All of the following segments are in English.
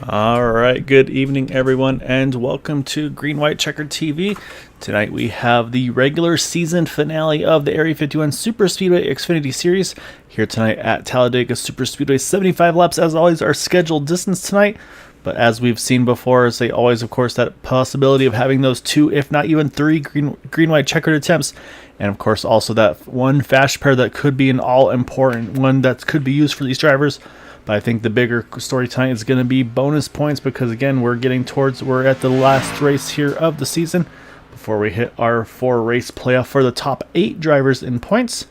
All right, good evening, everyone, and welcome to Green White Checkered TV. Tonight we have the regular season finale of the Area 51 Superspeedway Xfinity Series here tonight at Talladega Superspeedway. 75 laps, as always, our scheduled distance tonight. But as we've seen before, as they always, of course, that possibility of having those two, if not even three, green-white checkered attempts. And, of course, also that one fast pair that could be an all-important one that could be used for these drivers. But I think the bigger story tonight is going to be bonus points because, again, we're at the last race here of the season before we hit our 4-race playoff for the top 8 drivers in points.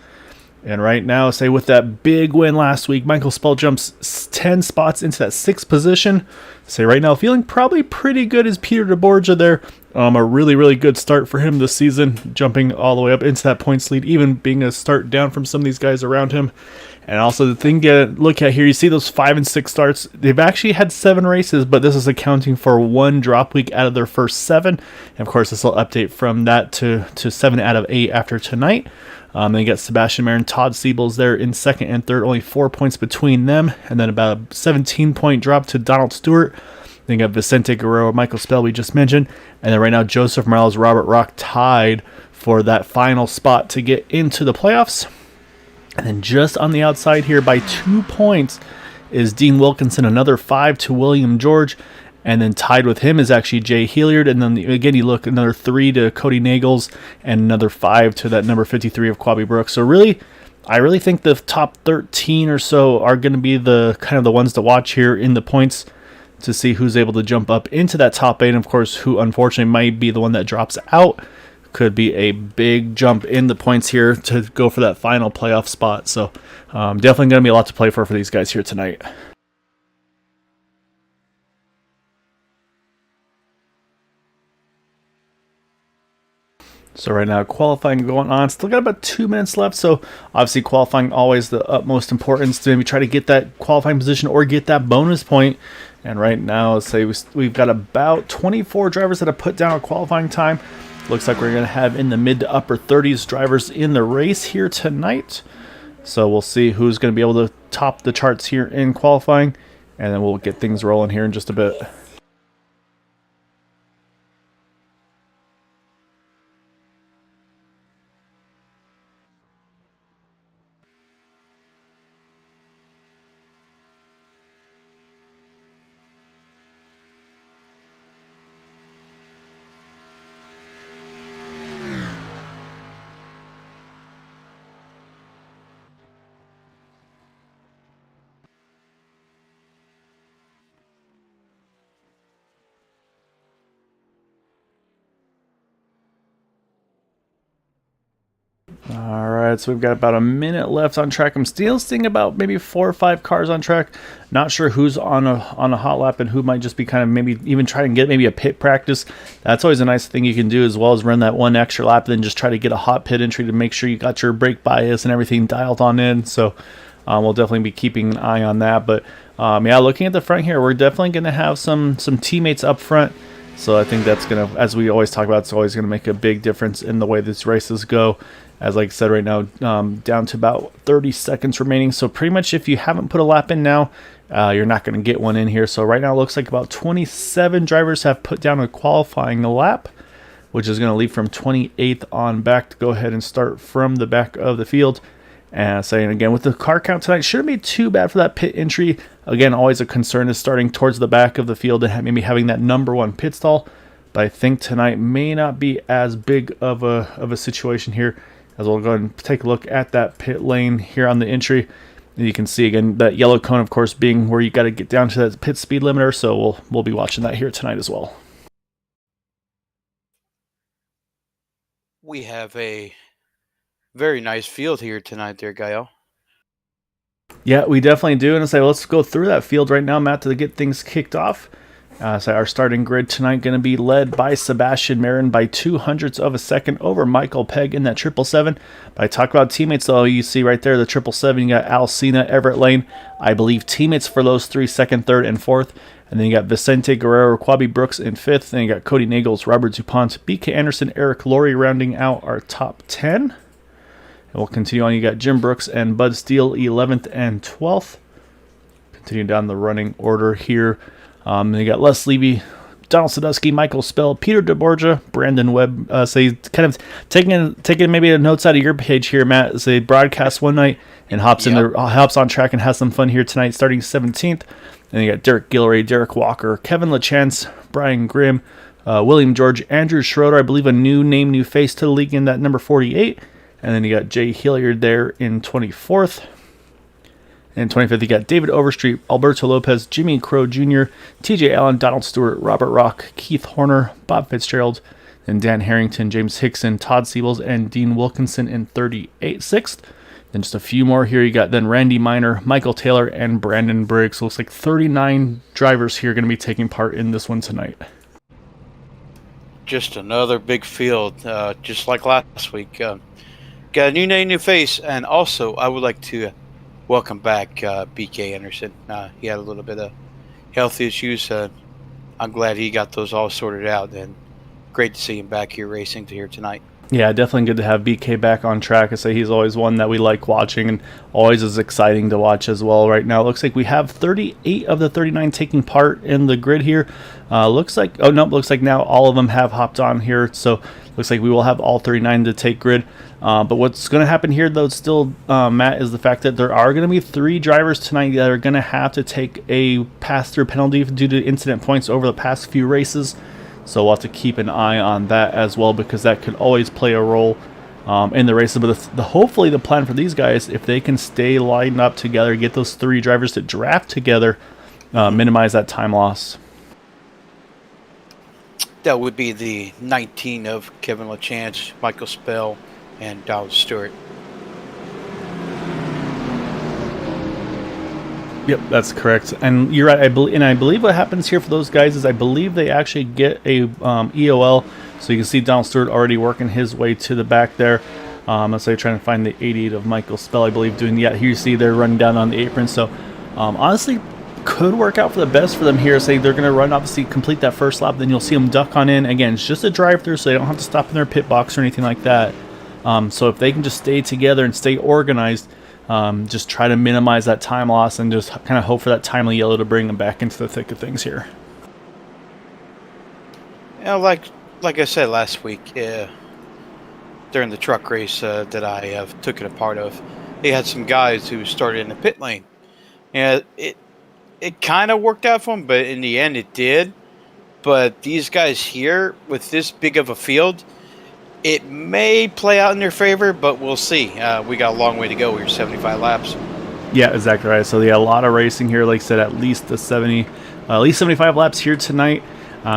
And right now, say with that big win last week, Michael Spell jumps 10 spots into that 6th position. Say right now, feeling probably pretty good is Peter DeBorgia there. A really, really good start for him this season, jumping all the way up into that points lead, even being a start down from some of these guys around him. And also the thing to look at here, you see those 5 and 6 starts. They've actually had 7 races, but this is accounting for 1 drop week out of their first 7. And of course, this will update from that to 7 out of 8 after tonight. Then you got Sebastian Mayer and Todd Siebels there in 2nd and 3rd, only 4 points between them. And then about a 17-point drop to Donald Stewart. Then you got Vicente Guerrero, Michael Spell, we just mentioned. And then right now, Joseph Morales, Robert Rock tied for that final spot to get into the playoffs. And then just on the outside here by 2 points is Dean Wilkinson, another 5 to William George. And then tied with him is actually Jay Hilliard. And then again, you look another 3 to Cody Nagels and another 5 to that number 53 of Quabi Brooks. So really, I really think the top 13 or so are going to be the kind of the ones to watch here in the points to see who's able to jump up into that top 8. And of course, who unfortunately might be the one that drops out. Could be a big jump in the points here to go for that final playoff spot. So definitely going to be a lot to play for these guys here tonight. So right now, qualifying going on. Still got about 2 minutes left. So obviously qualifying always the utmost importance to maybe try to get that qualifying position or get that bonus point. And right now, let's say we've got about 24 drivers that have put down a qualifying time. Looks like we're going to have in the mid to upper 30s drivers in the race here tonight. So we'll see who's going to be able to top the charts here in qualifying. And then we'll get things rolling here in just a bit. Alright, so we've got about a minute left on track. I'm still seeing about maybe 4 or 5 cars on track. Not sure who's on a hot lap and who might just be kind of maybe even try and get maybe a pit practice. That's always a nice thing you can do, as well as run that 1 extra lap, then just try to get a hot pit entry to make sure you got your brake bias and everything dialed on in. So we'll definitely be keeping an eye on that. But yeah, looking at the front here, we're definitely going to have some teammates up front. So I think that's going to, as we always talk about, it's always going to make a big difference in the way these races go. As like I said right now, down to about 30 seconds remaining. So pretty much if you haven't put a lap in now, you're not going to get one in here. So right now it looks like about 27 drivers have put down a qualifying lap, which is going to leave from 28th on back to go ahead and start from the back of the field. And saying again, with the car count tonight, shouldn't be too bad for that pit entry. Again, always a concern is starting towards the back of the field and maybe having that number 1 pit stall. But I think tonight may not be as big of a situation here. As we'll go ahead and take a look at that pit lane here on the entry. And you can see again that yellow cone, of course, being where you got to get down to that pit speed limiter. So we'll be watching that here tonight as well. We have a very nice field here tonight there, Gaio. Yeah, we definitely do. And I say, let's go through that field right now, Matt, to get things kicked off. So our starting grid tonight going to be led by Sebastian Marin by 0.02 of a second over Michael Pegg in that 777. But I talk about teammates, though. You see right there the 777. You got Al Cena, Everett Lane. I believe teammates for those 3, 2nd, 3rd, and 4th. And then you got Vicente Guerrero, Quabi Brooks in 5th. Then you got Cody Nagels, Robert DuPont, BK Anderson, Eric Laurie rounding out our top 10. And we'll continue on. You got Jim Brooks and Bud Steele 11th and 12th. Continue down the running order here. They got Les Leavey, Donald Sadusky, Michael Spell, Peter DeBorgia, Brandon Webb. So you kind of taking maybe a notes out of your page here, Matt, as they broadcast one night and hops on track and has some fun here tonight, starting 17th. And you got Derrick Guillory, Derrick Walker, Kevin LaChance, Brian Grimm, William George, Andrew Schroeder, I believe a new face to the league in that number 48. And then you got Jay Hilliard there in 24th. And 25th, you got David Overstreet, Alberto Lopez, Jimmy Crow Jr., TJ Allen, Donald Stewart, Robert Rock, Keith Horner, Bob Fitzgerald, and Dan Harrington, James Hickson, Todd Siebels, and Dean Wilkinson in 36th. Then just a few more here. You got then Randy Miner, Michael Taylor, and Brandon Briggs. So it looks like 39 drivers here going to be taking part in this one tonight. Just another big field, just like last week. Got a new name, new face, and also I would like to welcome back BK Anderson. He had a little bit of health issues. I'm glad he got those all sorted out, and great to see him back here racing here tonight. Yeah, definitely good to have BK back on track. I say he's always one that we like watching and always is exciting to watch as well. Right now, it looks like we have 38 of the 39 taking part in the grid here. Looks like now all of them have hopped on here. So looks like we will have all 39 to take grid. But what's going to happen here, though, still, Matt, is the fact that there are going to be 3 drivers tonight that are going to have to take a pass-through penalty due to incident points over the past few races. So we'll have to keep an eye on that as well, because that could always play a role in the races. But hopefully the plan for these guys, if they can stay lined up together, get those 3 drivers to draft together, minimize that time loss. That would be the 19 of Kevin LaChance, Michael Spell, and Donald Stewart. Yep, that's correct. And you're right. I believe what happens here for those guys is I believe they actually get a EOL. So you can see Donald Stewart already working his way to the back there. Let's say trying to find the 88 of Michael Spell, I believe, doing that. Here you see they're running down on the apron. So honestly, could work out for the best for them here. Say they're going to run, obviously, complete that first lap. Then you'll see them duck on in. Again, it's just a drive-through, so they don't have to stop in their pit box or anything like that. So if they can just stay together and stay organized, just try to minimize that time loss and just kind of hope for that timely yellow to bring them back into the thick of things here. You know, like I said last week, during the truck race that I have taken a part of, they had some guys who started in the pit lane. And it kind of worked out for them, but in the end it did. But these guys here, with this big of a field, it may play out in their favor, but we'll see. We got a long way to go. We're 75 laps. Yeah, exactly right. So a lot of racing here. Like I said, at least 75 laps here tonight.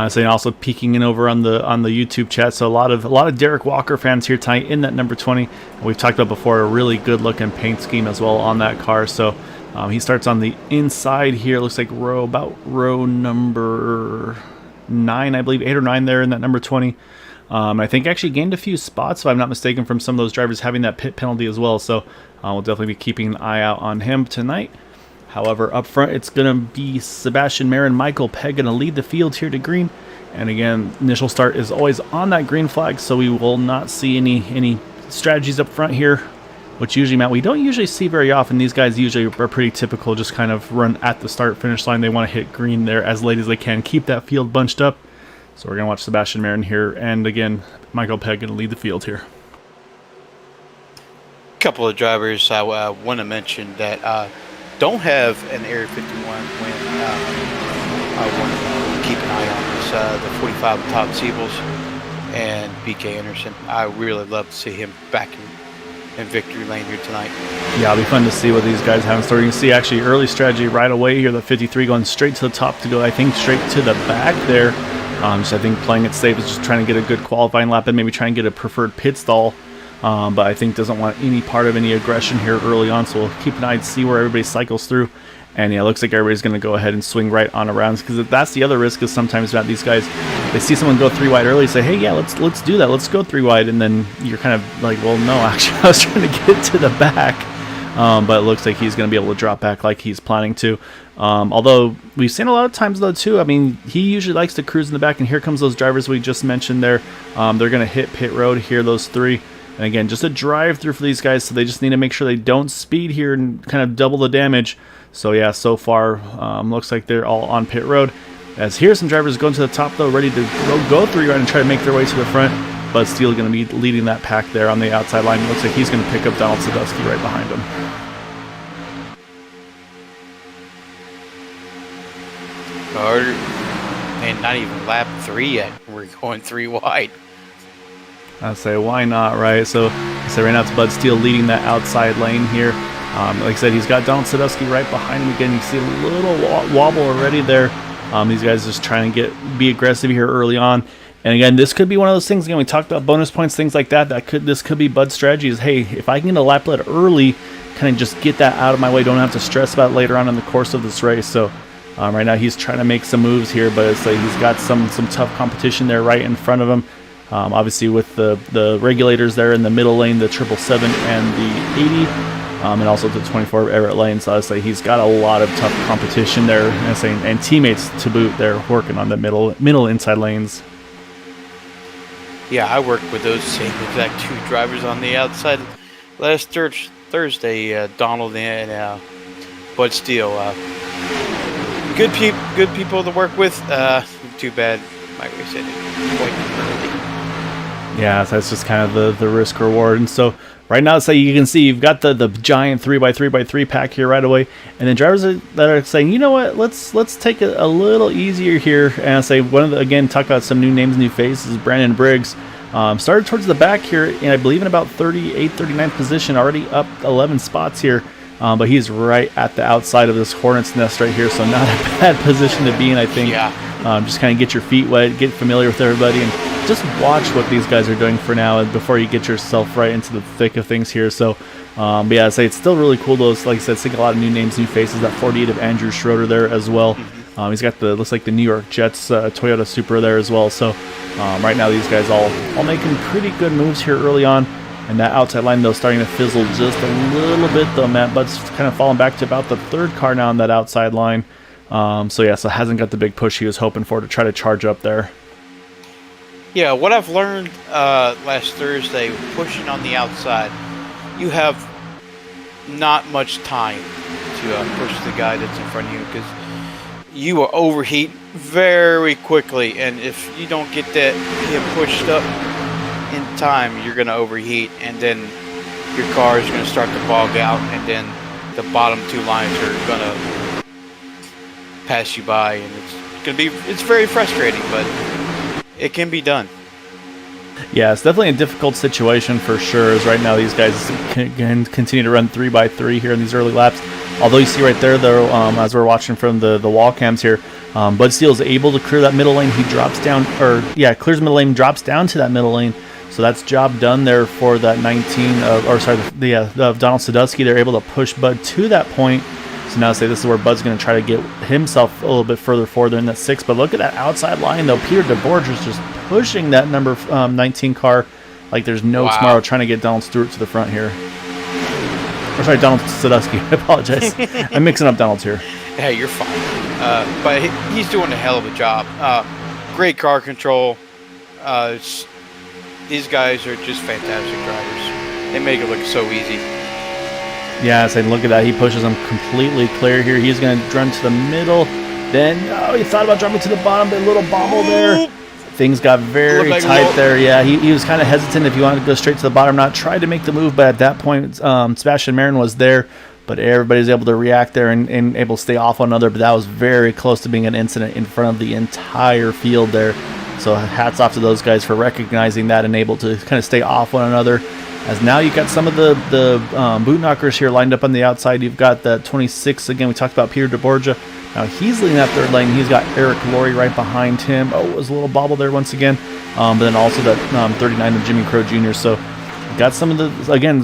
So also peeking in over on the YouTube chat. So a lot of Derrick Walker fans here tonight in that number 20. We've talked about before a really good looking paint scheme as well on that car. So he starts on the inside here. Looks like row number 9, I believe, 8 or 9 there in that number 20. I think actually gained a few spots, if I'm not mistaken, from some of those drivers having that pit penalty as well. So we'll definitely be keeping an eye out on him tonight. However, up front, it's going to be Sebastian Marin, Michael Pegg going to lead the field here to green. And again, initial start is always on that green flag, so we will not see any strategies up front here, which usually, Matt, we don't usually see very often. These guys usually are pretty typical, just kind of run at the start-finish line. They want to hit green there as late as they can, keep that field bunched up. So we're going to watch Sebastian Marin here, and again, Michael Pegg going to lead the field here. A couple of drivers I want to mention that don't have an Area 51 win. I want to keep an eye on is the 45 Todd Siebels and BK Anderson. I really love to see him back in victory lane here tonight. Yeah, it'll be fun to see what these guys have in store. You can see actually early strategy right away here, the 53 going straight to the top to go, I think, straight to the back there. So I think playing it safe is just trying to get a good qualifying lap and maybe try and get a preferred pit stall. But I think doesn't want any part of any aggression here early on. So we'll keep an eye to see where everybody cycles through. And yeah, it looks like everybody's going to go ahead and swing right on around, because that's the other risk is sometimes about these guys. They see someone go 3 wide early, say, hey, yeah, let's do that. Let's go 3 wide. And then you're kind of like, well, no, actually, I was trying to get to the back. But it looks like he's going to be able to drop back like he's planning to. Although we've seen a lot of times, though, too. I mean, he usually likes to cruise in the back. And here comes those drivers we just mentioned there. They're going to hit pit road here, those 3. And again, just a drive-through for these guys, so they just need to make sure they don't speed here and kind of double the damage. So yeah, so far, looks like they're all on pit road. As here's some drivers going to the top, though, ready to go 3 wide and try to make their way to the front. Bud Steele going to be leading that pack there on the outside line. Looks like he's going to pick up Donald Sadusky right behind him. And not even lap 3 yet. We're going 3 wide. I say, why not, right? So right now it's Bud Steele leading that outside lane here. Like I said, he's got Donald Sadusky right behind him again. You see a little wobble already there. These guys just trying to be aggressive here early on. And again, this could be one of those things. Again, we talked about bonus points, things like that. This could be Bud's strategy. Is, hey, if I can get a lap lead early, kind of just get that out of my way. Don't have to stress about it later on in the course of this race. So right now he's trying to make some moves here, but it's like he's got some tough competition there right in front of him. Obviously with the regulators there in the middle lane, the 777 and the 80. And also the 24 Everett lane. So I say he's got a lot of tough competition there, and teammates to boot. They're working on the middle inside lanes. Yeah, I worked with those same exact 2 drivers on the outside last Thursday. Donald and Bud Steele. Good people to work with. Too bad my race ended quite early. Yeah, so that's just kind of the risk reward. And so right now, so you can see you've got the giant 3x3x3 pack here right away, and then drivers that are saying, you know what, let's take it a little easier here. And I say again, talk about some new names, new faces. Brandon Briggs started towards the back here, and I believe in about 38th, 39th position, already up 11 spots here. But he's right at the outside of this hornet's nest right here, so not a bad position to be in, I think. Yeah. Just kind of get your feet wet, get familiar with everybody, and just watch what these guys are doing for now before you get yourself right into the thick of things here. So, but yeah, I'd say it's still really cool, though. Like I said, seeing a lot of new names, new faces. That 48 of Andrew Schroeder there as well. He's got looks like the New York Jets Toyota Supra there as well. So right now these guys all making pretty good moves here early on. And that outside line, though, starting to fizzle just a little bit, though. Matt Bud's kind of falling back to about the 3rd car now on that outside line. So hasn't got the big push he was hoping for to try to charge up there. Yeah, what I've learned last Thursday, pushing on the outside, you have not much time to push the guy that's in front of you, because you will overheat very quickly, and if you don't get him pushed up in time, you're going to overheat, and then your car is going to start to bog out, and then the bottom 2 lines are going to pass you by, and it's very frustrating, but it can be done. Yeah, it's definitely a difficult situation for sure, as right now these guys can continue to run 3x3 here in these early laps. Although you see right there, though, as we're watching from the wall cams here, Bud Steele is able to clear that middle lane. He drops down, clears the middle lane, drops down to that middle lane. So that's job done there for that 19 of Donald Sadusky. They're able to push Bud to that point. So now say this is where Bud's going to try to get himself a little bit further forward in that 6. But look at that outside line, though. Peter DeBorge is just pushing that number 19 car like there's no tomorrow, trying to get Donald Stewart to the front here. Or sorry, Donald Sadusky. I apologize. I'm mixing up Donald's here. Hey, you're fine. But he's doing a hell of a job. Great car control. These guys are just fantastic drivers. They make it look so easy. Yeah, so look at that. He pushes them completely clear here. He's going to run to the middle. Then, he thought about dropping to the bottom, but a little bobble there. Things got very tight there. Yeah, he was kind of hesitant if he wanted to go straight to the bottom. Not tried to make the move, but at that point, Sebastian Marin was there. But everybody's able to react there and able to stay off one another. But that was very close to being an incident in front of the entire field there. So hats off to those guys for recognizing that and able to kind of stay off one another. As now you've got some of the boot knockers here lined up on the outside. You've got the 26, again, we talked about Peter DeBorgia. Now he's leading that 3rd lane. He's got Eric Laurie right behind him. Oh, it was a little bobble there once again. But then also that 39 of Jimmy Crow Jr. So got some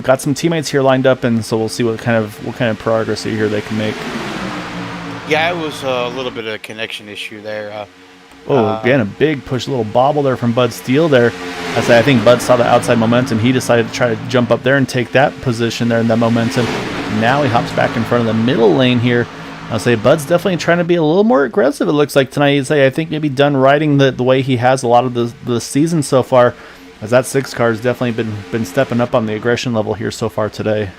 got some teammates here lined up, and so we'll see what kind of progress here they can make. Yeah, it was a little bit of a connection issue there. Again, a big push, a little bobble there from Bud Steele there. I think Bud saw the outside momentum. He decided to try to jump up there and take that position there in that momentum. Now he hops back in front of the middle lane here. I'll say Bud's definitely trying to be a little more aggressive, it looks like tonight. I think maybe done riding the way he has a lot of the season so far, as that 6 car has definitely been stepping up on the aggression level here so far today.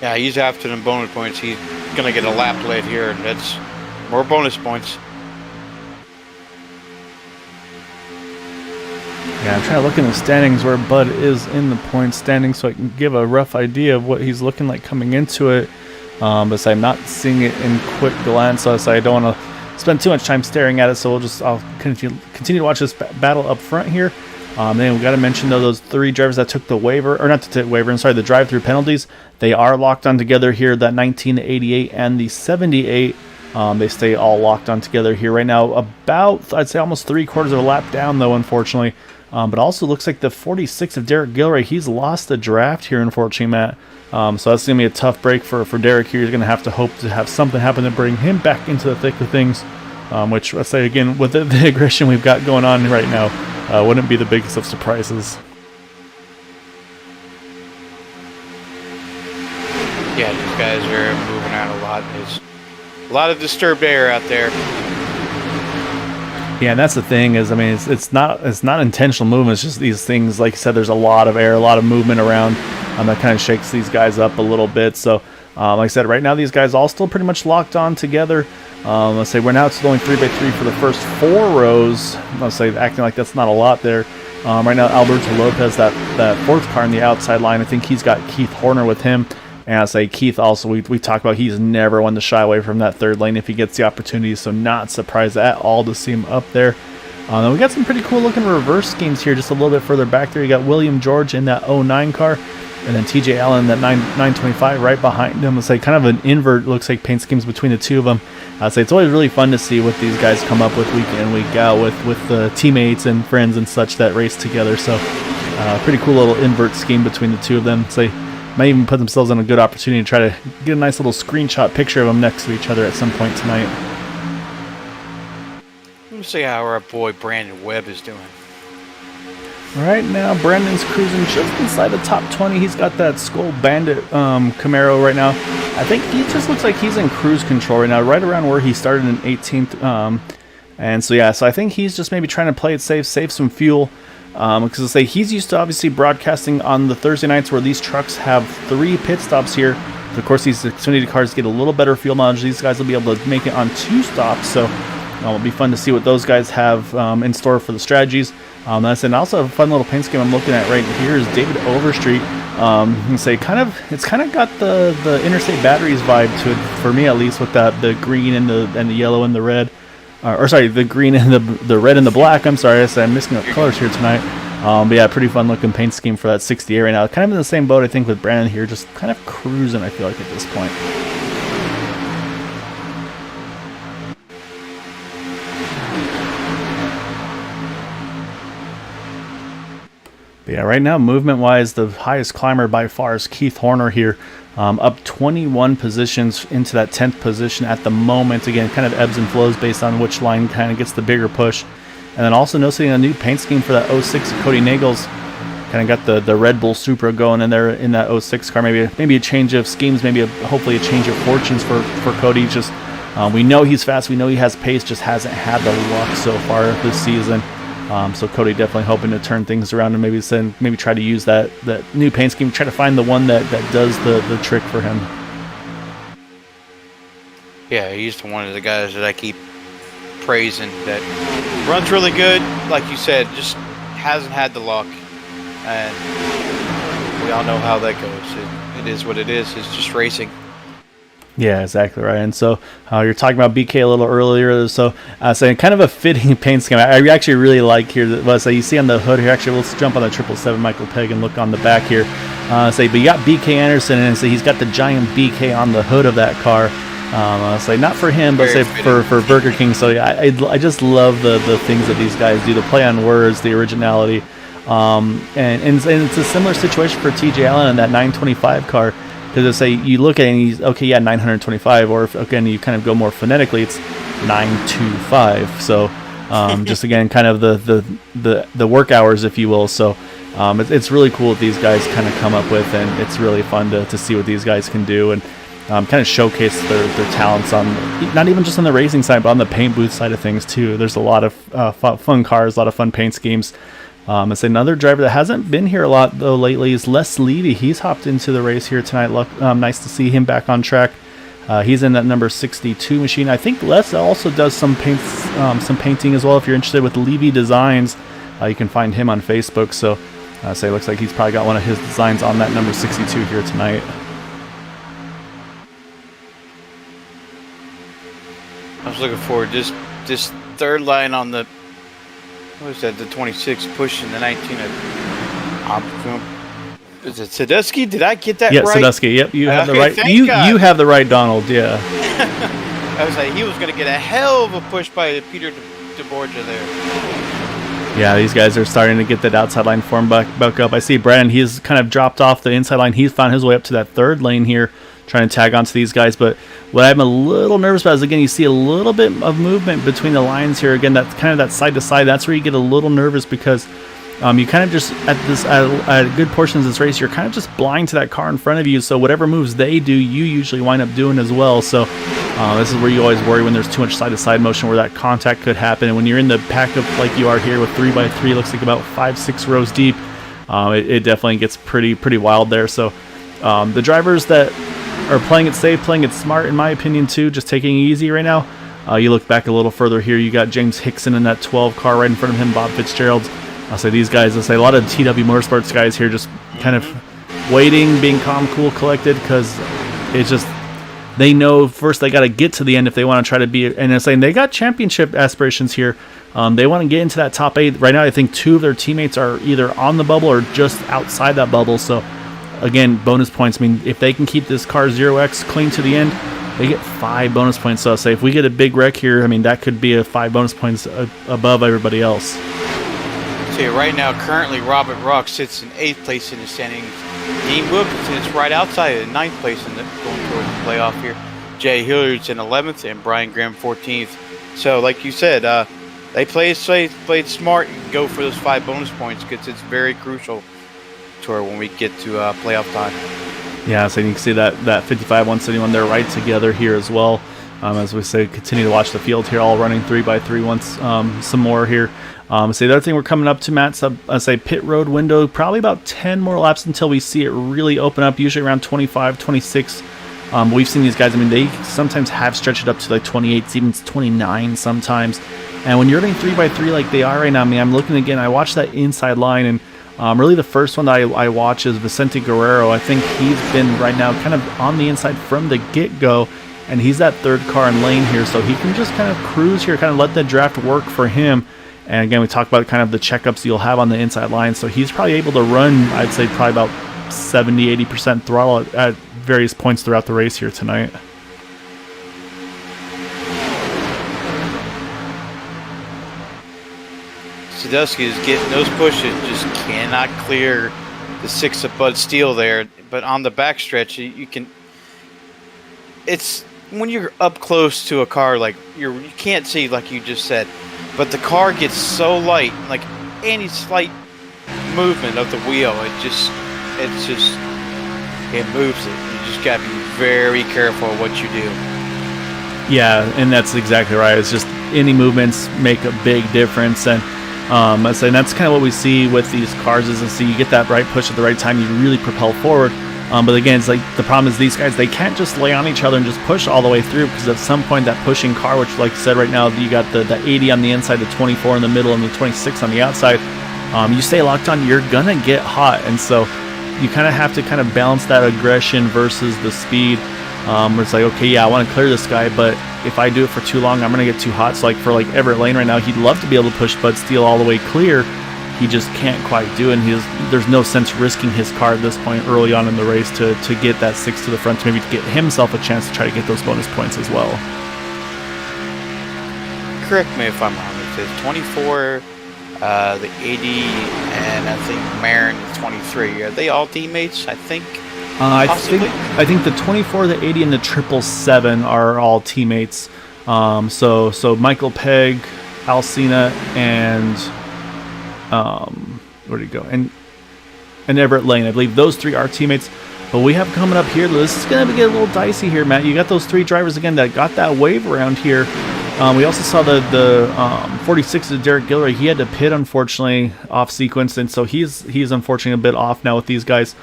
Yeah, he's after them bonus points. He's going to get a lap lead here, and that's more bonus points. Yeah, I'm trying to look in the standings where Bud is in the points standing so I can give a rough idea of what he's looking like coming into it. But I'm not seeing it in quick glance, so I don't want to spend too much time staring at it. So I'll continue to watch this battle up front here. Then we got to mention though those 3 drivers that took the waiver, or not the waiver, I'm sorry, the drive-through penalties. They are locked on together here. That 19, the 88, and the 78. They stay all locked on together here right now. About, I'd say, almost 3/4 of a lap down though, unfortunately. But also looks like the 46 of Derrick Gilray, he's lost the draft here, unfortunately, Matt. So that's going to be a tough break for Derrick here. He's going to have to hope to have something happen to bring him back into the thick of things, which, let's say, again, with the aggression we've got going on right now, wouldn't be the biggest of surprises. Yeah, these guys are moving out a lot. There's a lot of disturbed air out there. Yeah, and that's the thing is, I mean, it's not intentional movement. It's just these things, like you said, there's a lot of air, a lot of movement around that kind of shakes these guys up a little bit. So, like I said, right now these guys all still pretty much locked on together. Let's say we're now it's only 3x3 for the first 4 rows. Let's say acting like that's not a lot there. Right now, Alberto Lopez, that 4th car in the outside line, I think he's got Keith Horner with him. And I say Keith also, we talked about he's never one to shy away from that 3rd lane if he gets the opportunity, so not surprised at all to see him up there. Then we got some pretty cool looking reverse schemes here just a little bit further back there. You got William George in that 09 car, and then TJ Allen in that 925 right behind him. Let's say kind of an invert, looks like, paint schemes between the two of them. I'd say it's always really fun to see what these guys come up with week in, week out with the teammates and friends and such that race together. So pretty cool little invert scheme between the two of them. Say might even put themselves in a good opportunity to try to get a nice little screenshot picture of them next to each other at some point tonight. Let's see how our boy Brandon Webb is doing. Right now, Brandon's cruising just inside the top 20. He's got that Skull Bandit Camaro right now. I think he just looks like he's in cruise control right now, right around where he started in 18th. And so, yeah, so I think he's just maybe trying to play it safe, save some fuel. Because I say he's used to obviously broadcasting on the Thursday nights where these trucks have 3 pit stops here. But of course, these Xfinity cars get a little better fuel mileage. These guys will be able to make it on 2 stops. So it'll be fun to see what those guys have in store for the strategies. And also a fun little paint scheme I'm looking at right here is David Overstreet. And say it's kind of got the Interstate Batteries vibe to it for me, at least, with the green and the yellow and the red. The green and the red and the black. I'm sorry, I'm mixing up colors here tonight. But yeah, pretty fun looking paint scheme for that 68 right now. Kind of in the same boat, I think, with Brandon here, just kind of cruising, I feel like, at this point. But yeah, right now, movement-wise, the highest climber by far is Keith Horner here. Up 21 positions into that 10th position at the moment. Again, kind of ebbs and flows based on which line kind of gets the bigger push. And then also noticing a new paint scheme for that 06 Cody Nagels. Kind of got the Red Bull Supra going in there in that 06 car. Maybe a change of schemes, hopefully a change of fortunes for Cody. Just we know he's fast, we know he has pace, just hasn't had the luck so far this season. So Cody definitely hoping to turn things around and maybe try to use that new paint scheme, try to find the one that does the trick for him. Yeah, he's one of the guys that I keep praising, that runs really good, like you said, just hasn't had the luck, and we all know how that goes. It is what it is. It's just racing. Yeah, exactly right. And so you're talking about BK a little earlier. So saying kind of a fitting paint scheme. I actually really like here. So you see on the hood here. Actually, let's jump on the 777 Michael Pegg and look on the back here. But you got BK Anderson, and so he's got the giant BK on the hood of that car. Not for him, but say for Burger King. So yeah, I just love the things that these guys do. The play on words, the originality, and it's a similar situation for TJ Allen in that 925 car. Because say you look at it and he's okay, yeah, 925, or if again you kind of go more phonetically, it's 925. So just again, kind of the work hours, if you will. So it's really cool what these guys kind of come up with, and it's really fun to see what these guys can do and kind of showcase their talents on not even just on the racing side, but on the paint booth side of things too. There's a lot of fun cars, a lot of fun paint schemes. It's another driver that hasn't been here a lot though lately is Les Leavey. He's hopped into the race here tonight. Nice to see him back on track. He's in that number 62 machine. I think Les also does some painting as well. If you're interested with Leavey Designs, You can find him on Facebook. So it looks like he's probably got one of his designs on that number 62 here tonight. I was looking forward to this third line on the, what was that, the 26 pushing the 19. Is it Sadusky? Did I get that right? Yeah, Sadusky. Yep, you have the right. Thank You God. have the right, Donald. Yeah. I was like, he was going to get a hell of a push by Peter DeBorgia there. Yeah, these guys are starting to get that outside line form back up. I see Brandon, he's kind of dropped off the inside line. He's found his way up to that third lane here, trying to tag onto these guys. But what I'm a little nervous about is, again, you see a little bit of movement between the lines here. Again, that's kind of that side to side. That's where you get a little nervous because you kind of just, at good portions of this race, you're kind of just blind to that car in front of you. So whatever moves they do, you usually wind up doing as well. So this is where you always worry when there's too much side-to-side motion where that contact could happen. And when you're in the pack up like you are here with 3x3, looks like about 5-6 rows deep, it definitely gets pretty wild there. So the drivers that are playing it safe, playing it smart, in my opinion, too, just taking it easy right now. You look back a little further here, you got James Hickson in that 12 car right in front of him, Bob Fitzgerald. I'll say these guys, a lot of TW Motorsports guys here just kind of waiting, being calm, cool, collected, because it's just, they know first they got to get to the end if they want to try to be, and it's saying they got championship aspirations here. They want to get into that top 8. Right now, I think 2 of their teammates are either on the bubble or just outside that bubble. So, again, bonus points. I mean, if they can keep this car 0x clean to the end, they get 5 bonus points. So, say if we get a big wreck here, I mean, that could be a 5 bonus points above everybody else. So right now, currently, Robert Rock sits in 8th place in the standings. Dean Wilkinson is right outside of 9th place in going towards the playoff here. Jay Hilliard's in 11th and Brian Graham 14th. So, like you said, they played safe, played smart, and go for those 5 bonus points because it's very crucial to her when we get to playoff time. Yeah, so you can see that 55 171 they're right together here as well. As we say, continue to watch the field here, all running 3x3 once some more here. So the other thing we're coming up to, Matt, pit road window, probably about 10 more laps until we see it really open up, usually around 25, 26. We've seen these guys, I mean, they sometimes have stretched it up to like 28, even 29 sometimes. And when you're running 3x3 like they are right now, I mean, I'm looking again, I watched that inside line, and really the first one that I watch is Vicente Guerrero. I think he's been right now kind of on the inside from the get-go, and he's that third car in lane here, so he can just kind of cruise here, kind of let the draft work for him. And again, we talk about kind of the checkups you'll have on the inside line, so he's probably able to run, I'd say, probably about 70-80% throttle at various points throughout the race here tonight. Sadusky is getting those pushes, just cannot clear the 6 of Bud Steele there. But on the backstretch, you can. It's when you're up close to a car, like you can't see, like you just said, but the car gets so light, like any slight movement of the wheel, it moves it. You just gotta be very careful of what you do. Yeah, and that's exactly right. It's just any movements make a big difference, and I say that's kind of what we see with these cars is, you get that right push at the right time, you really propel forward. But again, it's like the problem is these guys, they can't just lay on each other and just push all the way through, because at some point that pushing car, which like you said right now, you got the 80 on the inside, the 24 in the middle, and the 26 on the outside. You stay locked on, you're gonna get hot, and so you kind of have to kind of balance that aggression versus the speed. Where it's like, okay, yeah, I want to clear this guy, but if I do it for too long, I'm gonna get too hot. So like for like Everett Lane right now, he'd love to be able to push Bud Steele all the way clear. He just can't quite do it, and there's no sense risking his car at this point early on in the race to get that 6 to the front, to maybe to get himself a chance to try to get those bonus points as well. Correct me if I'm wrong. It says 24, the 80, and I think Marin 23. Are they all teammates? I think. I think the 24, the 80, and the 777 are all teammates. So Michael Pegg, Alcina, and where did he go? And Everett Lane. I believe those 3 are teammates. But we have coming up here, this is going to get a little dicey here, Matt. You got those 3 drivers again that got that wave around here. We also saw the 46 of Derek Gilroy. He had to pit, unfortunately, off sequence, and so he's unfortunately a bit off now with these guys.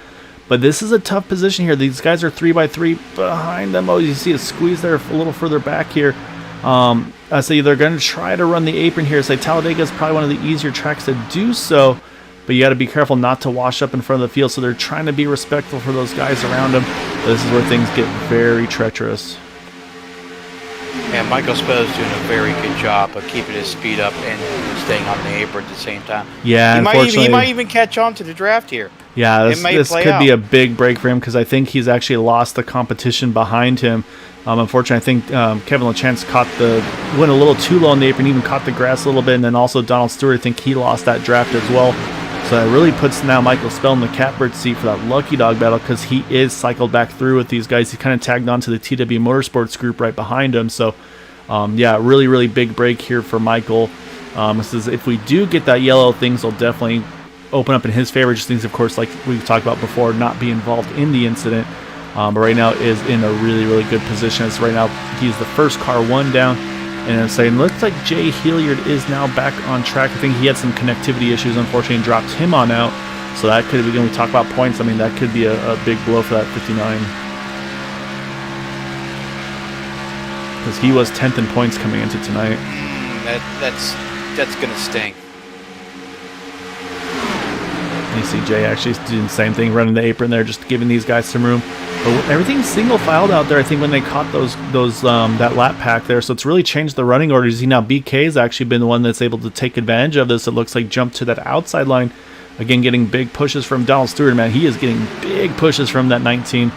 But this is a tough position here. These guys are 3x3 behind them. Oh, you see a squeeze there a little further back here. So they're going to try to run the apron here. Say Talladega is probably one of the easier tracks to do so, but you got to be careful not to wash up in front of the field. So they're trying to be respectful for those guys around them. This is where things get very treacherous. And Michael Spell's doing a very good job of keeping his speed up and staying on the apron at the same time. Yeah, he might even catch on to the draft here. Yeah, this could be a big break for him because I think he's actually lost the competition behind him. Unfortunately, I think Kevin LaChance went a little too low on the apron, even caught the grass a little bit, and then also Donald Stewart, I think he lost that draft as well. So that really puts now Michael Spell in the catbird seat for that lucky dog battle because he is cycled back through with these guys. He kind of tagged on to the TW Motorsports group right behind him. So, yeah, really, really big break here for Michael. This is, if we do get that yellow, things will definitely open up in his favor. Just things, of course, like we've talked about before, not be involved in the incident. But right now is in a really, really good position. So right now he's the first car one down. And I'm saying, looks like Jay Hilliard is now back on track. I think he had some connectivity issues, unfortunately, and dropped him on out. So that could be, when we talk about points, I mean, that could be a big blow for that 59. Because he was 10th in points coming into tonight. That's going to sting. And you see Jay actually doing the same thing, running the apron there, just giving these guys some room. But everything's single filed out there, I think, when they caught that lap pack there. So it's really changed the running order. You see now BK's actually been the one that's able to take advantage of this. It looks like jump to that outside line. Again, getting big pushes from Donald Stewart. Man, he is getting big pushes from that 19.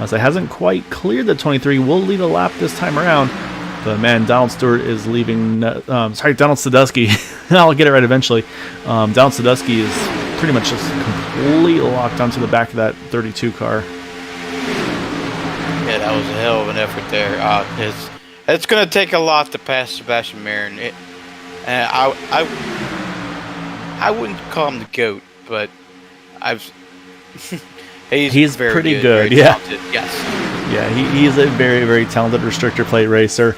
So it hasn't quite cleared the 23. Will lead a lap this time around. But man, Donald Stewart is leaving. Donald Sadusky. I'll get it right eventually. Donald Sadusky is pretty much just completely locked onto the back of that 32 car. Yeah, that was a hell of an effort there. It's going to take a lot to pass Sebastian Marin. I wouldn't call him the GOAT, but he's very pretty good. Yeah. Yes. Yeah, he's a very, very talented restrictor plate racer.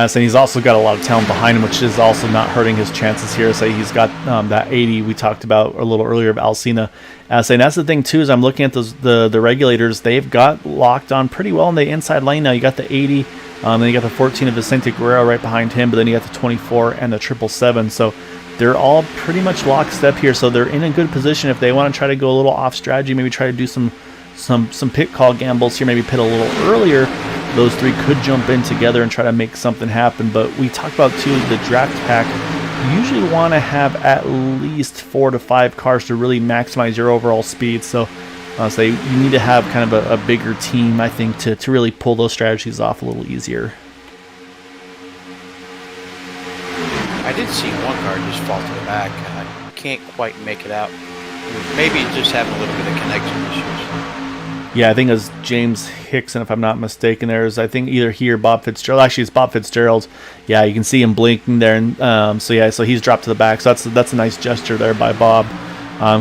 So he's also got a lot of talent behind him, which is also not hurting his chances here. So he's got that 80 we talked about a little earlier of Alcina. So that's the thing too, is I'm looking at the regulators. They've got locked on pretty well in the inside lane now. You got the 80, then you got the 14 of Vicente Guerrero right behind him, but then you got the 24 and the 777. So they're all pretty much lockstep here. So they're in a good position if they want to try to go a little off strategy, maybe try to do some pit call gambles here, maybe pit a little earlier. Those three could jump in together and try to make something happen. But we talked about too, the draft pack, you usually want to have at least 4 to 5 cars to really maximize your overall speed. So you need to have kind of a bigger team, I think, to really pull those strategies off a little easier. I did see one car just fall to the back. I can't quite make it out. Maybe just having a little bit of connection issues. Yeah, I think it was James Hickson, if I'm not mistaken. There's, I think, either he or Bob Fitzgerald. Actually, it's Bob Fitzgerald. Yeah, you can see him blinking there. And so he's dropped to the back. So that's a nice gesture there by Bob.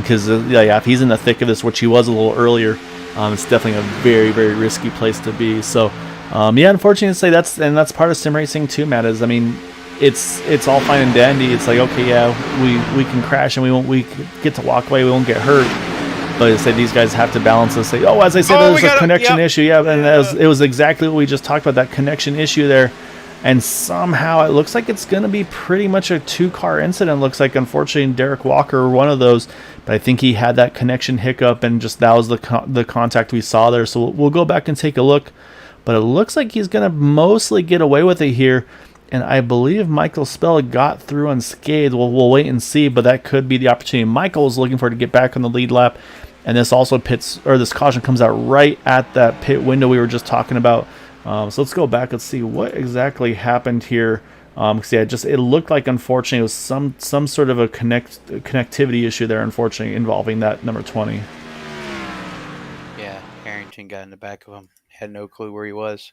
Because, if he's in the thick of this, which he was a little earlier, it's definitely a very, very risky place to be. So, unfortunately to say, that's part of sim racing too, Matt, is, I mean, it's all fine and dandy. It's like, okay, yeah, we can crash and we get to walk away. We won't get hurt. But I say these guys have to balance this. Say, as I said, there's a connection issue. Yeah, and it was exactly what we just talked about, that connection issue there. And somehow it looks like it's going to be pretty much a 2-car incident. Looks like, unfortunately, Derrick Walker, one of those. But I think he had that connection hiccup, and just that was the contact we saw there. So we'll go back and take a look. But it looks like he's going to mostly get away with it here. And I believe Michael Spell got through unscathed. We'll wait and see, but that could be the opportunity Michael is looking for to get back on the lead lap. And this also this caution comes out right at that pit window we were just talking about. So let's go back and see what exactly happened here. It looked like, unfortunately, it was some sort of a connectivity issue there, unfortunately, involving that number 20. Yeah, Harrington got in the back of him. Had no clue where he was.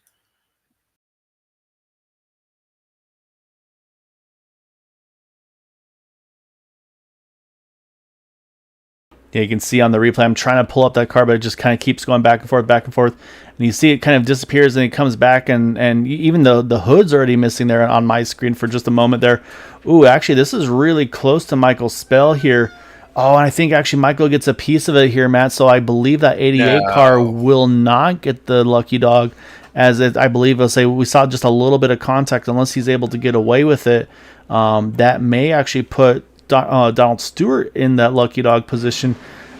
Yeah, you can see on the replay, I'm trying to pull up that car, but it just kind of keeps going back and forth. And you see it kind of disappears and it comes back, and even the hood's already missing there on my screen for just a moment there. Ooh, actually, this is really close to Michael Spell here. Oh, and I think actually Michael gets a piece of it here, Matt. So I believe that 88 car will not get the lucky dog. as I believe I'll say we saw just a little bit of contact. Unless he's able to get away with it, that may actually put Donald Stewart in that lucky dog position.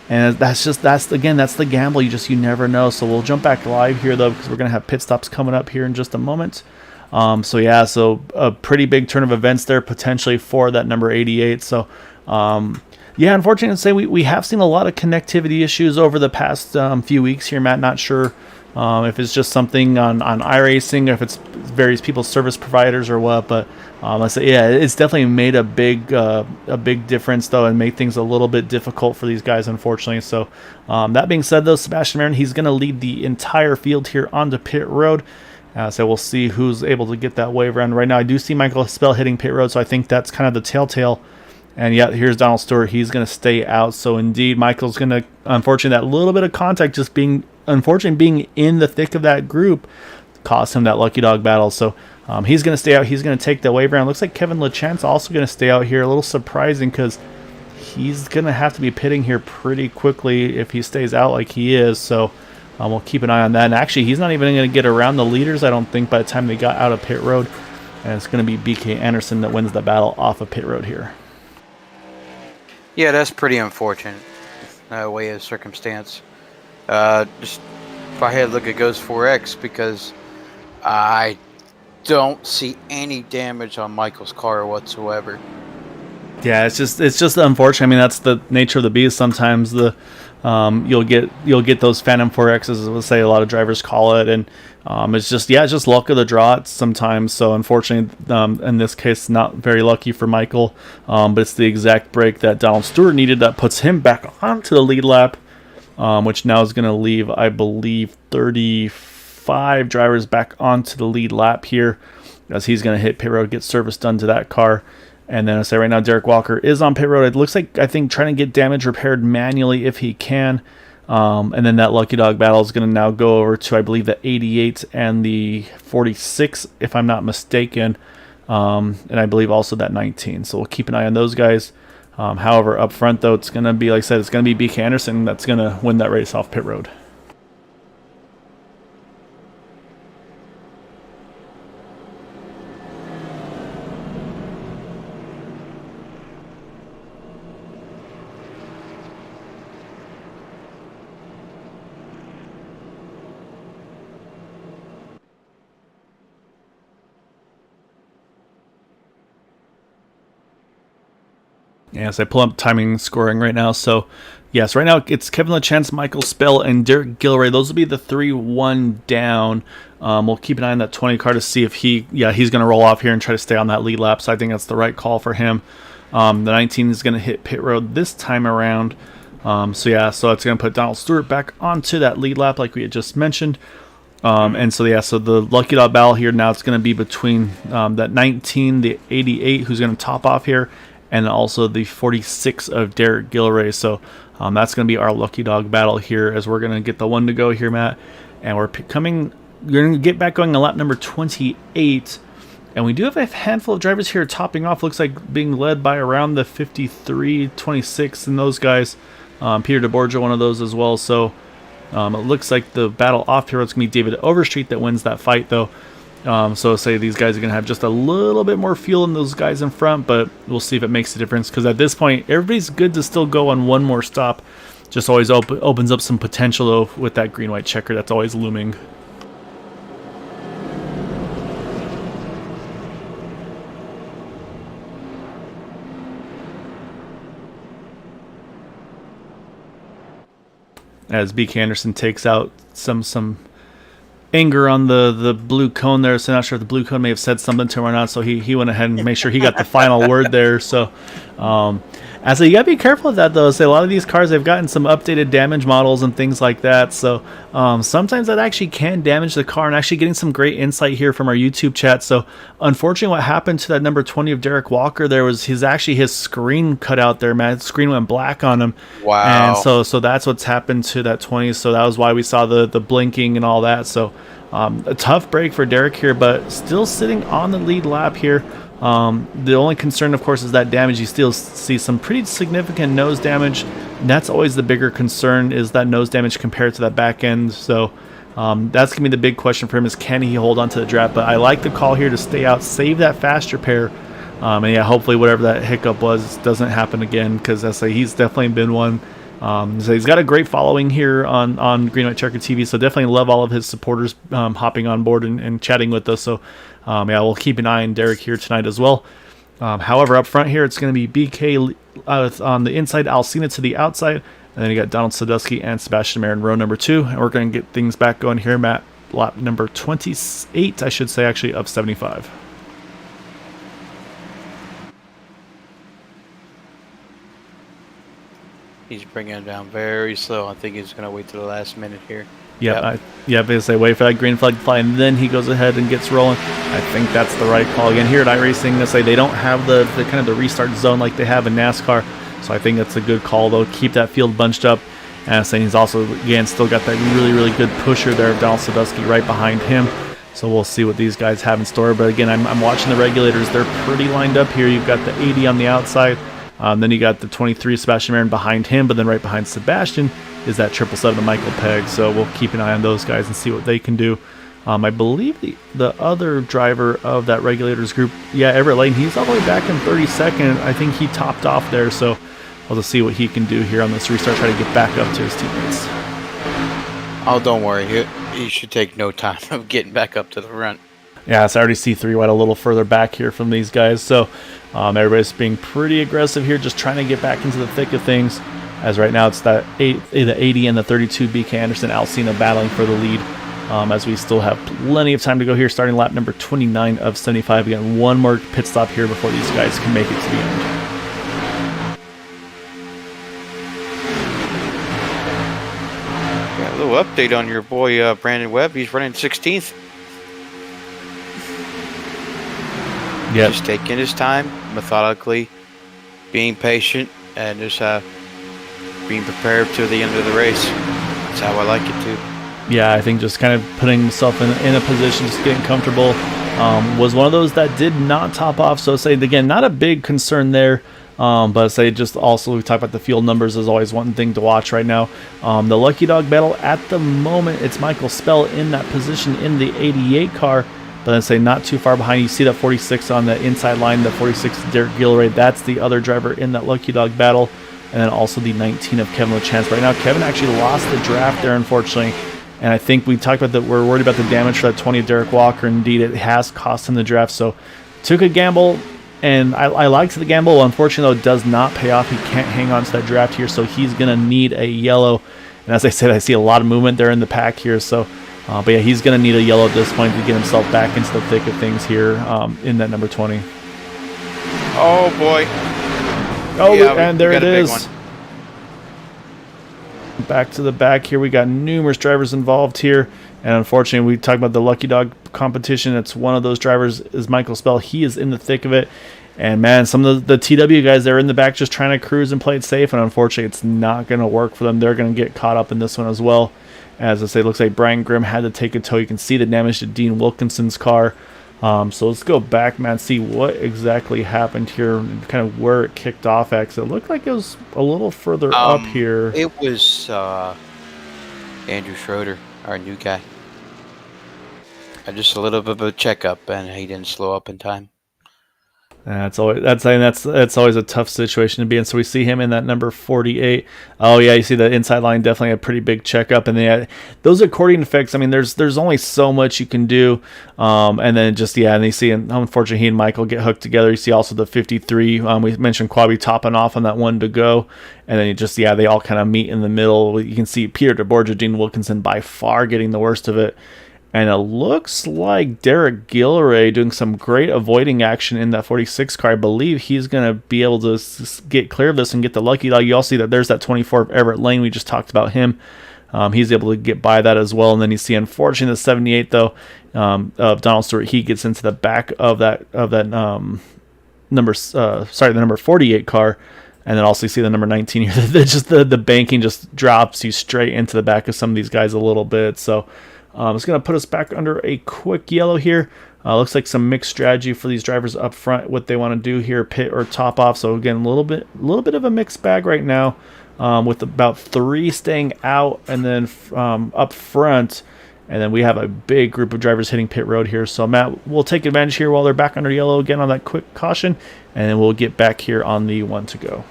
And that's the gamble. You never know. So we'll jump back live here though, because we're gonna have pit stops coming up here in just a moment. So a pretty big turn of events there potentially for that number 88. So unfortunately to say we have seen a lot of connectivity issues over the past few weeks here, Matt. Not sure if it's just something on iRacing, or if it's various people's service providers or what, but let's say it's definitely made a big difference though, and made things a little bit difficult for these guys, unfortunately. So that being said though, Sebastian Marin, he's going to lead the entire field here onto pit road. So we'll see who's able to get that wave around. Right now I do see Michael Spell hitting pit road, so I think that's kind of the telltale. And here's Donald Stewart. He's going to stay out. So indeed, Michael's going to, unfortunately, that little bit of contact just being in the thick of that group cost him that lucky dog battle. So he's going to stay out. He's going to take the wave around. Looks like Kevin LeChance also going to stay out here. A little surprising, because he's going to have to be pitting here pretty quickly if he stays out like he is. So we'll keep an eye on that. And actually, he's not even going to get around the leaders, I don't think, by the time they got out of pit road. And it's going to be BK Anderson that wins the battle off of pit road here. Yeah, that's pretty unfortunate way of circumstance. Just if I had to look at Ghost 4X, because I don't see any damage on Michael's car whatsoever. Yeah, it's just unfortunate. I mean, that's the nature of the beast. Sometimes you'll get those Phantom 4Xs, let's say a lot of drivers call it, and it's just luck of the draw sometimes. So unfortunately, in this case, not very lucky for Michael, but it's the exact break that Donald Stewart needed that puts him back onto the lead lap, which now is going to leave, I believe, 35 drivers back onto the lead lap here, as he's going to hit pit road, get service done to that car. And then I say right now, Derrick Walker is on pit road. It looks like, I think, trying to get damage repaired manually if he can. And then that lucky dog battle is going to now go over to, I believe, the 88 and the 46, if I'm not mistaken. And I believe also that 19. So we'll keep an eye on those guys. However, up front, though, it's going to be, like I said, it's going to be BK Anderson that's going to win that race off pit road. Yes, I pull up timing scoring right now. So, yes, right now it's Kevin LeChance, Michael Spell, and Derek Gilray. Those will be the 3-1 down. We'll keep an eye on that 20 car to see if he's going to roll off here and try to stay on that lead lap. So I think that's the right call for him. The 19 is going to hit pit road this time around. So it's going to put Donald Stewart back onto that lead lap like we had just mentioned. So the lucky dog battle here now, it's going to be between that 19, the 88, who's going to top off here, and also the 46 of Derek Gilray. So that's going to be our lucky dog battle here, as we're going to get the one to go here, Matt. And we're going to get back going on lap number 28. And we do have a handful of drivers here topping off. Looks like being led by around the 53, 26, and those guys. Peter DeBorgia, one of those as well. So it looks like the battle off here, it's going to be David Overstreet that wins that fight, though. So say these guys are going to have just a little bit more fuel than those guys in front, but we'll see if it makes a difference, because at this point, everybody's good to still go on one more stop. Just always opens up some potential, though, with that green-white checker that's always looming. As BK Anderson takes out some anger on the blue cone there, so not sure if the blue cone may have said something to him or not, so he went ahead and made sure he got the final word there. So as you gotta be careful of that, though. So a lot of these cars, they've gotten some updated damage models and things like that, so sometimes that actually can damage the car. And actually getting some great insight here from our YouTube chat. So unfortunately, what happened to that number 20 of Derrick Walker there was his screen cut out there, man. His screen went black on him. Wow. And so that's what's happened to that 20. So that was why we saw the blinking and all that. So a tough break for Derrick here, but still sitting on the lead lap here. The only concern, of course, is that damage. You still see some pretty significant nose damage. And that's always the bigger concern, is that nose damage compared to that back end. So That's going to be the big question for him, is can he hold on to the draft? But I like the call here to stay out, save that fast repair. And yeah, hopefully whatever that hiccup was doesn't happen again, because I say he's definitely been one. So he's got a great following here on Green White Checker TV, so definitely love all of his supporters hopping on board and chatting with us. So yeah, we'll keep an eye on Derrick here tonight as well. However, up front here, it's going to be BK on the inside, Alcina to the outside, and then you got Donald Sadusky and Sebastian Mayer in row number 2. And we're going to get things back going here, Matt. Lap number 28, I should say, actually, of 75. He's bringing it down very slow. I think he's going to wait till the last minute here. Yep. Basically wait for that green flag to fly, and then he goes ahead and gets rolling. I think that's the right call. Again, here at iRacing, they say they don't have the kind of the restart zone like they have in NASCAR, so I think that's a good call, though. Keep that field bunched up. And I'm saying he's also, again, still got that really, really good pusher there of Donald Sadusky right behind him. So we'll see what these guys have in store. But again, I'm watching the regulators. They're pretty lined up here. You've got the 80 on the outside. Then you got the 23 Sebastian Marin behind him, but then right behind Sebastian is that 777 Michael Pegg. So we'll keep an eye on those guys and see what they can do. I believe the other driver of that regulators group, Everett Lane, he's all the way back in 32nd. I think he topped off there, so we'll just see what he can do here on this restart, try to get back up to his teammates. Oh, don't worry. He should take no time of getting back up to the front. Yeah, so I already see 3 wide a little further back here from these guys. So everybody's being pretty aggressive here, just trying to get back into the thick of things. As right now it's the 80 and the 32 BK Anderson Alcina battling for the lead. As we still have plenty of time to go here, starting lap number 29 of 75. Again, one more pit stop here before these guys can make it to the end. Yeah, a little update on your boy Brandon Webb. He's running 16th. Yep. Just taking his time, methodically, being patient, and just being prepared to the end of the race. That's how I like it too. Yeah, I think just kind of putting himself in a position, just getting comfortable. Was one of those that did not top off. So say, again, not a big concern there. But say just also, we talk about the field numbers is always one thing to watch right now. The Lucky Dog battle at the moment, it's Michael Spell in that position in the 88 car. But then say not too far behind, you see that 46 on the inside line, the 46 Derek Gilroy, that's the other driver in that Lucky Dog battle. And then also the 19 of Kevin LaChance. Right now, Kevin actually lost the draft there, unfortunately. And I think we talked about that, we're worried about the damage for that 20 of Derrick Walker. Indeed, it has cost him the draft. So took a gamble, and I liked the gamble. Unfortunately, though, it does not pay off. He can't hang on to that draft here, so he's going to need a yellow. And as I said, I see a lot of movement there in the pack here. So, but yeah, he's going to need a yellow at this point to get himself back into the thick of things here in that number 20. Oh, boy. Oh, yeah, and there it is. Back to the back here. We got numerous drivers involved here. And unfortunately, we talked about the Lucky Dog competition. It's one of those drivers is Michael Spell. He is in the thick of it. And, man, some of the TW guys, they're in the back just trying to cruise and play it safe. And, unfortunately, it's not going to work for them. They're going to get caught up in this one as well. As I say, it looks like Brian Grimm had to take a tow. You can see the damage to Dean Wilkinson's car. So let's go back, man, see what exactly happened here and kind of where it kicked off at. 'Cause it looked like it was a little further up here. It was Andrew Schroeder, our new guy. Just a little bit of a checkup, and he didn't slow up in time. That's always a tough situation to be in. So we see him in that number 48. Oh yeah, you see the inside line, definitely a pretty big checkup. And then those accordion effects. I mean, there's only so much you can do. And then just and you see, unfortunately, he and Michael get hooked together. You see also the 53. We mentioned Quabi topping off on that one to go, and then they all kind of meet in the middle. You can see Peter DeBorgia, Dean Wilkinson by far getting the worst of it. And it looks like Derek Gilroy doing some great avoiding action in that 46 car. I believe he's going to be able to get clear of this and get the Lucky Dog. You all see that there's that 24 of Everett Lane. We just talked about him. He's able to get by that as well. And then you see, unfortunately, the 78, though, of Donald Stewart, he gets into the back of the number 48 car. And then also you see the number 19 here. the banking just drops you straight into the back of some of these guys a little bit. So it's going to put us back under a quick yellow here. Looks like some mixed strategy for these drivers up front, what they want to do here, pit or top off. So again, a little bit of a mixed bag right now, with about 3 staying out, and then up front And then we have a big group of drivers hitting pit road here. So Matt, we'll take advantage here while they're back under yellow again on that quick caution. And then we'll get back here on the 1 to go.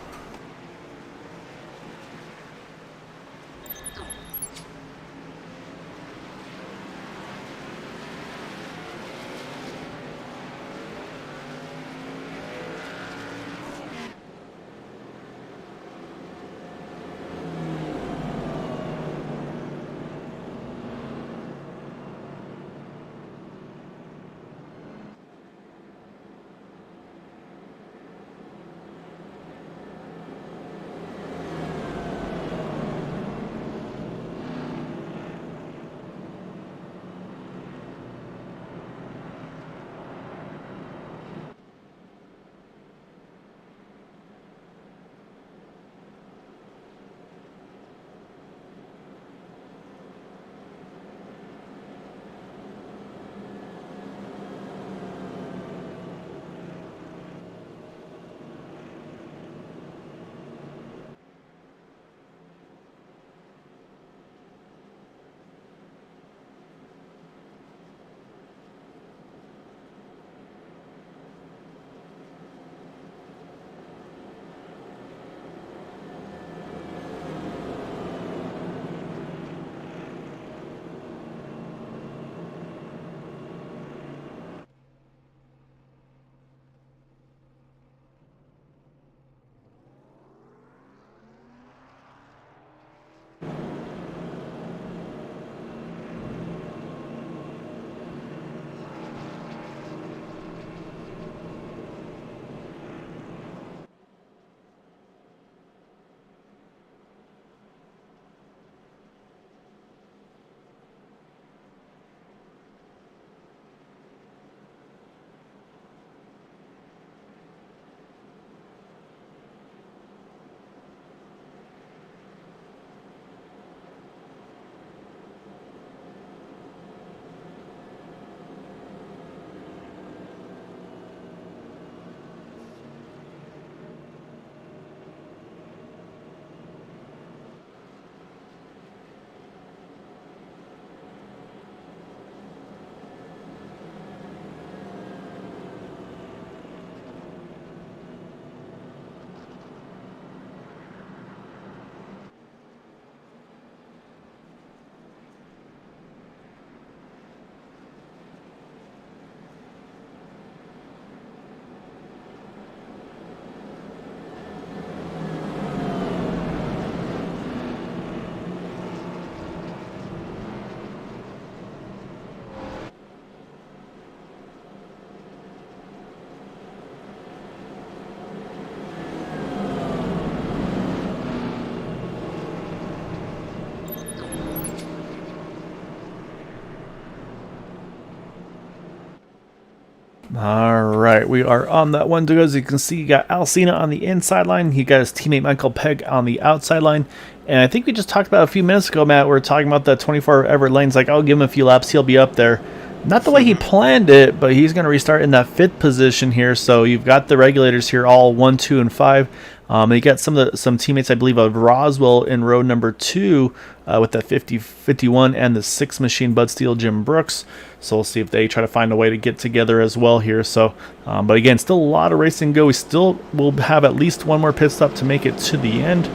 All right, we are on that 1 to go. As you can see, you got Alcina on the inside line. He got his teammate Michael Pegg on the outside line. And I think we just talked about a few minutes ago, Matt, we were talking about the 24 Everett lanes. Like, I'll give him a few laps. He'll be up there. Not the way he planned it, but he's going to restart in that 5th position here. So you've got the regulators here, all 1, 2, and 5. You got some teammates, I believe, of Roswell in row number 2 with the 50-51 and the 6 machine Bud Steele, Jim Brooks. So we'll see if they try to find a way to get together as well here. So, but again, still a lot of racing to go. We still will have at least one more pit stop to make it to the end,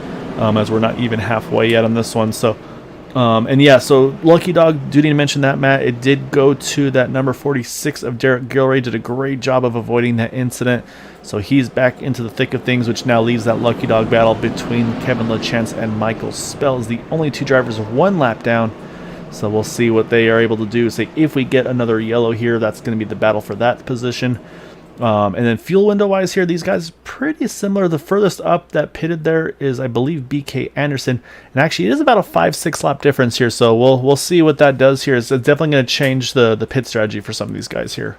as we're not even halfway yet on this one. So. And yeah, so Lucky Dog, do need to mention that, Matt. It did go to that number 46 of Derek Gilray. Did a great job of avoiding that incident. So he's back into the thick of things, which now leaves that Lucky Dog battle between Kevin LaChance and Michael Spells, the only 2 drivers 1 lap down. So we'll see what they are able to do. So if we get another yellow here, that's going to be the battle for that position. And then fuel window wise here, these guys pretty similar. The furthest up that pitted there is, I believe, BK Anderson, and actually it is about a 5-6 lap difference here. So we'll see what that does here. It's definitely going to change the pit strategy for some of these guys here.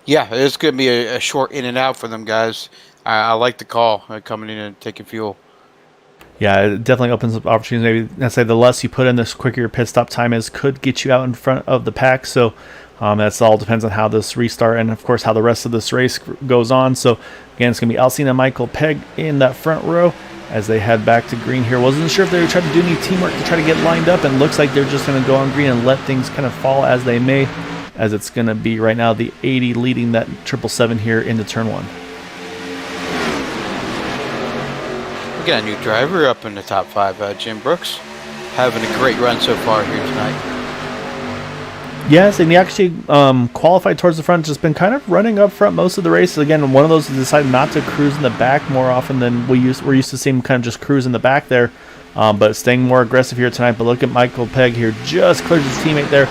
Yeah, it's going to be a short in and out for them guys. I like the call coming in and taking fuel. Yeah, it definitely opens up opportunities. Maybe I'd say the less you put in, the quicker your pit stop time is, could get you out in front of the pack. So that's all depends on how this restart and, of course, how the rest of this race goes on. So, again, it's going to be Alcina and Michael Pegg in that front row as they head back to green here. Wasn't sure if they were trying to do any teamwork to try to get lined up, and looks like they're just going to go on green and let things kind of fall as they may, as it's going to be right now the 80 leading that 777 here into turn 1. We got a new driver up in the top 5, Jim Brooks, having a great run so far here tonight. Yes, and he actually qualified towards the front, just been kind of running up front most of the race. Again, one of those who decided not to cruise in the back more often than we're used to seeing him kind of just cruise in the back there, but staying more aggressive here tonight. But look at Michael Pegg here, just clears his teammate there.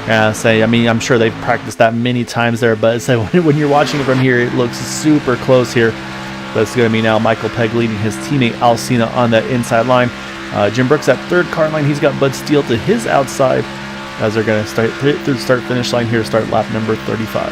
I'm sure they've practiced that many times there, but when you're watching it from here, it looks super close here. But it's going to be now Michael Pegg leading his teammate Alcina on that inside line. Jim Brooks at third car line. He's got Bud Steele to his outside as they're going to start through the start-finish line here to start lap number 35.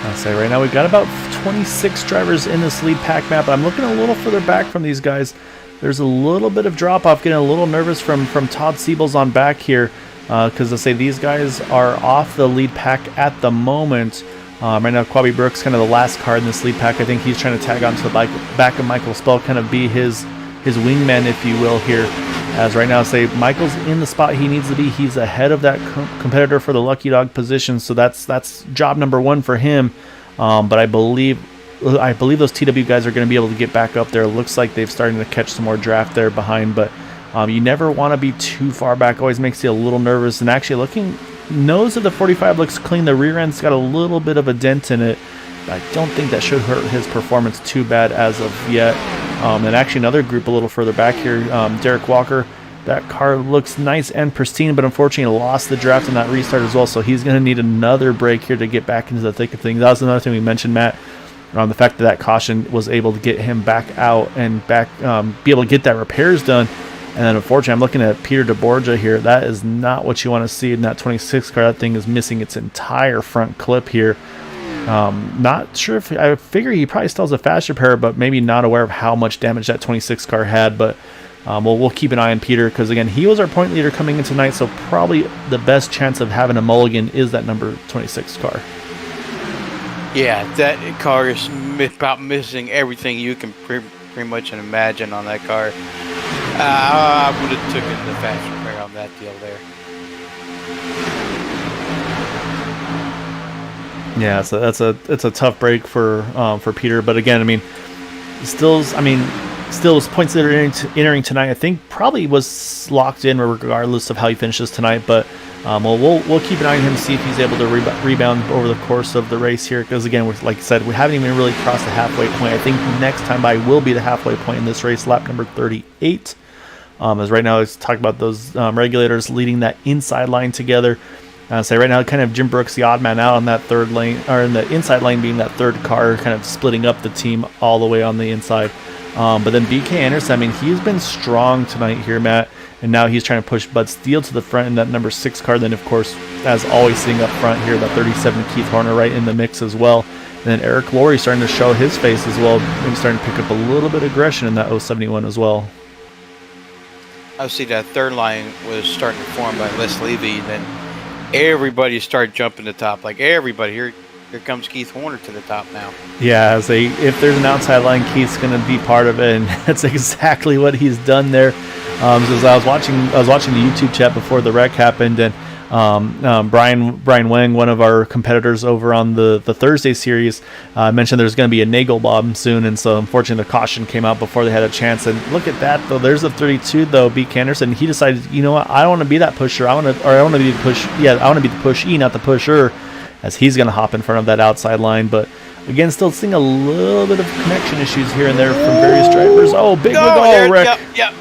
I'll say right now we've got about 26 drivers in this lead pack map. I'm looking a little further back from these guys. There's a little bit of drop-off, getting a little nervous from Todd Siebel's on back here, because I say these guys are off the lead pack at the moment. Right now, Quabi Brooks, kind of the last car in this lead pack. I think he's trying to tag onto the back of Michael Spell, kind of be his wingman, if you will, here. As right now, say Michael's in the spot he needs to be. He's ahead of that competitor for the Lucky Dog position, so that's job number 1 for him. But I believe those TW guys are going to be able to get back up there. It looks like they've started to catch some more draft there behind, but you never want to be too far back. Always makes you a little nervous. And actually, nose of the 45 looks clean. The rear end's got a little bit of a dent in it. I don't think that should hurt his performance too bad as of yet. And actually, another group a little further back here, Derrick Walker. That car looks nice and pristine, but unfortunately lost the draft in that restart as well. So he's going to need another break here to get back into the thick of things. That was another thing we mentioned, Matt. The fact that caution was able to get him back out and be able to get that repairs done. And then unfortunately, I'm looking at Peter DeBorgia here. That is not what you want to see in that 26 car. That thing is missing its entire front clip here. Not sure if I figure he probably still has a fast repair, but maybe not aware of how much damage that 26 car had. But we'll keep an eye on Peter, because again, he was our point leader coming into tonight. So probably the best chance of having a mulligan is that number 26 car. Yeah, that car is about missing everything you can pretty much imagine on that car. I would have taken the fast repair on that deal there. Yeah, so it's a tough break for Peter. But again, Stills points that are entering tonight, I think probably was locked in regardless of how he finishes tonight. But we'll keep an eye on him, see if he's able to rebound over the course of the race here. Because again, like I said, we haven't even really crossed the halfway point. I think next time by will be the halfway point in this race, lap number 38. As right now, let's talk about those regulators leading that inside line together. So right now, kind of Jim Brooks, the odd man out on that third lane, or in the inside lane being that third car, kind of splitting up the team all the way on the inside. But then BK Anderson, he's been strong tonight here, Matt. And now he's trying to push Bud Steele to the front in that number 6 car. Then, of course, as always, sitting up front here, that 37 Keith Horner right in the mix as well. And then Eric Laurie starting to show his face as well. Maybe starting to pick up a little bit of aggression in that 071 as well. Obviously, that third line was starting to form by Les Leavey. Then everybody started jumping to the top. Like everybody, here comes Keith Horner to the top now. Yeah, if there's an outside line, Keith's going to be part of it, and that's exactly what he's done there. So as I was watching the YouTube chat before the wreck happened, and Brian Wang, one of our competitors over on the Thursday series, mentioned there's going to be a Nagel bomb soon, and so unfortunately the caution came out before they had a chance. And look at that though, there's the 32 though, B. Anderson. He decided, you know what, I don't want to be that pusher. I want to be the push. Yeah, I want to be the pushee, not the pusher, as he's going to hop in front of that outside line. But again, still seeing a little bit of connection issues here and there from various drivers. Oh, big wreck. Yep.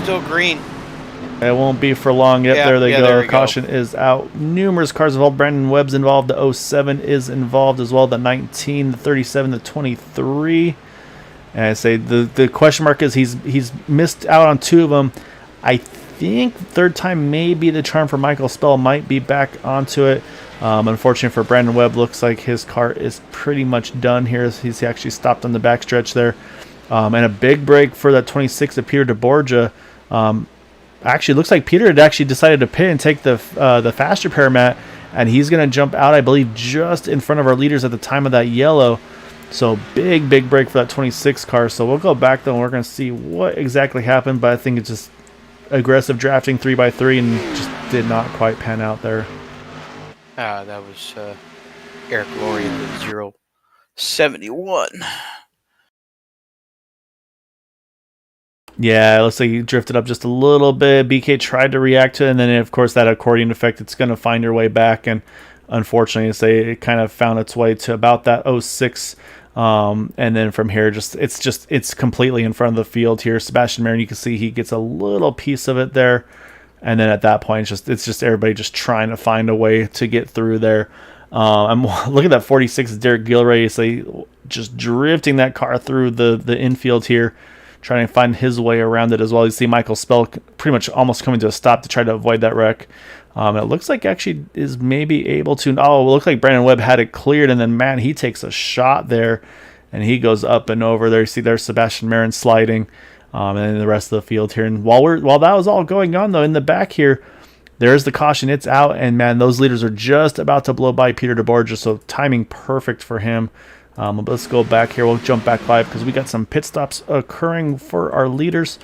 Still green. It won't be for long. Yep, there they go. There Caution is out. Numerous cars involved. Brandon Webb's involved. The 07 is involved as well. The 19, the 37, the 23. And I say the question mark is he's missed out on 2 of them. I think third time may be the charm for Michael Spell, might be back onto it. Unfortunately for Brandon Webb, looks like his car is pretty much done here. He's actually stopped on the backstretch there. And a big break for that 26 of Peter DeBorgia. Actually, looks like Peter had actually decided to pit and take the fast repair mat, and he's going to jump out, I believe, just in front of our leaders at the time of that yellow. So big break for that 26 car. So we'll go back, though, and we're going to see what exactly happened, but I think it's just aggressive drafting 3x3 and just did not quite pan out there. That was Eric Laurie in the 071. Yeah, it looks like he drifted up just a little bit. BK tried to react to it, and then, of course, that accordion effect, it's going to find your way back. And unfortunately, it kind of found its way to about that 06. And then from here, it's completely in front of the field here. Sebastian Marin, you can see he gets a little piece of it there. And then at that point, it's just everybody just trying to find a way to get through there. I'm looking at that 46 Derek Gilray, so just drifting that car through the infield here, trying to find his way around it as well. You see Michael Spell pretty much almost coming to a stop to try to avoid that wreck. It looks like actually is maybe able to. Oh, it looks like Brandon Webb had it cleared, and then man, he takes a shot there, and he goes up and over there. You see there's Sebastian Marin sliding, and then the rest of the field here. And while that was all going on, though, in the back here, there's the caution. It's out, and man, those leaders are just about to blow by Peter DeBorgia, so timing perfect for him. Let's go back here. We'll jump back 5 because we got some pit stops occurring for our leaders.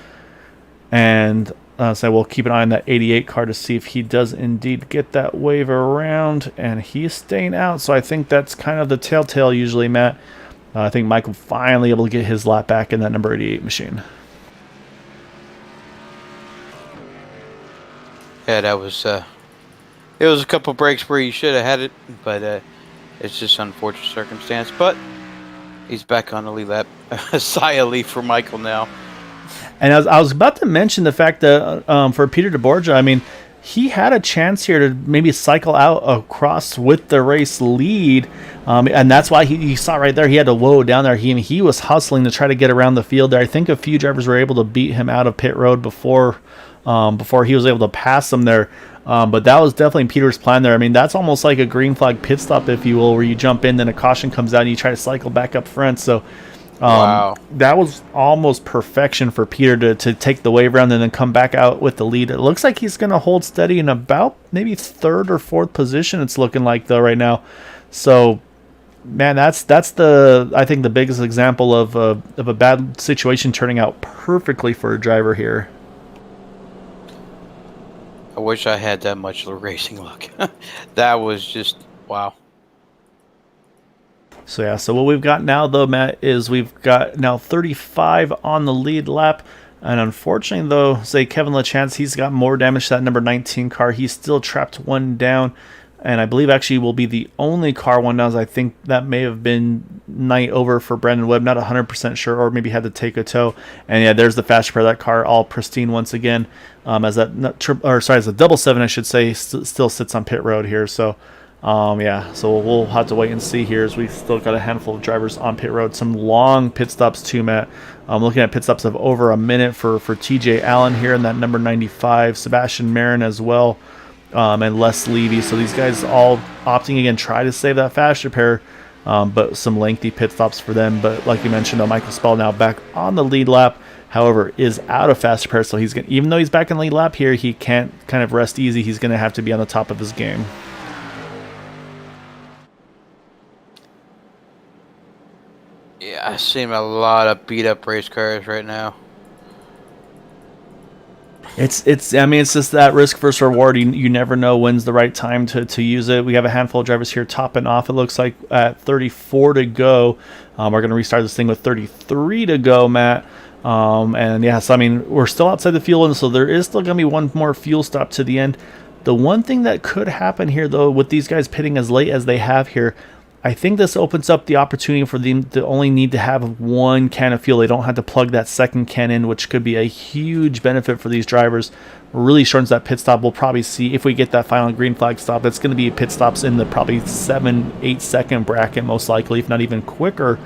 And so we'll keep an eye on that 88 car to see if he does indeed get that wave around. And he's staying out. So I think that's kind of the telltale usually, Matt. I think Michael finally able to get his lap back in that number 88 machine. Yeah, that was it was a couple breaks where you should have had it, but it's just unfortunate circumstance. But he's back on the lead lap. A sigh of relief for Michael now. And I was about to mention the fact that for Peter DeBorgia, I mean, he had a chance here to maybe cycle out across with the race lead. And that's why you saw right there, he had to whoa down there. He was hustling to try to get around the field there. I think a few drivers were able to beat him out of pit road before he was able to pass them there. But that was definitely Peter's plan there. I mean, that's almost like a green flag pit stop, if you will, where you jump in, then a caution comes out, and you try to cycle back up front. So wow. That was almost perfection for Peter to take the wave around and then come back out with the lead. It looks like he's going to hold steady in about maybe 3rd or 4th position, it's looking like, though, right now. So, man, that's I think the biggest example of a bad situation turning out perfectly for a driver here. I wish I had that much racing luck. That was just wow. So yeah, so what we've got now, though, Matt, is we've got now 35 on the lead lap. And unfortunately, though, say Kevin LaChance, he's got more damage to that number 19 car. He's still trapped 1 down. And I believe actually will be the only car 1 down. As I think that may have been night over for Brandon Webb. Not 100% sure, or maybe had to take a tow. And yeah, there's the fast repair. That car all pristine once again. As a double 7, I should say, still sits on pit road here. So yeah, so we'll have to wait and see here, as we've still got a handful of drivers on pit road. Some long pit stops too, Matt. Looking at pit stops of over a minute for TJ Allen here in that number 95, Sebastian Marin as well, and Les Leavey. So these guys all opting again, try to save that fast repair, but some lengthy pit stops for them. But like you mentioned, Michael Spell now back on the lead lap, however, is out of fast repair. So he's even though he's back in the lead lap here, he can't kind of rest easy. He's going to have to be on the top of his game. Yeah, I see a lot of beat up race cars right now. It's just that risk versus reward. You never know when's the right time to use it. We have a handful of drivers here topping off. It looks like at 34 to go. We're going to restart this thing with 33 to go, Matt. And yes, I mean, we're still outside the fuel, and so there is still going to be one more fuel stop to the end. The one thing that could happen here, though, with these guys pitting as late as they have here, I think this opens up the opportunity for them to only need to have 1 can of fuel. They don't have to plug that second can in, which could be a huge benefit for these drivers. Really shortens that pit stop. We'll probably see if we get that final green flag stop. That's going to be pit stops in the probably 7-8 second bracket, most likely, if not even quicker.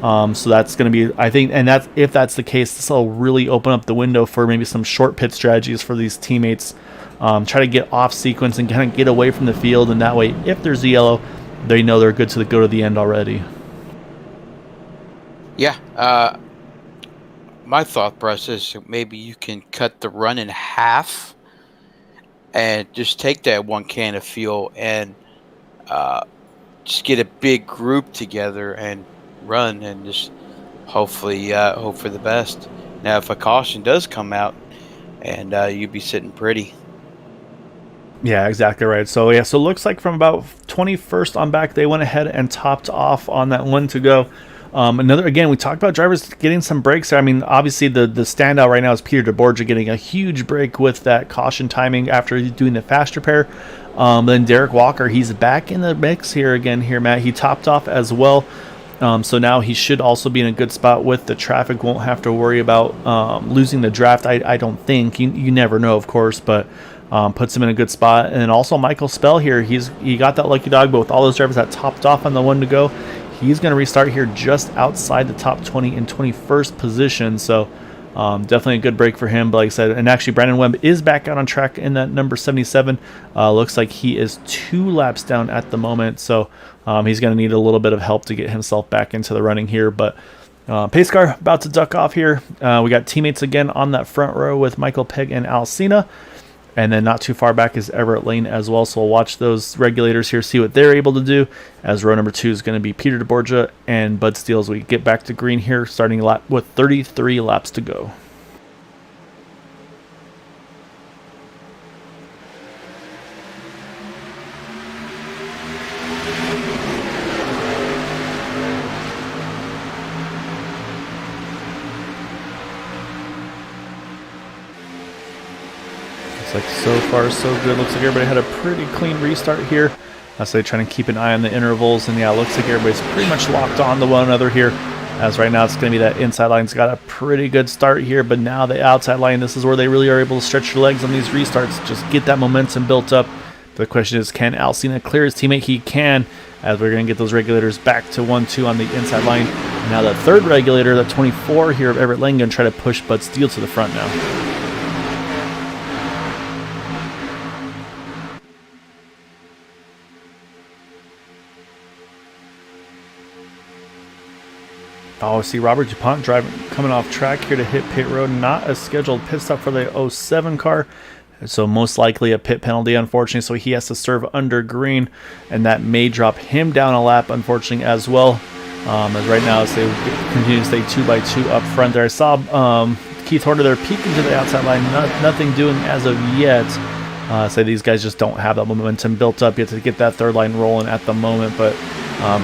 So that's going to be, I think, and that's, if that's the case, this will really open up the window for maybe some short pit strategies for these teammates. Try to get off sequence and kind of get away from the field, and that way, if there's a yellow, they know they're good to go to the end already. Yeah. My thought process, maybe you can cut the run in half and just take that one can of fuel and just get a big group together and run and just hopefully hope for the best. Now, if a caution does come out, and you'd be sitting pretty. Yeah, exactly right. So yeah, so it looks like from about 21st on back, they went ahead and topped off on that one to go. Again, we talked about drivers getting some breaks. I mean, obviously the standout right now is Peter DeBorgia getting a huge break with that caution timing after doing the fast repair. Then Derrick Walker, he's back in the mix here again, Matt. He topped off as well. So now he should also be in a good spot with the traffic. Won't have to worry about losing the draft. I don't think. You never know, of course, but puts him in a good spot. And then also Michael Spell here. He got that lucky dog, but with all those drivers that topped off on the one to go, he's going to restart here just outside the top 20 in 21st position. So definitely a good break for him. But like I said, and actually Brandon Webb is back out on track in that number 77. Looks like he is 2 laps down at the moment. So he's going to need a little bit of help to get himself back into the running here. But pace car about to duck off here. We got teammates again on that front row with Michael Pegg and Al Cena. And then not too far back is Everett Lane as well. So we'll watch those regulators here, see what they're able to do. As row number 2 is going to be Peter DeBorgia and Bud Steele as we get back to green here, starting lap with 33 laps to go. Like so far so good. Looks like everybody had a pretty clean restart here. So they're trying to keep an eye on the intervals, and yeah, it looks like everybody's pretty much locked on to one another here. As right now it's going to be that inside line's got a pretty good start here, but now the outside line, this is where they really are able to stretch their legs on these restarts, just get that momentum built up. The question is, can Al Cena clear his teammate? He can, as we're going to get those regulators back to 1-2 on the inside line. Now the third regulator, the 24 here of Everett Lane, going to try to push Bud Steele to the front now. Oh, see Robert DuPont coming off track here to hit pit road. Not a scheduled pit stop for the 07 car. So most likely a pit penalty, unfortunately. So he has to serve under green, and that may drop him down a lap, unfortunately, as well. As right now, as they continue to stay 2x2 up front there. I saw Keith Horner there peeking to the outside line. Nothing doing as of yet. So these guys just don't have that momentum built up yet to get that third line rolling at the moment. But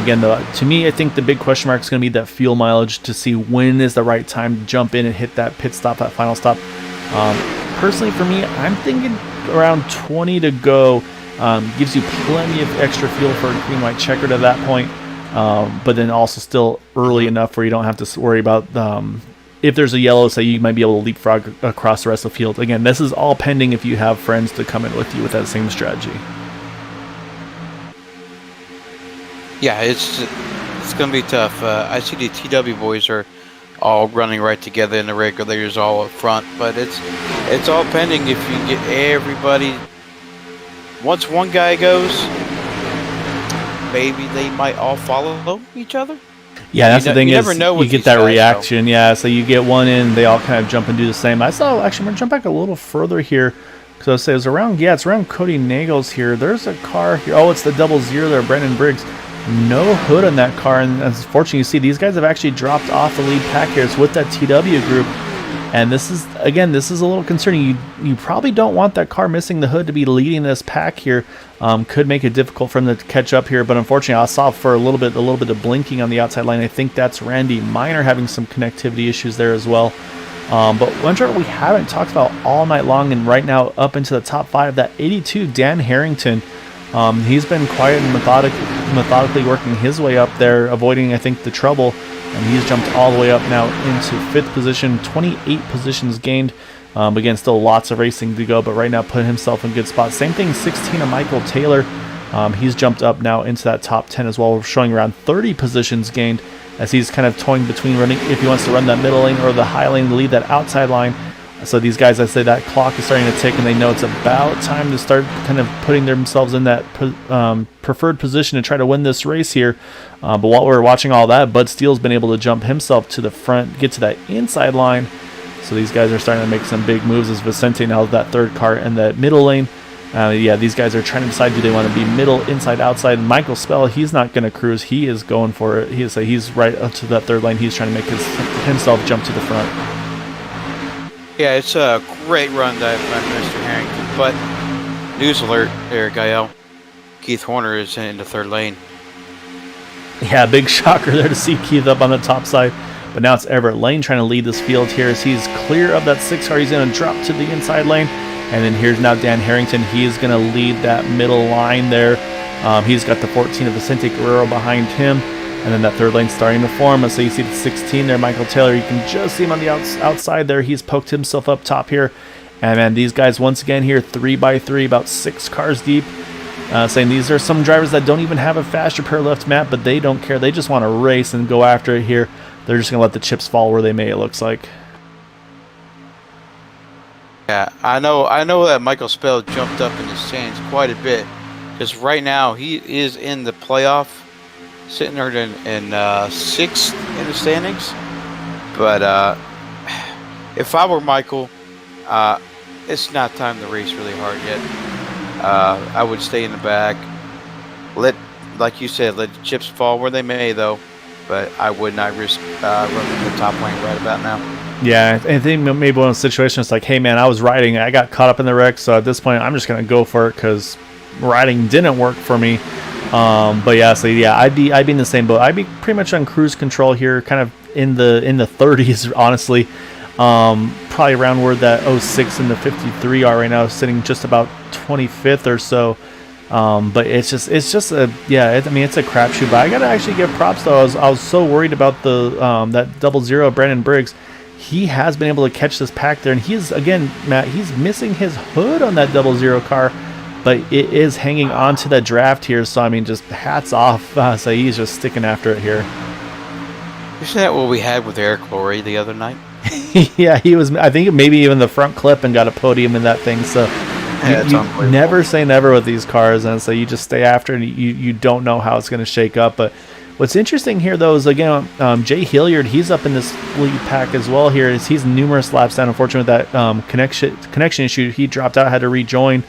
again, to me, I think the big question mark is going to be that fuel mileage to see when is the right time to jump in and hit that pit stop, that final stop. Personally, for me, I'm thinking around 20 to go gives you plenty of extra fuel for a green-white checkered at that point, but then also still early enough where you don't have to worry about if there's a yellow, say you might be able to leapfrog across the rest of the field. Again, this is all pending if you have friends to come in with you with that same strategy. Yeah, it's going to be tough. I see the TW boys are all running right together, and the regulators all up front. But it's all pending if you get everybody. Once one guy goes, maybe they might all follow each other. Yeah, that's the thing, is you get that reaction. Though. Yeah, so you get one in, they all kind of jump and do the same. I saw, actually, I'm going to jump back a little further here, because I say it's around Cody Nagels here. There's a car here. Oh, it's the 00 there, Brendan Briggs. No hood on that car, and unfortunately, you see these guys have actually dropped off the lead pack here. It's with that TW group, and this is a little concerning. You probably don't want that car missing the hood to be leading this pack here. Could make it difficult for them to catch up here, but unfortunately, I saw for a little bit of blinking on the outside line. I think that's Randy Minor having some connectivity issues there as well. But one driver we haven't talked about all night long, and right now up into the top 5, that 82 Dan Harrington. He's been quiet and methodically working his way up there, avoiding, I think, the trouble, and he's jumped all the way up now into 5th position, 28 positions gained. Again, still lots of racing to go, but right now put himself in good spots. Same thing, 16 of Michael Taylor. He's jumped up now into that top 10 as well, showing around 30 positions gained as he's kind of toying between running if he wants to run that middle lane or the high lane to lead that outside line. So these guys, I say that clock is starting to tick, and they know it's about time to start kind of putting themselves in that preferred position to try to win this race here. But while we're watching all that, Bud Steele's been able to jump himself to the front, get to that inside line. So these guys are starting to make some big moves as Vicente now has that third car in that middle lane. These guys are trying to decide, do they want to be middle, inside, outside. Michael Spell, he's not going to cruise. He is going for it. He's right up to that third lane. He's trying to make himself jump to the front. Yeah, it's a great run by Mr. Harrington. But news alert there, Gael. Keith Horner is in the third lane. Yeah, big shocker there to see Keith up on the top side. But now it's Everett Lane trying to lead this field here as he's clear of that 6 car. He's going to drop to the inside lane. And then here's now Dan Harrington. He's going to lead that middle line there. He's got the 14 of Vicente Guerrero behind him. And then that third lane starting to form. So you see the 16 there, Michael Taylor. You can just see him on the outside there. He's poked himself up top here. And man, these guys once again here, 3x3, about 6 cars deep. Saying these are some drivers that don't even have a fast repair left, Matt, but they don't care. They just want to race and go after it here. They're just going to let the chips fall where they may, it looks like. Yeah, I know that Michael Spell jumped up in the stands quite a bit because right now he is in the playoff, sitting there in 6th in the standings. But if I were Michael, it's not time to race really hard yet. I would stay in the back. Like you said, let the chips fall where they may, though. But I would not risk running the top lane right about now. Yeah, I think maybe one of the situations it's like, hey man, I was riding, I got caught up in the wreck, so at this point I'm just gonna go for it because riding didn't work for me. But yeah, so yeah, I'd be in the same boat. I'd be pretty much on cruise control here, kind of in the 30s, honestly. Probably around where that 06 and the 53 are right now, sitting just about 25th or so. But it's just it's a crapshoot. But I gotta actually give props though. I was so worried about the that 00 Brandon Briggs. He has been able to catch this pack there, and he's again, Matt. He's missing his hood on that 00 car, but it is hanging onto that draft here. So I mean, just hats off. So he's just sticking after it here. Isn't that what we had with Eric Laurie the other night? Yeah, he was. I think maybe even the front clip and got a podium in that thing. So. Yeah, you never say never with these cars, and so you just stay after, and you don't know how it's going to shake up. But what's interesting here, though, is again, Jay Hilliard, he's up in this lead pack as well here. He's numerous laps down. Unfortunately, with that connection issue, he dropped out, had to rejoin.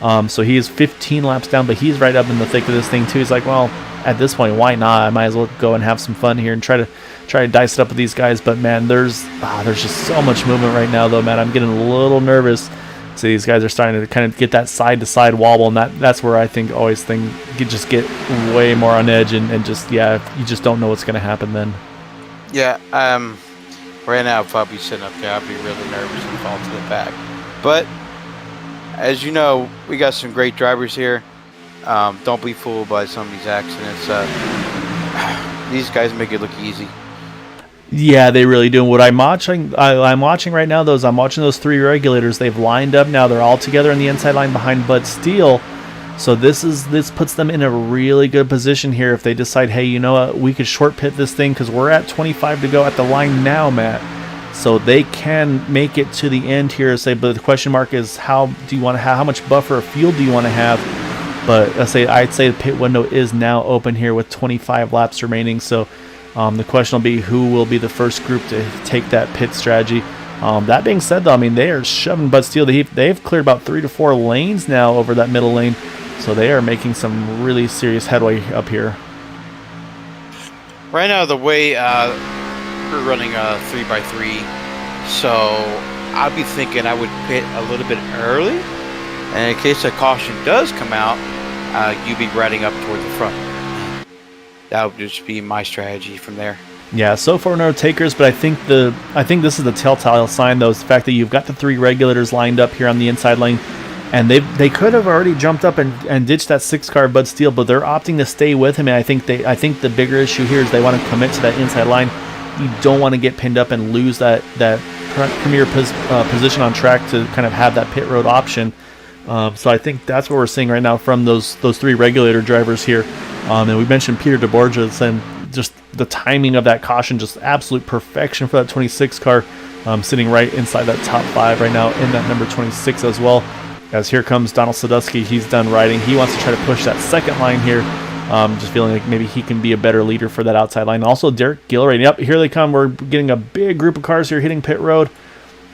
So he is 15 laps down, but he's right up in the thick of this thing too. He's like, well, at this point, why not? I might as well go and have some fun here and try to dice it up with these guys. But man, there's just so much movement right now, though, man. I'm getting a little nervous. So these guys are starting to kind of get that side-to-side wobble, and that's where I think you just get way more on edge, and just, yeah, you just don't know what's going to happen then. Yeah, right now if I'll be sitting up there, I'll be really nervous and fall to the back. But as you know, we got some great drivers here. Don't be fooled by some of these accidents. These guys make it look easy. Yeah, they really do. What I'm watching right now, I'm watching those 3 regulators. They've lined up now. They're all together on the inside line behind Bud Steele. So this puts them in a really good position here if they decide, hey, you know what, we could short pit this thing because we're at 25 to go at the line now, Matt. So they can make it to the end here. But the question mark is, how much buffer of fuel do you want to have? But I'd say the pit window is now open here with 25 laps remaining. So. The question will be who will be the first group to take that pit strategy. That being said, though, I mean, they are shoving Bud Steele. They've cleared about 3 to 4 lanes now over that middle lane, so they are making some really serious headway up here. Right now, the way we're running a 3x3, so I'd be thinking I would pit a little bit early, and in case a caution does come out, you'd be riding up toward the front. That would just be my strategy from there. Yeah, so far no takers, but I think this is the telltale sign, though, is the fact that you've got the 3 regulators lined up here on the inside lane, and they could have already jumped up and ditched that 6 car Bud Steele, but they're opting to stay with him. And I think the bigger issue here is they want to commit to that inside line. You don't want to get pinned up and lose that premier position on track to kind of have that pit road option. So I think that's what we're seeing right now from those three regulator drivers here. And we mentioned Peter DeBorges, and just the timing of that caution, just absolute perfection for that 26 car, sitting right inside that top 5 right now in that number 26 as well. As here comes Donald Sadusky, he's done riding. He wants to try to push that second line here. Just feeling like maybe he can be a better leader for that outside line. Also, Derek Gilray. Yep, here they come. We're getting a big group of cars here hitting pit road.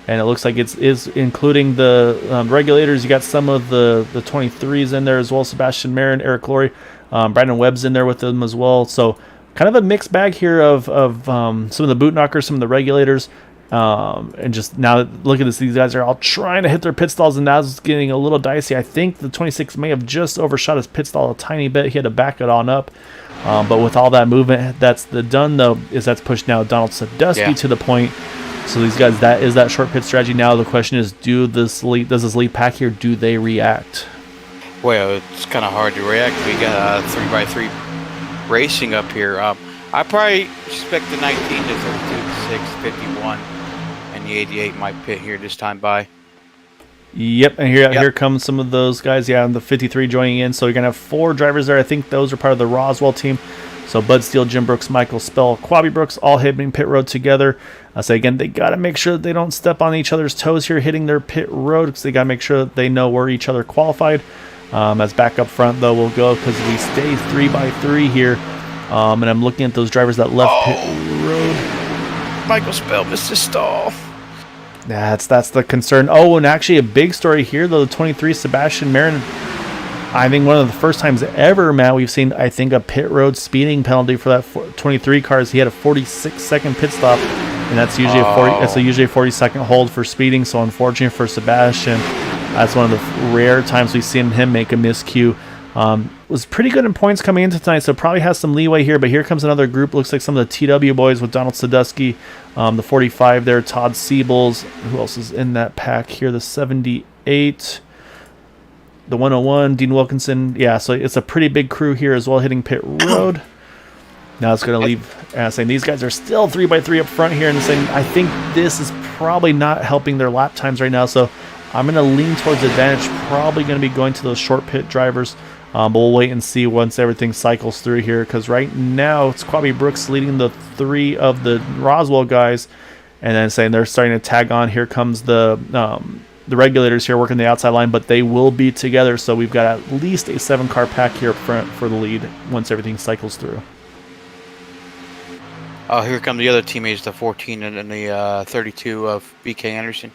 And it looks like it is including the regulators. You got some of the 23s in there as well. Sebastian Marin, Eric Laurie, Brandon Webb's in there with them as well. So kind of a mixed bag here of some of the boot knockers, some of the regulators. And just now look at this. These guys are all trying to hit their pit stalls, and that's getting a little dicey. I think the 26 may have just overshot his pit stall a tiny bit. He had to back it on up. But with all that movement, that's pushed now Donald Sadusky to the point. So these guys, that is that short pit strategy. Now the question is, does this lead pack here, do they react? Well, it's kind of hard to react. We got 3x3 racing up here. I probably expect the 19 to 32, 6, 51, and the 88 might pit here this time by. Yep, and here comes some of those guys. Yeah, and the 53 joining in. So you're going to have 4 drivers there. I think those are part of the Roswell team. So Bud Steele, Jim Brooks, Michael Spell, Quabi Brooks, all hitting pit road together. So again, they got to make sure that they don't step on each other's toes here hitting their pit road, because they got to make sure that they know where each other qualified. As back up front, though, we'll go because we stay 3x3 here. And I'm looking at those drivers that left pit road. Michael Spell missed his stall. That's the concern. Oh, and actually a big story here, though, the 23, Sebastian Marin. I think one of the first times ever, Matt, we've seen, I think, a pit road speeding penalty for that 23 cars. He had a 46-second pit stop, and that's usually usually a 40-second hold for speeding. So unfortunate for Sebastian, that's one of the rare times we've seen him make a miscue. Was pretty good in points coming into tonight, so probably has some leeway here. But here comes another group. Looks like some of the TW boys with Donald Sadusky, the 45 there, Todd Siebels. Who else is in that pack here? The 78. The 101, Dean Wilkinson. Yeah, so it's a pretty big crew here as well hitting pit road. Now it's going to leave, saying these guys are still 3x3 up front here, and saying I think this is probably not helping their lap times right now. So I'm going to lean towards advantage, probably going to be going to those short pit drivers. But we'll wait and see once everything cycles through here, because right now it's Quabi Brooks leading the 3 of the Roswell guys, and then saying they're starting to tag on. Here comes the regulators here working the outside line, but they will be together. So we've got at least a 7-car pack here up front for the lead once everything cycles through. Here come the other teammates, the 14 and the 32 of BK Anderson.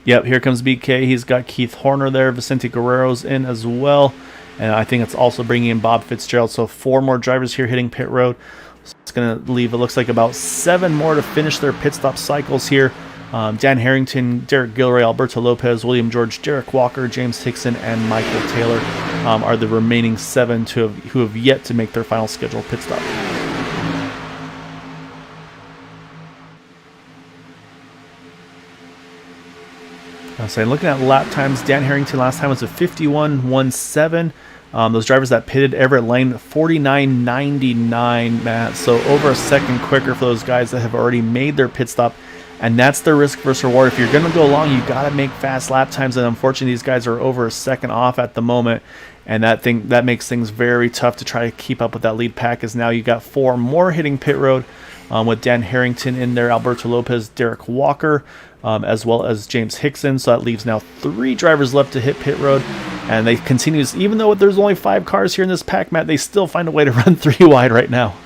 Yep, here comes BK. He's got Keith Horner there. Vicente Guerrero's in as well. And I think it's also bringing in Bob Fitzgerald. So 4 more drivers here hitting pit road. So it's going to leave, it looks like, about 7 more to finish their pit stop cycles here. Dan Harrington, Derek Gilray, Alberto Lopez, William George, Derrick Walker, James Hickson, and Michael Taylor are the remaining 7 who have yet to make their final scheduled pit stop. So looking at lap times, Dan Harrington last time was a 51.17. Those drivers that pitted, Everett Lane, 49.99, Matt. So over a second quicker for those guys that have already made their pit stop. And that's the risk versus reward. If you're going to go long, you got to make fast lap times. And unfortunately, these guys are over a second off at the moment. And that makes things very tough to try to keep up with that lead pack, as now you got 4 more hitting pit road with Dan Harrington in there, Alberto Lopez, Derrick Walker, as well as James Hickson. So that leaves now 3 drivers left to hit pit road. And they continue, even though there's only 5 cars here in this pack, Matt, they still find a way to run 3 wide right now.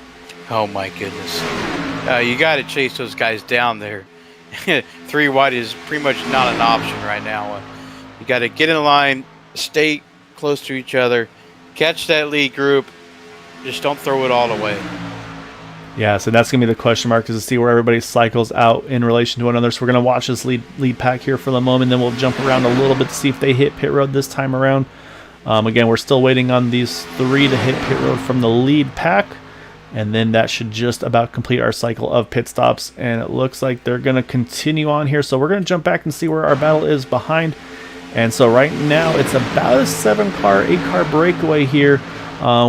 Oh, my goodness. You got to chase those guys down there. 3 wide is pretty much not an option right now. You got to get in line, stay close to each other, catch that lead group, just don't throw it all away. Yeah, so that's going to be the question mark, is to see where everybody cycles out in relation to one another. So we're going to watch this lead pack here for the moment, then we'll jump around a little bit to see if they hit pit road this time around. Again, we're still waiting on these 3 to hit pit road from the lead pack. And then that should just about complete our cycle of pit stops. And it looks like they're going to continue on here. So we're going to jump back and see where our battle is behind. And so right now it's about a 7-car, 8-car breakaway here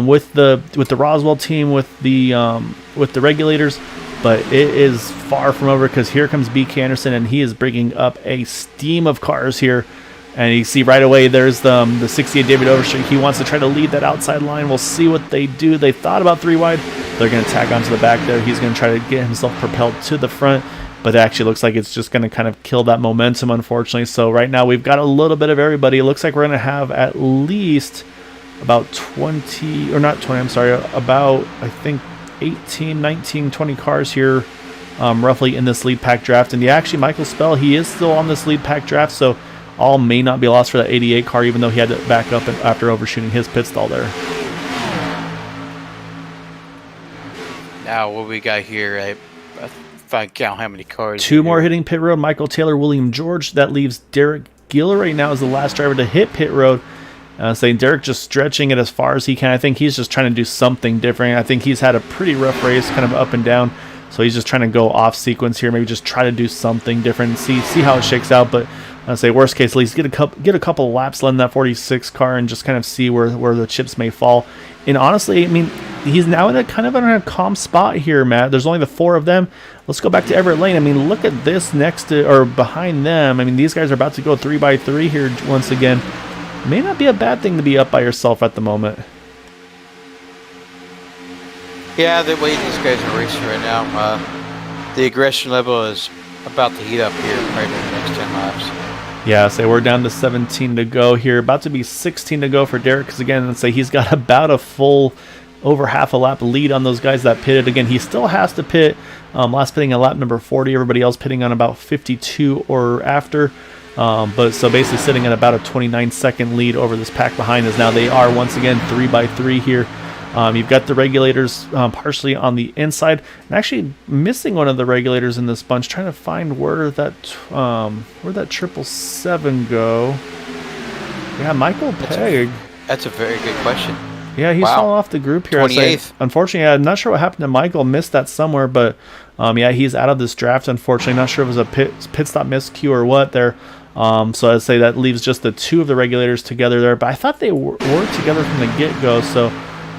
with the Roswell team, with the regulators. But it is far from over, because here comes BK Anderson, and he is bringing up a steam of cars here. And you see right away there's the 68 David Overstreet. He wants to try to lead that outside line. We'll see what they do. They thought about 3 wide. They're going to tack onto the back there. He's going to try to get himself propelled to the front. But it actually looks like it's just going to kind of kill that momentum, unfortunately. So right now we've got a little bit of everybody. It looks like we're going to have at least about 20, or not 20, I'm sorry, about, I think, 18, 19, 20 cars here roughly in this lead pack draft. And yeah, actually, Michael Spell, he is still on this lead pack draft, so all may not be lost for that 88 car, even though he had to back up after overshooting his pit stall there. Now, what we got here, if I count how many cars. 2 more hitting pit road. Michael Taylor, William George. That leaves Derrick Guillory now as the last driver to hit pit road. Saying Derrick just stretching it as far as he can. I think he's just trying to do something different. I think he's had a pretty rough race, kind of up and down. So he's just trying to go off sequence here. Maybe just try to do something different. See how it shakes out. But I'd say worst case, at least get a couple of laps letting that 46 car and just kind of see where the chips may fall. And honestly, I mean, he's now in a kind of in a calm spot here, Matt. There's only the 4 of them. Let's go back to Everett Lane. I mean, look at this next to or behind them. I mean, these guys are about to go 3x3 here once again. May not be a bad thing to be up by yourself at the moment. Yeah, the way these guys are racing right now, the aggression level is about to heat up here right in the next 10 laps. Yeah, say we're down to 17 to go here. About to be 16 to go for Derrick, because again, let's say he's got about a full over half a lap lead on those guys that pitted. Again, he still has to pit. Last pitting on lap number 40. Everybody else pitting on about 52 or after. But so basically sitting at about a 29-second lead over this pack behind us. Now they are once again 3x3 here. You've got the regulators partially on the inside, and actually missing one of the regulators in this bunch. Trying to find where that 777 go. Yeah, Michael Pegg. That's a very good question. Yeah, he's fallen off the group here. 28th. Unfortunately, I'm not sure what happened to Michael. Missed that somewhere, but yeah, he's out of this draft. Unfortunately, not sure if it was a pit stop miscue or what there. So I'd say that leaves just the 2 of the regulators together there. But I thought they were together from the get-go. So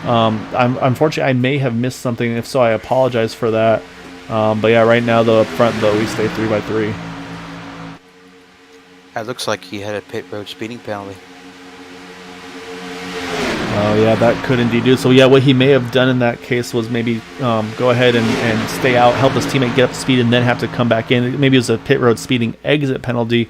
unfortunately, I may have missed something. If so, I apologize for that. But yeah, right now though, up front though, we stay 3x3. It looks like he had a pit road speeding penalty. Oh yeah, that could indeed do. So yeah, what he may have done in that case was maybe go ahead and stay out, help his teammate get up to speed, and then have to come back in. Maybe it was a pit road speeding exit penalty.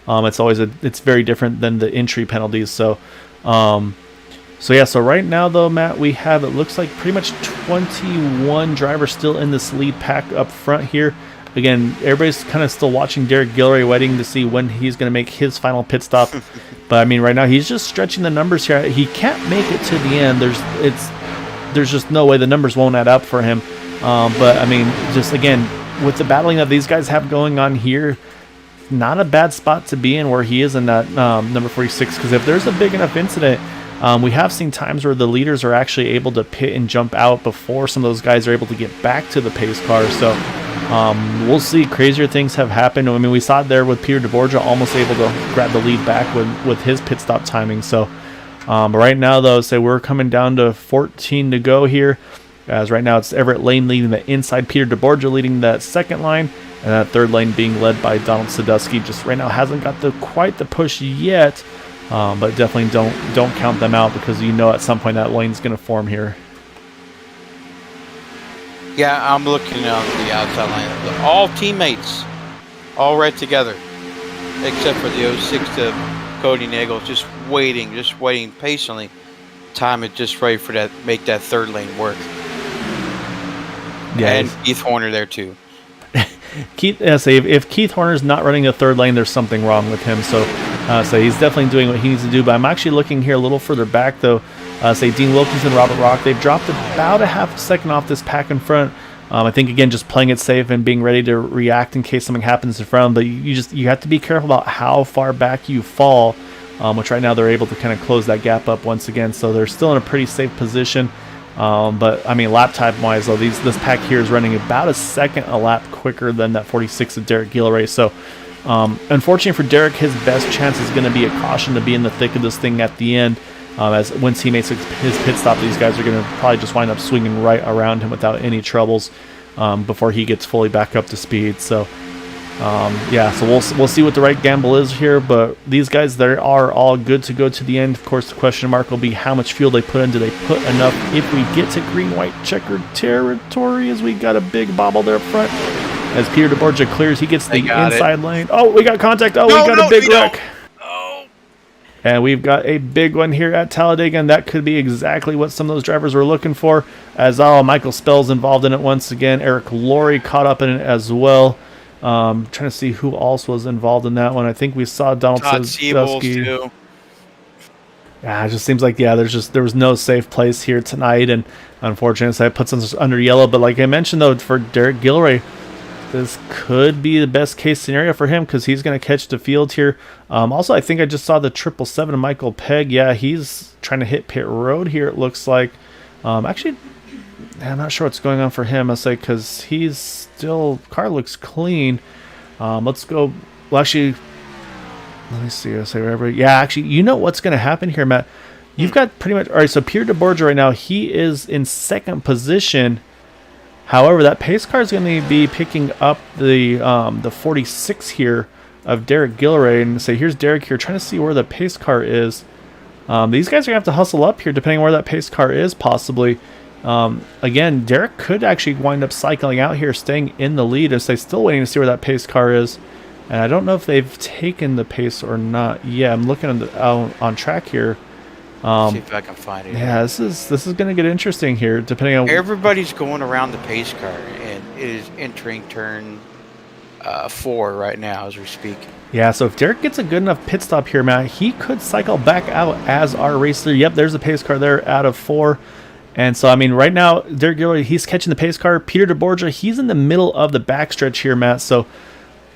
It's very different than the entry penalties. So yeah, so right now though, Matt, we have, it looks like pretty much 21 drivers still in this lead pack up front here. Again, everybody's kind of still watching Derrick Guillory, waiting to see when he's going to make his final pit stop. But I mean, right now he's just stretching the numbers here. He can't make it to the end. There's just no way the numbers won't add up for him. But I mean, just again, with the battling that these guys have going on here, not a bad spot to be in where he is in that number 46. Because if there's a big enough incident, we have seen times where the leaders are actually able to pit and jump out before some of those guys are able to get back to the pace car. So we'll see. Crazier things have happened. I mean, we saw it there with Peter DeBorgia almost able to grab the lead back with his pit stop timing. So but right now, though, say we're coming down to 14 to go here. As right now, it's Everett Lane leading the inside, Peter DeBorgia leading that second line, and that third lane being led by Donald Sadusky. Just right now hasn't got quite the push yet. But definitely don't count them out, because you know at some point that lane's going to form here. Yeah, I'm looking on the outside line. All teammates, all right together, except for the 06 to Cody Nagel, just waiting patiently. Time it just right for that, make that third lane work. Yeah, and Keith Horner there too. Keith, if Keith Horner's not running the third lane, there's something wrong with him. So he's definitely doing what he needs to do. But I'm actually looking here a little further back, though. Dean Wilkinson, Robert Rock, they've dropped about a half a second off this pack in front. I think, again, just playing it safe and being ready to react in case something happens in front. But you have to be careful about how far back you fall, which right now they're able to kind of close that gap up once again. So they're still in a pretty safe position. But I mean, lap time wise, though, this pack here is running about a second a lap quicker than that 46 of Derrick Guillory. So unfortunately for Derrick, his best chance is going to be a caution to be in the thick of this thing at the end. As once he makes his pit stop, these guys are going to probably just wind up swinging right around him without any troubles before he gets fully back up to speed. So Yeah, so we'll see what the right gamble is here, but these guys, they are all good to go to the end. Of course, the question mark will be how much fuel they put in. Do they put enough if we get to green-white checkered territory, as we got a big bobble there up front? As Peter DeBorgia clears, he gets the inside lane. Oh, we got contact. Oh, we got a big wreck. Oh. And we've got a big one here at Talladega, and that could be exactly what some of those drivers were looking for. As Michael Spell's involved in it once again. Eric Laurie caught up in it as well. Trying to see who else was involved in that one. I think we saw Donald Sezgowski too. Yeah, it just seems like there was no safe place here tonight, and unfortunately, so that puts us under yellow. But like I mentioned, though, for Derrick Gilroy, this could be the best case scenario for him because he's going to catch the field here. Also, I think I just saw the 777 of Michael Pegg. Yeah, he's trying to hit pit road here, it looks like. Actually, I'm not sure what's going on for him. I'll say because he's still, car looks clean. Let's go. Well, actually, let me see. I'll say wherever. Yeah, actually, you know what's going to happen here, Matt? You've got pretty much, all right, so Peter DeBorgia right now, he is in second position. However, that pace car is going to be picking up the 46 here of Derrick Gilroy. And say, here's Derrick here, trying to see where the pace car is. These guys are going to have to hustle up here, depending on where that pace car is, possibly. Again, Derrick could actually wind up cycling out here, staying in the lead, as they're still waiting to see where that pace car is. And I don't know if they've taken the pace or not. Yeah, I'm looking on track here. See if I can find it. Yeah, this is going to get interesting here, depending on. Everybody's going around the pace car, and it is entering turn 4 right now as we speak. Yeah, so if Derrick gets a good enough pit stop here, Matt, he could cycle back out as our racer. Yep, there's a pace car there out of 4. And so, I mean, right now, Derrick Gilroy, he's catching the pace car. Peter DeBorgia, he's in the middle of the backstretch here, Matt. So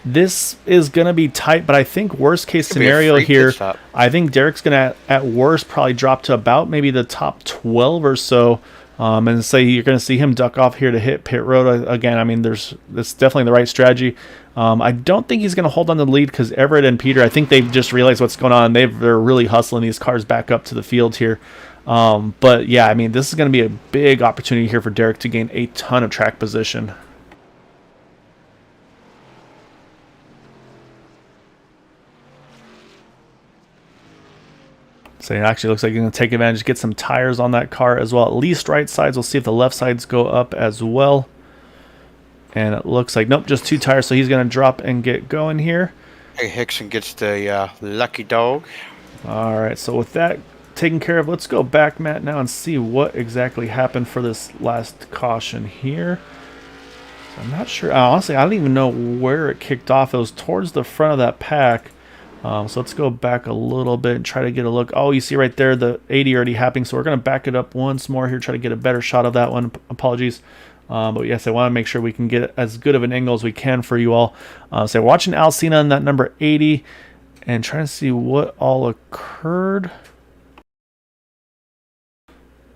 this is going to be tight, but I think worst case scenario here, I think Derrick's going to, at worst, probably drop to about maybe the top 12 or so. And say you're going to see him duck off here to hit pit road. Again, I mean, that's definitely the right strategy. I don't think he's going to hold on to the lead because Everett and Peter, I think they've just realized what's going on. They're really hustling these cars back up to the field here. But yeah, I mean, this is going to be a big opportunity here for Derrick to gain a ton of track position. So it actually looks like you're going to take advantage, get some tires on that car as well. At least right sides. We'll see if the left sides go up as well. And it looks like, nope, just 2 tires. So he's going to drop and get going here. Hey, Hickson gets the lucky dog. All right, so with that taken care of, let's go back, Matt, now and see what exactly happened for this last caution here. So I'm not sure. Honestly, I don't even know where it kicked off. It was towards the front of that pack. So let's go back a little bit and try to get a look. Oh, you see right there the 80 already happening. So we're going to back it up once more here, try to get a better shot of that one. Apologies. But yes, I want to make sure we can get as good of an angle as we can for you all. So watching Alcina on that number 80 and trying to see what all occurred.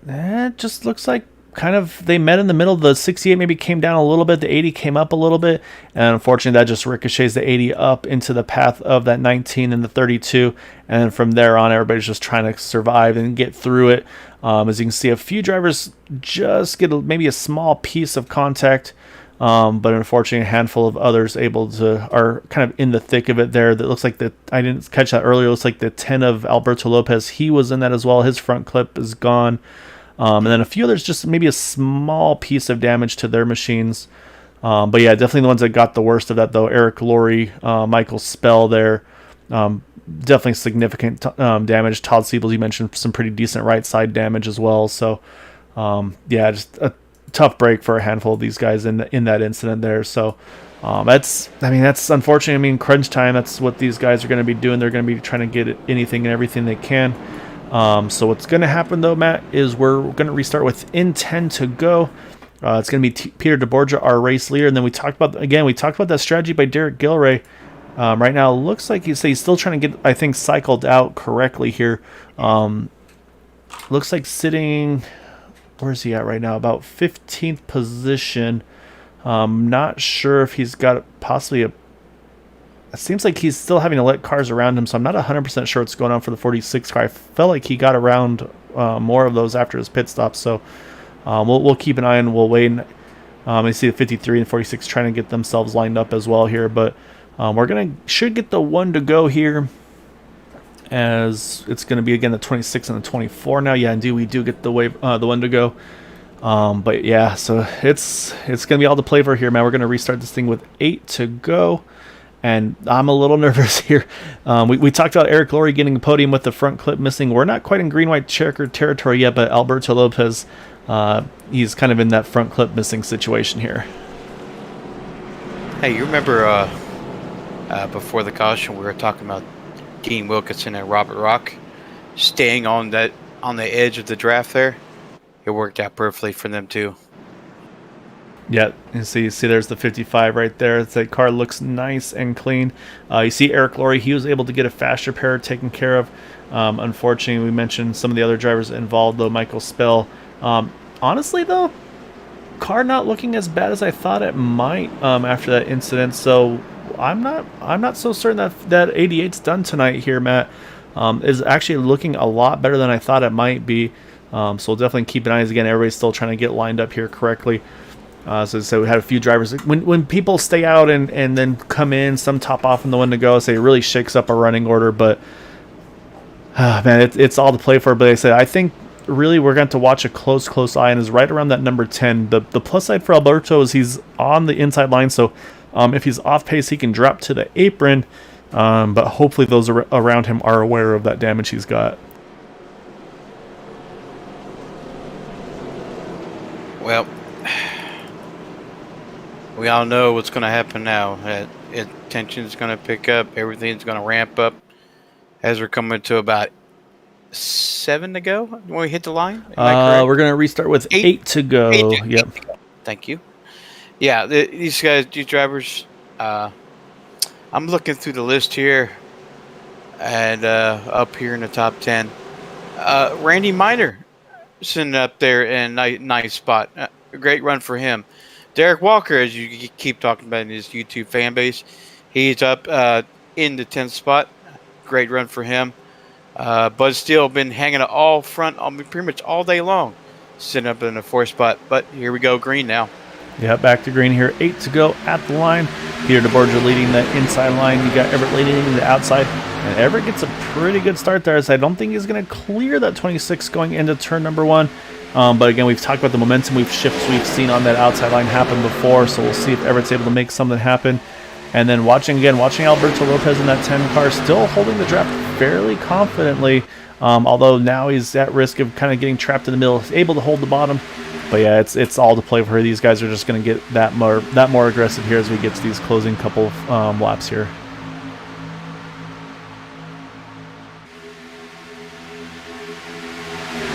That just looks like kind of they met in the middle. The 68 maybe came down a little bit. The 80 came up a little bit. And unfortunately, that just ricochets the 80 up into the path of that 19 and the 32. And then from there on, everybody's just trying to survive and get through it. As you can see, a few drivers just get maybe a small piece of contact. But unfortunately, a handful of others are kind of in the thick of it there. That looks like I didn't catch that earlier. It looks like the 10 of Alberto Lopez, he was in that as well. His front clip is gone. And then a few others, just maybe a small piece of damage to their machines. But yeah, definitely the ones that got the worst of that, though. Eric Laurie, Michael Spell there. Definitely significant damage. Todd Siebels, you mentioned some pretty decent right side damage as well. So yeah, just a tough break for a handful of these guys in that incident there. So that's unfortunate. I mean, crunch time, that's what these guys are going to be doing. They're going to be trying to get anything and everything they can. So what's going to happen, though, Matt, is we're going to restart within 10 to go. It's going to be Peter DeBorgia, our race leader. And then we talked about that strategy by Derrick Gilroy. Right now, it looks like he's still trying to get, I think, cycled out correctly here. Looks like sitting, where is he at right now? About 15th position. Not sure if he's got possibly it seems like he's still having to let cars around him, so I'm not 100% sure what's going on for the 46 car. I felt like he got around more of those after his pit stop, so we'll keep an eye and we'll wait. I see the 53 and 46 trying to get themselves lined up as well here, but Should get the one to go here, as it's going to be again the 26 and the 24 now. Yeah, indeed, we do get the one to go. But yeah, so it's going to be all to play for here, man. We're going to restart this thing with 8 to go. And I'm a little nervous here. We talked about Eric Laurie getting a podium with the front clip missing. We're not quite in green-white checker territory yet, but Alberto Lopez, he's kind of in that front clip missing situation here. Hey, you remember before the caution we were talking about Dean Wilkinson and Robert Rock staying on the edge of the draft there? It worked out perfectly for them too. Yeah, you see there's the 55 right there. That car looks nice and clean. You see Eric Laurie, he was able to get a faster pair taken care of. Unfortunately, we mentioned some of the other drivers involved, though. Michael Spell. Honestly, though, car not looking as bad as I thought it might after that incident. So I'm not so certain that 88's done tonight here, Matt. Is actually looking a lot better than I thought it might be. So we'll definitely keep an eye. Again, everybody's still trying to get lined up here correctly. So we had a few drivers. When people stay out and then come in, some top off in the one to go, so it really shakes up a running order. But man, it's all to play for. But I said I think really we're going to watch a close eye, and is right around that number 10. The plus side for Alberto is he's on the inside line, so if he's off pace, he can drop to the apron. But hopefully those around him are aware of that damage he's got. Well, we all know what's going to happen now. Tension's going to pick up. Everything's going to ramp up as we're coming to about 7 to go when we hit the line. We're going to restart with 8 to go. Yep. Thank you. Yeah, these drivers, I'm looking through the list here, and up here in the top 10, Randy Miner sitting up there in a nice spot. A great run for him. Derrick Walker, as you keep talking about in his YouTube fan base, he's up in the 10th spot. Great run for him. Bud Steele been hanging all front pretty much all day long, sitting up in the 4th spot. But here we go, green now. Yeah, back to green here. 8 to go at the line. Peter DeBorgia leading the inside line. You got Everett leading the outside. And Everett gets a pretty good start there. So I don't think he's going to clear that 26 going into turn number 1. But again, we've talked about the momentum shifts we've seen on that outside line happen before. So we'll see if Everett's able to make something happen. And then watching Alberto Lopez in that 10 car, still holding the draft fairly confidently. Although now he's at risk of kind of getting trapped in the middle. He's able to hold the bottom. But yeah, it's all to play for her. These guys are just going to get that more aggressive here as we get to these closing couple of laps here.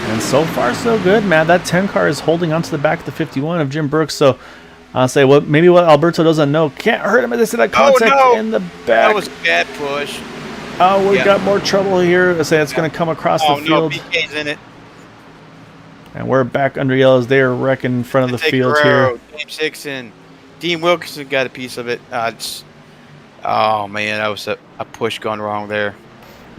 And so far, so good, man. That 10 car is holding onto the back of the 51 of Jim Brooks. So I'll say maybe what Alberto doesn't know. Can't hurt him. They said that contact in the back. That was a bad push. Oh, we got more trouble here. I say it's going to come across the field. No, BK's in it. And we're back under yellow as they're wrecking in front of the field here. Game 6 and Dean Wilkinson got a piece of it. Oh, man, that was a push gone wrong there.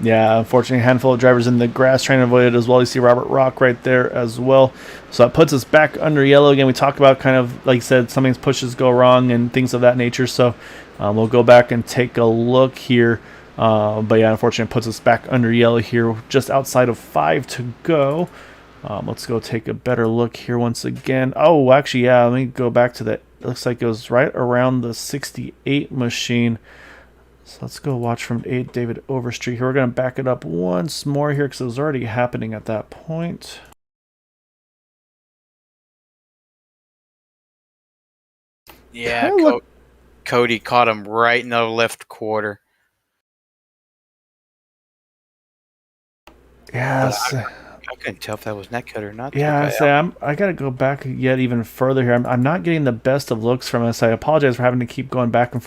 Yeah, unfortunately, a handful of drivers in the grass trying to avoid it as well. You see Robert Rock right there as well. So that puts us back under yellow. Again, we talked about kind of, like you said, sometimes pushes go wrong and things of that nature. So we'll go back and take a look here. But yeah, unfortunately, it puts us back under yellow here, just outside of 5 to go. Let's go take a better look here once again. Oh, actually, yeah, let me go back to that. It looks like it was right around the 68 machine. So let's go watch from David Overstreet here. We're going to back it up once more here because it was already happening at that point. Yeah, Cody caught him right in the left quarter. Yes. I couldn't tell if that was netcut or not. Yeah, I got to go back yet even further here. I'm not getting the best of looks from us. I apologize for having to keep going back and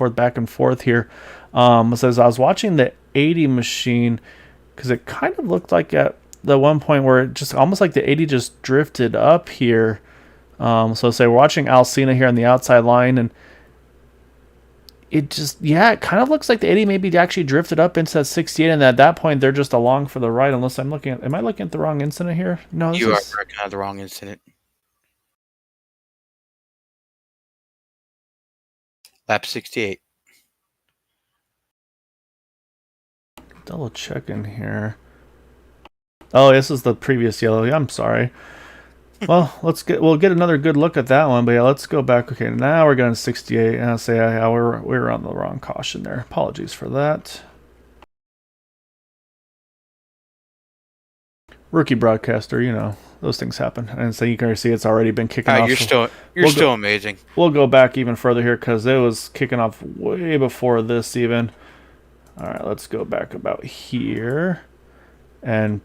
forth here. So as I was watching the 80 machine, because it kind of looked like at the one point where it just almost like the 80 just drifted up here. So say we're watching Alcina here on the outside line, and it just, yeah, it kind of looks like the 80 maybe actually drifted up into that 68, and at that point they're just along for the ride. Unless am I looking at the wrong incident here? No, you are looking at the wrong incident. Lap 68. double checking here. Oh, this is the previous yellow. I'm sorry. Well, we'll get another good look at that one. But yeah, let's go back. Okay, now we're going 68. And I'll say we were on the wrong caution there. Apologies for that. Rookie broadcaster, those things happen. And so you can see it's already been kicking off. You're still amazing. We'll go back even further here because it was kicking off way before this even. All right, let's go back about here. And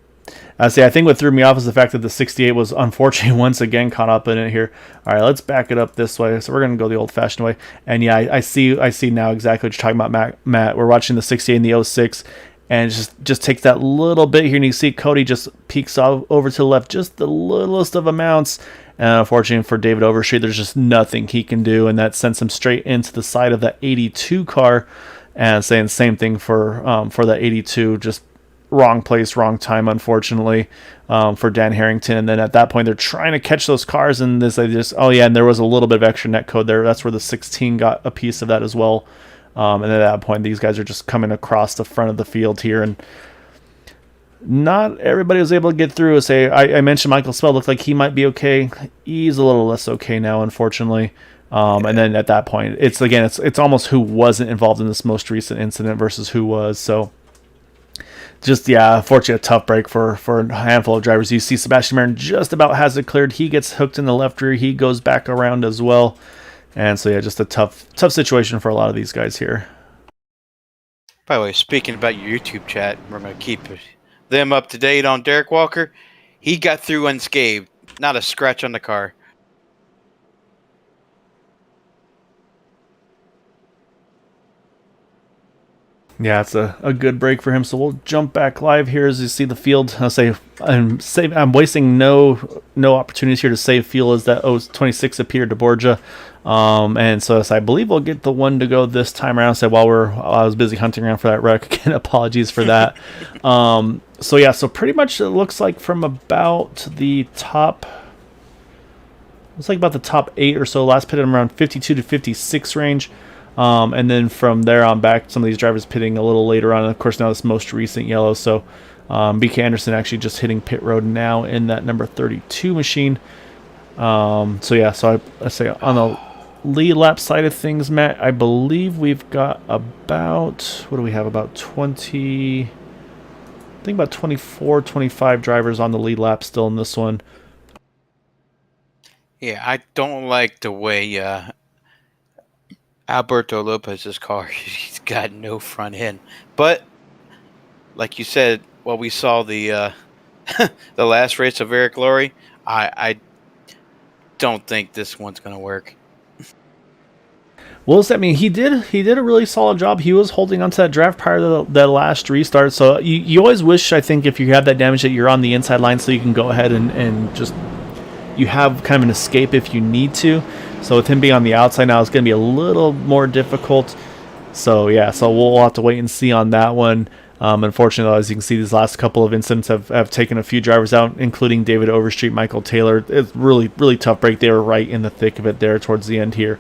I think what threw me off is the fact that the 68 was unfortunately once again caught up in it here. All right, let's back it up this way. So we're going to go the old-fashioned way. And yeah, I see now exactly what you're talking about, Matt. We're watching the 68 and the 06. And just takes that little bit here, and you see Cody just peeks over to the left, just the littlest of amounts. And unfortunately for David Overstreet, there's just nothing he can do, and that sends him straight into the side of that 82 car. And saying the same thing for that 82, just wrong place, wrong time, unfortunately, for Dan Harrington. And then at that point, they're and to catch those cars, and and there was a little bit of extra net code there. That's where the 16 got a piece of that as well. And at that point, these guys are just coming across the front of the field here, and not everybody was able to get through. I mentioned Michael Spell looked like he might be okay. He's a little less okay now, unfortunately. And then at that point, it's almost who wasn't involved in this most recent incident versus who was. So unfortunately, a tough break for a handful of drivers. You see Sebastian Marin just about has it cleared. He gets hooked in the left rear. He goes back around as well. And so, just a tough situation for a lot of these guys here. By the way, speaking about your YouTube chat, we're going to keep them up to date on Derrick Walker. He got through unscathed. Not a scratch on the car. Yeah, it's a good break for him. So we'll jump back live here as you see the field. I'm wasting no opportunities here to save fuel as that 26 appeared to Borgia. And so I believe we'll get the one to go this time around. So while I was busy hunting around for that wreck, again, apologies for that. So pretty much it looks like from about the top, about the top 8 or so. Last pitted around 52 to 56 range. And then from there on back, some of these drivers pitting a little later on. And of course, now this most recent yellow. So BK Anderson actually just hitting pit road now in that number 32 machine. So I say on the lead lap side of things, Matt, I believe we've got about 20, I think about 24, 25 drivers on the lead lap still in this one. Yeah, I don't like the way Alberto Lopez's car, he's got no front end. But like you said, we saw the the last race of Eric Laurie, I don't think this one's going to work. Well, he did a really solid job. He was holding onto that draft prior to the last restart. So you always wish, I think, if you have that damage that you're on the inside line so you can go ahead and just you have kind of an escape if you need to. So with him being on the outside now, it's going to be a little more difficult. So we'll have to wait and see on that one. Unfortunately, as you can see, these last couple of incidents have taken a few drivers out, including David Overstreet, Michael Taylor. It's really, really tough break. They were right in the thick of it there towards the end here.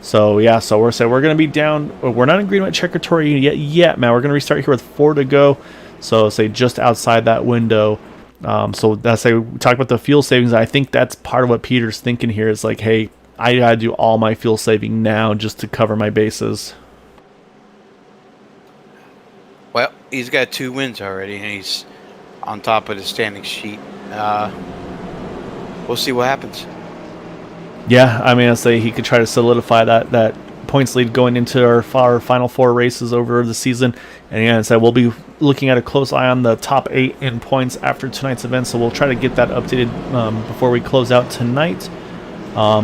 So we're going to be down. We're not in green white checker territory yet, man. We're going to restart here with 4 to go. So just outside that window. So we talk about the fuel savings. I think that's part of what Peter's thinking here is like, hey, I got to do all my fuel saving now just to cover my bases. Well, he's got 2 wins already, and he's on top of the standing sheet. We'll see what happens. Yeah, I say he could try to solidify that points lead going into our final 4 races over the season. And we'll be looking at a close eye on the top 8 in points after tonight's event. So we'll try to get that updated before we close out tonight.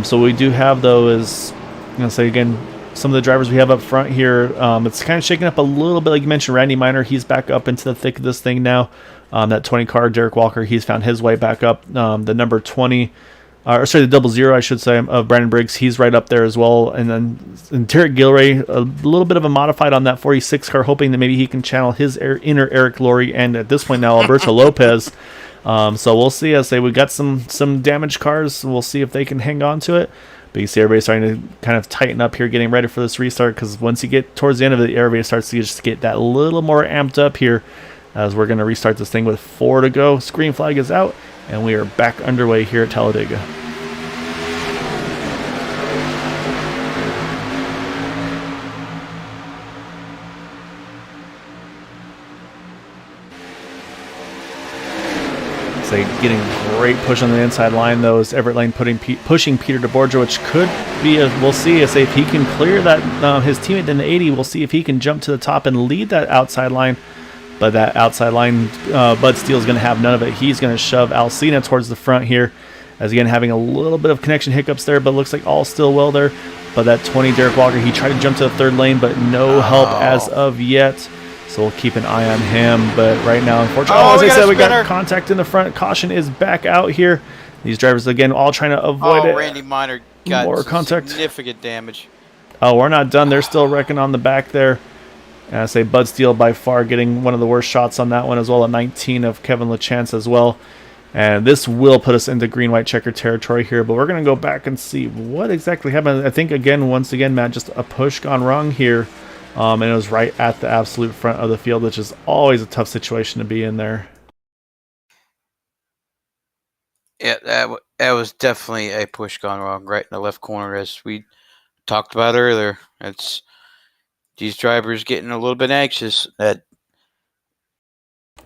So we do have, though, is again, some of the drivers we have up front here. It's kind of shaking up a little bit. Like you mentioned, Randy Minor, he's back up into the thick of this thing now. That 20 car, Derrick Walker, he's found his way back up. The number 20, the 00, I should say, of Brandon Briggs, he's right up there as well. And then Derek Gilray, a little bit of a modified on that 46 car, hoping that maybe he can channel his inner Eric Laurie, and at this point now, Alberto Lopez. So we'll see. We got some damaged cars. We'll see if they can hang on to it. But you see everybody starting to kind of tighten up here, getting ready for this restart, because once you get towards the end of it, everybody starts to just get that little more amped up here as we're going to restart this thing with 4 to go. Screen flag is out, and we are back underway here at Talladega. Getting a great push on the inside line, though, is Everett Lane pushing Peter DeBorgia, which could be we'll see if he can clear that his teammate in the 80. We'll see if he can jump to the top and lead that outside line. But that outside line, Bud Steele is going to have none of it. He's going to shove Alcina towards the front here, as again having a little bit of connection hiccups there, but looks like all still well there. But that 20 Derrick Walker, he tried to jump to the third lane, but no help as of yet. So we'll keep an eye on him, but right now, unfortunately, as I said, we got contact in the front. Caution is back out here. These drivers, again, all trying to avoid it. Randy Minor got more contact. Significant damage. Oh, we're not done. They're still wrecking on the back there. And I say Bud Steele by far getting one of the worst shots on that one as well, a 19 of Kevin LaChance as well. And this will put us into green-white checker territory here, but we're going to go back and see what exactly happened. I think, once again, Matt, just a push gone wrong here. And it was right at the absolute front of the field, which is always a tough situation to be in there. Yeah, that was definitely a push gone wrong right in the left corner, as we talked about earlier. It's these drivers getting a little bit anxious.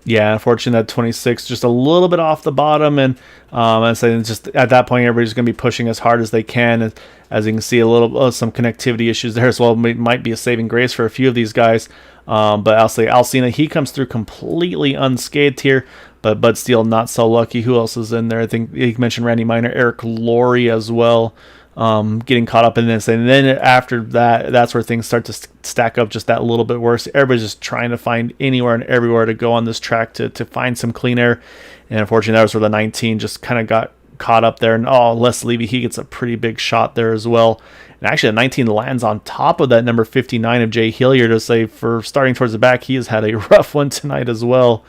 Yeah, unfortunately, that 26 just a little bit off the bottom, and I say just at that point, everybody's going to be pushing as hard as they can. As you can see, some connectivity issues there as well. Might be a saving grace for a few of these guys. But I'll say Alcina, he comes through completely unscathed here. But Bud Steele not so lucky. Who else is in there? I think you mentioned Randy Minor, Eric Laurie as well. Getting caught up in this, and then after that, that's where things start to stack up just that little bit worse. Everybody's just trying to find anywhere and everywhere to go on this track to find some clean air, and unfortunately, that was where the 19 just kind of got caught up there. And Les Leavey, he gets a pretty big shot there as well. And actually, the 19 lands on top of that number 59 of Jay Hilliard. To say for starting towards the back, he has had a rough one tonight as well.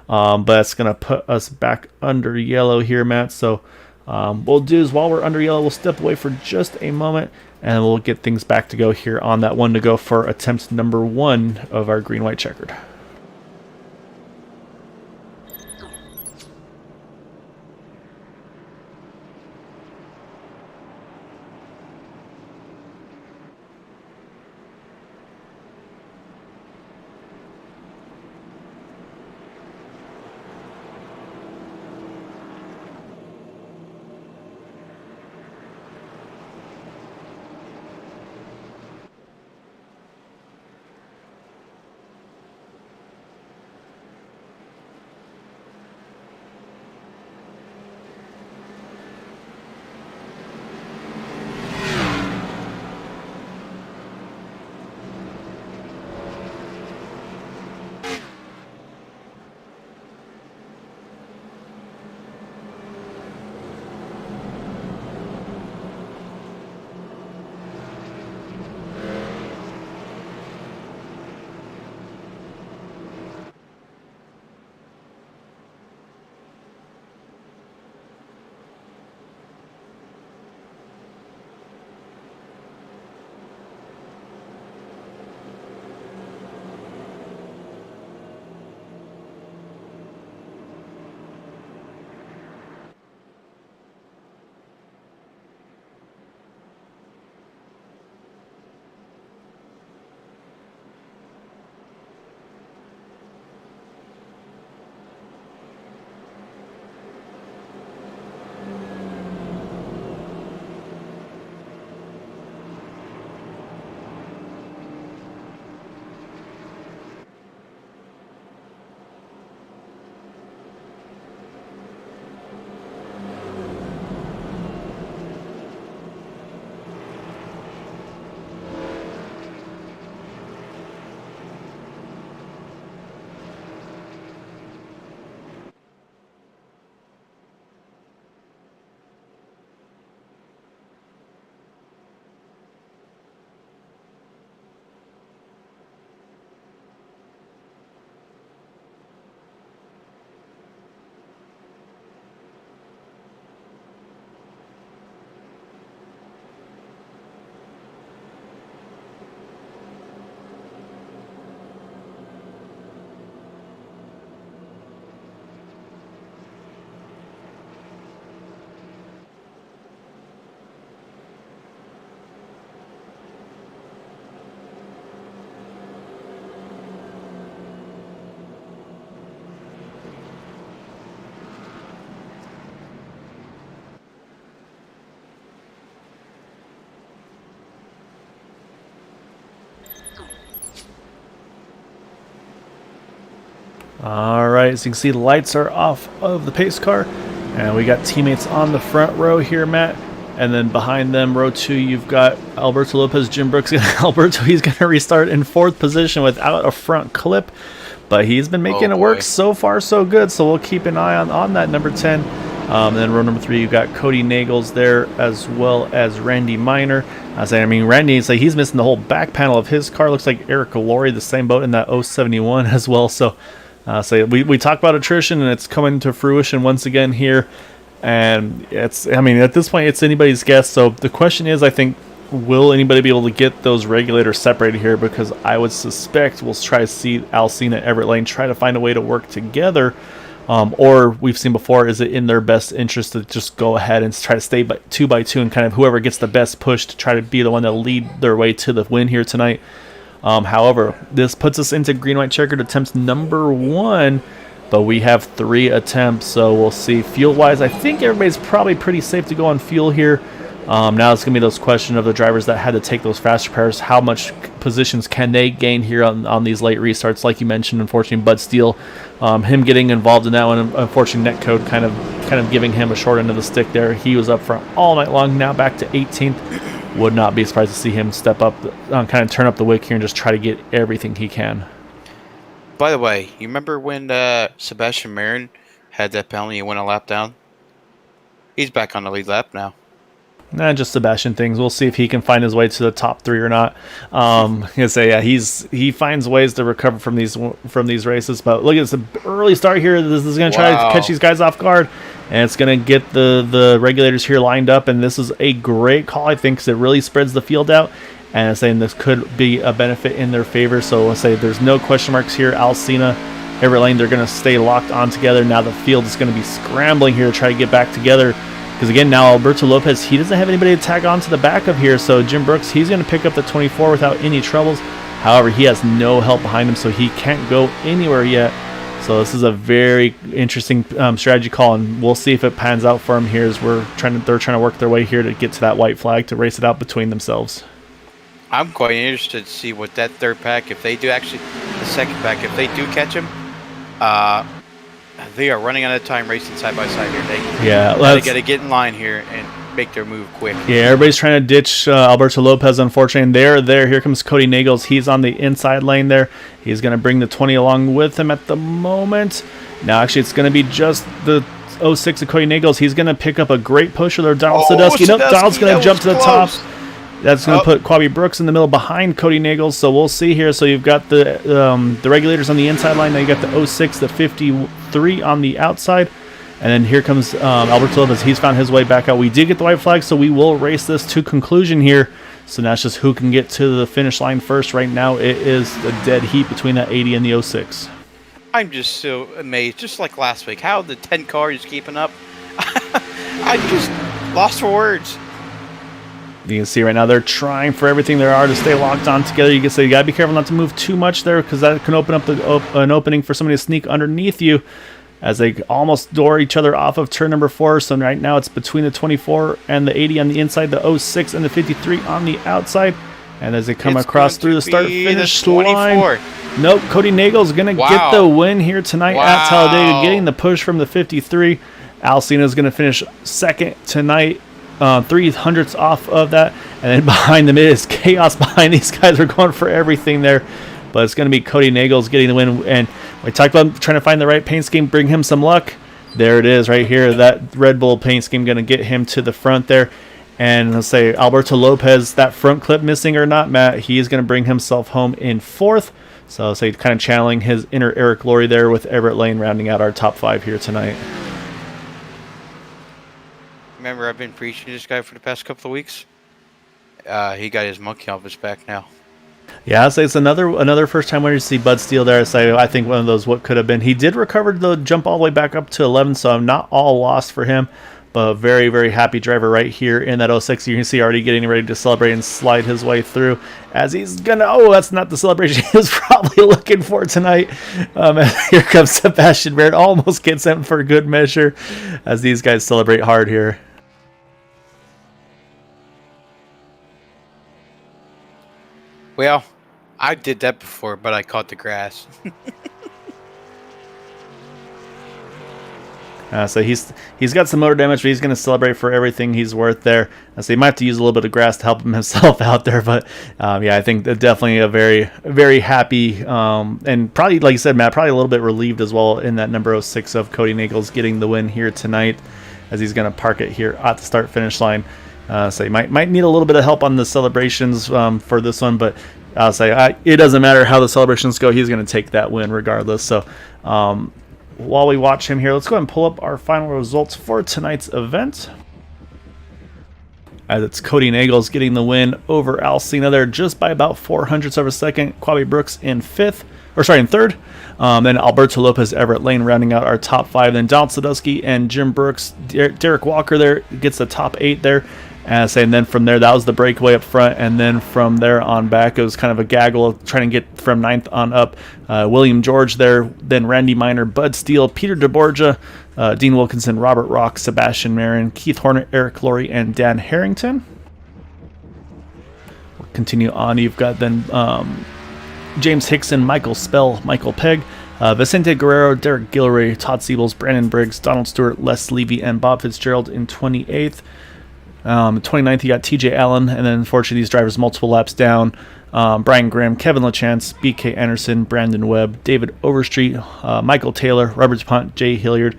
But that's gonna put us back under yellow here, Matt. So. What we'll do is while we're under yellow, we'll step away for just a moment, and we'll get things back to go here on that 1 to go for attempt number 1 of our green-white checkered. All right, so you can see the lights are off of the pace car, and we got teammates on the front row here, Matt. And then behind them, row 2, you've got Alberto Lopez, Jim Brooks. Alberto, he's going to restart in 4th position without a front clip, but he's been making it work so far, so good. So we'll keep an eye on that number 10. And then row number 3, you've got Cody Nagels there, as well as Randy Miner. I mean, Randy, it's like he's missing the whole back panel of his car. Looks like Eric Laurie, the same boat in that 071 as well. So we talk about attrition, and it's coming to fruition once again here. And I mean, at this point, it's anybody's guess. So the question is, I think, will anybody be able to get those regulators separated here? Because I would suspect we'll try to see Alcina, Everett Lane try to find a way to work together. Or we've seen before, is it in their best interest to just go ahead and try to stay 2 by 2 and kind of whoever gets the best push to try to be the one that lead their way to the win here tonight. However, this puts us into green-white checkered attempts number 1. But we have 3 attempts, so we'll see. Fuel-wise, I think everybody's probably pretty safe to go on fuel here. Now it's going to be those questions of the drivers that had to take those fast repairs. How much positions can they gain here on these late restarts? Like you mentioned, unfortunately, Bud Steele, him getting involved in that one. Unfortunately, Netcode kind of giving him a short end of the stick there. He was up front all night long, now back to 18th. Would not be surprised to see him step up, kind of turn up the wick here and just try to get everything he can. By the way, you remember when Sebastian Marin had that penalty and went a lap down? He's back on the lead lap now. Nah, just Sebastian things. We'll see if he can find his way to the top 3 or not. He finds ways to recover from these races. But look at this early start here. This is going to try to catch these guys off guard, and it's going to get the regulators here lined up. And this is a great call, I think, because it really spreads the field out. And I'm saying this could be a benefit in their favor. So let's say there's no question marks here. Alcina, Everett Lane, they're going to stay locked on together. Now the field is going to be scrambling here to try to get back together. Because again, now Alberto Lopez, he doesn't have anybody to tag on to the back of here. So Jim Brooks, he's going to pick up the 24 without any troubles. However, he has no help behind him, so he can't go anywhere yet. So this is a very interesting strategy call, and we'll see if it pans out for him here as they're trying to work their way here to get to that white flag to race it out between themselves. I'm quite interested to see what that third pack, if they do actually, the second pack, if they do catch him, they are running out of time racing side by side here. They got to get in line here and make their move quick. Yeah, everybody's trying to ditch Alberto Lopez, unfortunately. And here comes Cody Nagels. He's on the inside lane there. He's going to bring the 20 along with him at the moment. Now, actually, it's going to be just the 06 of Cody Nagels. He's going to pick up a great push with Donald Sadusky. Nope, Donald's going to jump to the top. That's going to put Quabi Brooks in the middle behind Cody Nagels. So we'll see here. So you've got the regulators on the inside line. Now you got the 06, the 53 on the outside. And then here comes Alberto Lopez. He's found his way back out. We did get the white flag, so we will race this to conclusion here. So now it's just who can get to the finish line first. Right now it is a dead heat between that 80 and the 06. I'm just so amazed, just like last week, how the 10 car is keeping up. I'm just lost for words. You can see right now they're trying for everything there are to stay locked on together. You can say you got to be careful not to move too much there because that can open up an opening for somebody to sneak underneath you as they almost door each other off of turn number 4. So right now it's between the 24 and the 80 on the inside, the 06 and the 53 on the outside. And as they come across through the start-finish line, nope, Cody Nagels is going to get the win here tonight at Talladega, getting the push from the 53. Alcina is going to finish second tonight. 300ths off of that, and then behind them is chaos behind these guys. Are going for everything there, but it's going to be Cody Nagels getting the win. And we talked about trying to find the right paint scheme, bring him some luck. There it is right here. That Red Bull paint scheme going to get him to the front there. And let's say Alberto Lopez, that front clip missing or not, Matt, he is going to bring himself home in 4th. So I'll say kind of channeling his inner Eric Laurie there, with Everett Lane rounding out our top 5 here tonight. Remember, I've been preaching to this guy for the past couple of weeks. He got his monkey off his back now. Yeah, I'd say it's another first time winner to see Bud Steele there. So I think one of those what could have been. He did recover the jump all the way back up to 11, so I'm not all lost for him. But a very, very happy driver right here in that 06. You can see already getting ready to celebrate and slide his way through as he's going to... Oh, that's not the celebration he was probably looking for tonight. Here comes Sebastian Baird. Almost gets him for good measure as these guys celebrate hard here. Well, I did that before, but I caught the grass. So he's got some motor damage, but he's going to celebrate for everything he's worth there. So he might have to use a little bit of grass to help himself out there, but I think that definitely a very, very happy and probably, like you said, Matt, probably a little bit relieved as well in that number 06 of Cody Nagels getting the win here tonight, as he's going to park it here at the start-finish line. So he might need a little bit of help on the celebrations for this one, but I'll say it doesn't matter how the celebrations go. He's going to take that win regardless. So while we watch him here, let's go ahead and pull up our final results for tonight's event. As it's Cody Nagels getting the win over Alcina there just by about 400ths of a second. Quabi Brooks in third. Then Alberto Lopez, Everett Lane rounding out our top 5. Then Donald Sadusky and Jim Brooks. Derrick Walker there gets the top 8 there. And then from there, that was the breakaway up front. And then from there on back, it was kind of a gaggle of trying to get from 9th on up. William George there, then Randy Miner, Bud Steele, Peter DeBorgia, Dean Wilkinson, Robert Rock, Sebastian Marin, Keith Horner, Eric Laurie, and Dan Harrington. We'll continue on. You've got then James Hickson, Michael Spell, Michael Pegg, Vicente Guerrero, Derek Guillory, Todd Siebels, Brandon Briggs, Donald Stewart, Les Leavey, and Bob Fitzgerald in 28th. 29th, you got TJ Allen, and then unfortunately these drivers multiple laps down. Brian Graham, Kevin LaChance, BK Anderson, Brandon Webb, David Overstreet, Michael Taylor, Robert Pont, Jay Hilliard,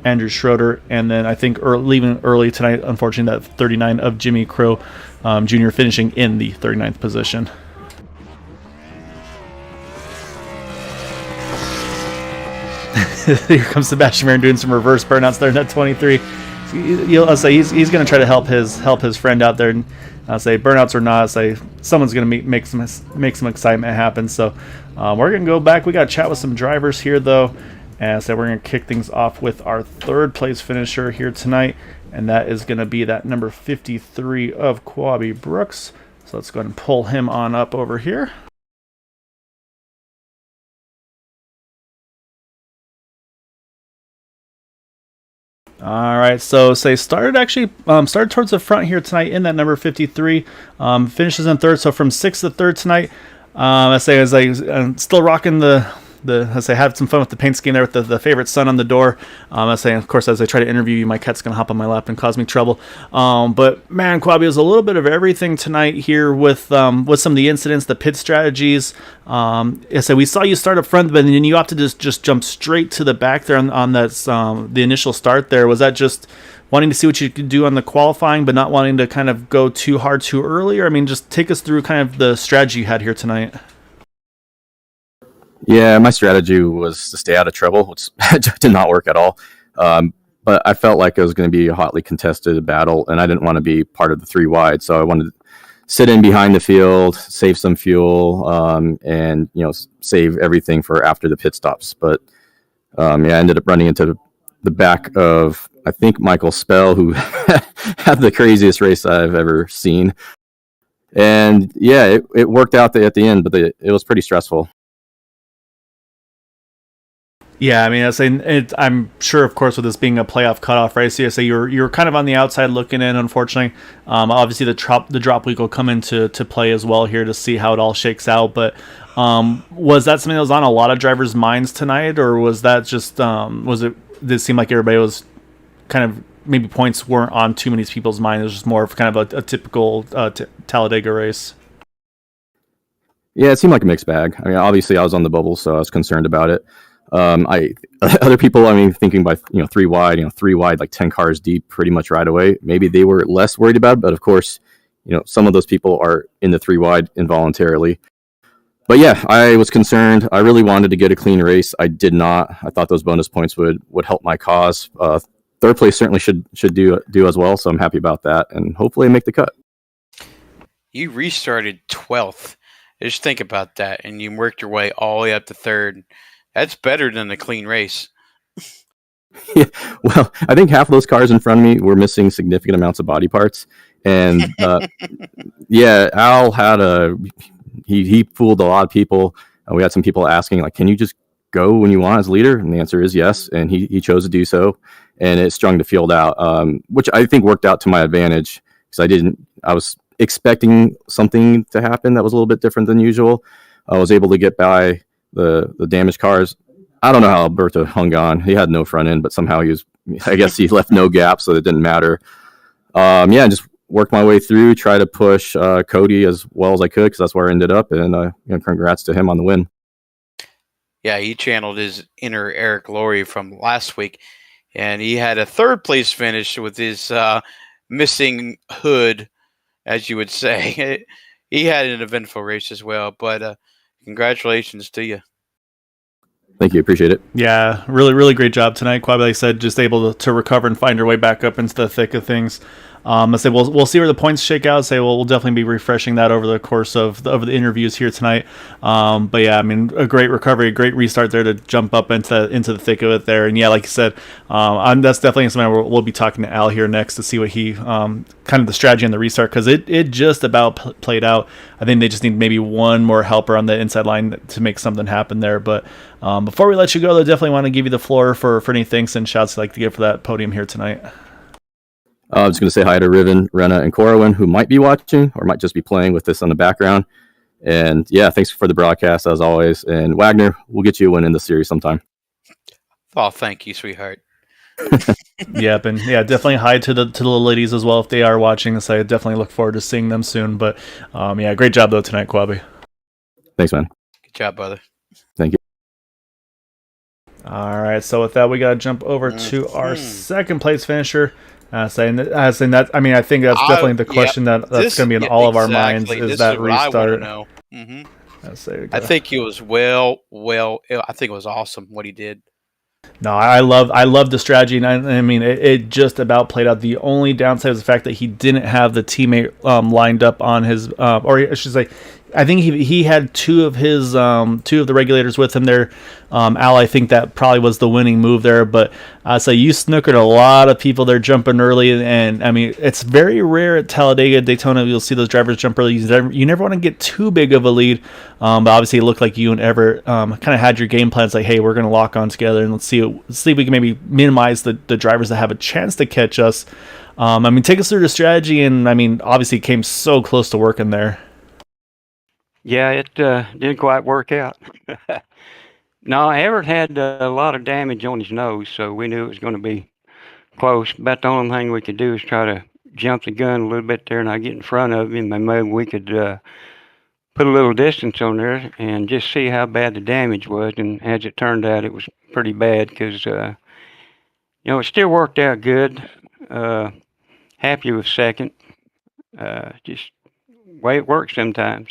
Andrew Schroeder, and then I think leaving early tonight, unfortunately, that 39 of Jimmy Crow Jr. finishing in the 39th position. Here comes Sebastian Marin doing some reverse burnouts there in that 23. I'll say he's going to try to help his friend out there, and I'll say burnouts or not, I'll say someone's going to make some excitement happen. So we're going to go back. We got to chat with some drivers here though, and so we're going to kick things off with our 3rd place finisher here tonight, and that is going to be that number 53 of Quabi Brooks. So let's go ahead and pull him on up over here. All right, so started towards the front here tonight in that number 53. Finishes in 3rd, so from 6th to 3rd tonight. I'm still rocking had some fun with the paint scheme there with the favorite sun on the door. Of course, as I try to interview you, my cat's gonna hop on my lap and cause me trouble. But man, Quabi, was a little bit of everything tonight here with some of the incidents, the pit strategies. We saw you start up front, but then you opted to just jump straight to the back there on that the initial start there. Was that just wanting to see what you could do on the qualifying, but not wanting to kind of go too hard too early? Or just take us through kind of the strategy you had here tonight. Yeah, my strategy was to stay out of trouble, which did not work at all. But I felt like it was going to be a hotly contested battle, and I didn't want to be part of the 3 wide. So I wanted to sit in behind the field, save some fuel, and save everything for after the pit stops. But I ended up running into the back of, I think, Michael Spell, who had the craziest race I've ever seen. And yeah, it worked out at the end, but it was pretty stressful. Yeah, I'm sure, of course, with this being a playoff cutoff race, you're kind of on the outside looking in. Unfortunately, obviously the drop week will come into play as well here to see how it all shakes out. But was that something that was on a lot of drivers' minds tonight, or was that just did it seem like everybody was kind of maybe points weren't on too many people's minds? It was just more of kind of a typical Talladega race. Yeah, it seemed like a mixed bag. Obviously I was on the bubble, so I was concerned about it. Other people, thinking by 3 wide, like 10 cars deep, pretty much right away. Maybe they were less worried about it, but of course, some of those people are in the 3 wide involuntarily. But yeah, I was concerned. I really wanted to get a clean race. I did not. I thought those bonus points would help my cause. 3rd place certainly should do as well, so I'm happy about that, and hopefully I make the cut. You restarted 12th. Just think about that, and you worked your way all the way up to 3rd. That's better than a clean race. Yeah, well, I think half of those cars in front of me were missing significant amounts of body parts, and yeah, Al had he fooled a lot of people. We had some people asking, like, can you just go when you want as leader? And the answer is yes, and he chose to do so, and it strung the field out, which I think worked out to my advantage, because I was expecting something to happen that was a little bit different than usual. I was able to get by the damaged cars. I don't know how Alberto hung on. He had no front end, but somehow he was I guess he left no gap, so it didn't matter. Just worked my way through, try to push Cody as well as I could because that's where I ended up. And congrats to him on the win. Yeah, he channeled his inner Eric Laurie from last week, and he had a third place finish with his missing hood, as you would say. He had an eventful race as well, but congratulations to you. Thank you. Appreciate it. Yeah, really, really great job tonight. Quabi, like I said, just able to recover and find your way back up into the thick of things. I say we'll see where the points shake out. We'll definitely be refreshing that over the course of the interviews here tonight. But yeah, I mean, a great recovery, a great restart there to jump up into the thick of it there. And yeah, like you said, that's definitely something we'll be talking to Al here next to see what he kind of the strategy on the restart, because it just about played out. I think they just need maybe one more helper on the inside line to make something happen there. But before we let you go, though, definitely want to give you the floor for any thanks and shouts you'd like to give for that podium here tonight. I'm just going to say hi to Riven, Rena, and Corwin, who might be watching or might just be playing with this on the background. And yeah, thanks for the broadcast as always. And Wagner, we'll get you a win in the series sometime. Oh, thank you, sweetheart. Yep, and yeah, definitely hi to the ladies as well if they are watching. So I definitely look forward to seeing them soon. But yeah, great job though tonight, Quabi. Thanks, man. Good job, brother. Thank you. All right, so with that, we got to jump over to our second place finisher. Saying that, I mean, I think that's definitely the question that's going to be in all of our minds is that restart. I think he was well. I think it was awesome what he did. No, I love the strategy, and I mean, it just about played out. The only downside is the fact that he didn't have the teammate lined up on his, or I should say, I think he had two of the regulators with him there. Al, I think that probably was the winning move there, but so you snookered a lot of people there jumping early, and I mean, it's very rare at Talladega, Daytona, you'll see those drivers jump early. You never want to get too big of a lead, but obviously it looked like you and Everett kind of had your game plans like, hey, we're going to lock on together and let's see if we can maybe minimize the drivers that have a chance to catch us. I mean, take us through the strategy, and I mean, obviously it came so close to working there. Yeah, it didn't quite work out. No, Everett had a lot of damage on his nose, so we knew it was going to be close. About the only thing we could do is try to jump the gun a little bit there and I get in front of him, and maybe we could put a little distance on there and just see how bad the damage was. And as it turned out, it was pretty bad because, it still worked out good. Happy with second. Just the way it works sometimes.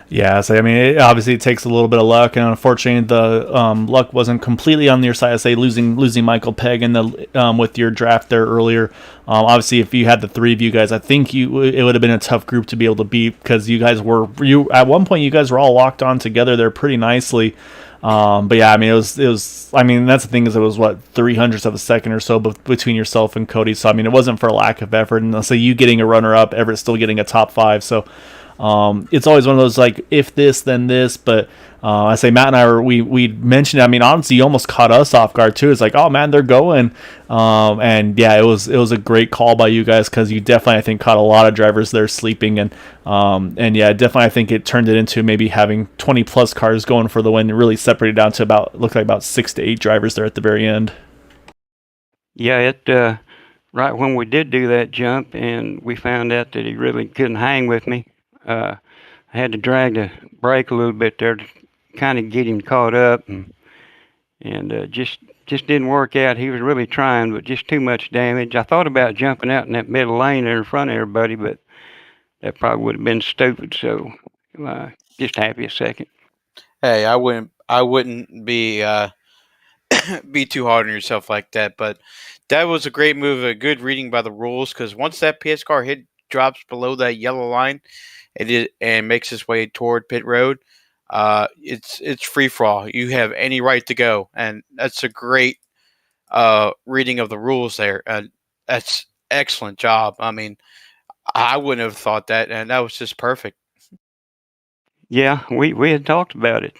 Yeah, so I mean, it takes a little bit of luck, and unfortunately, the luck wasn't completely on your side. I say losing Michael Pegg in the with your draft there earlier. Obviously, if you had the three of you guys, I think it would have been a tough group to be able to beat because at one point you guys were all locked on together there pretty nicely. But yeah, I mean, it was. I mean, that's the thing is it was 300ths of a second or so between yourself and Cody. So I mean, it wasn't for a lack of effort, and let's say you getting a runner up, Everett still getting a top 5. So. It's always one of those like if this then this, but I say Matt and I we mentioned it. I mean, honestly, you almost caught us off guard too. It's like, oh man, they're going, and yeah, it was a great call by you guys because you definitely I think caught a lot of drivers there sleeping, and yeah, definitely I think it turned it into maybe having 20 plus cars going for the win. It really separated down to looked like about 6 to 8 drivers there at the very end. Yeah, it right when we did do that jump and we found out that he really couldn't hang with me. I had to drag the brake a little bit there to kind of get him caught up, and just didn't work out. He was really trying, but just too much damage. I thought about jumping out in that middle lane there in front of everybody, but that probably would have been stupid. So just happy a second. Hey, I wouldn't be be too hard on yourself like that, but that was a great move, a good reading by the rules, because once that PS car drops below that yellow line, and makes its way toward pit road, it's free for all. You have any right to go, and that's a great reading of the rules there. That's excellent job. I mean, I wouldn't have thought that, and that was just perfect. Yeah, we had talked about it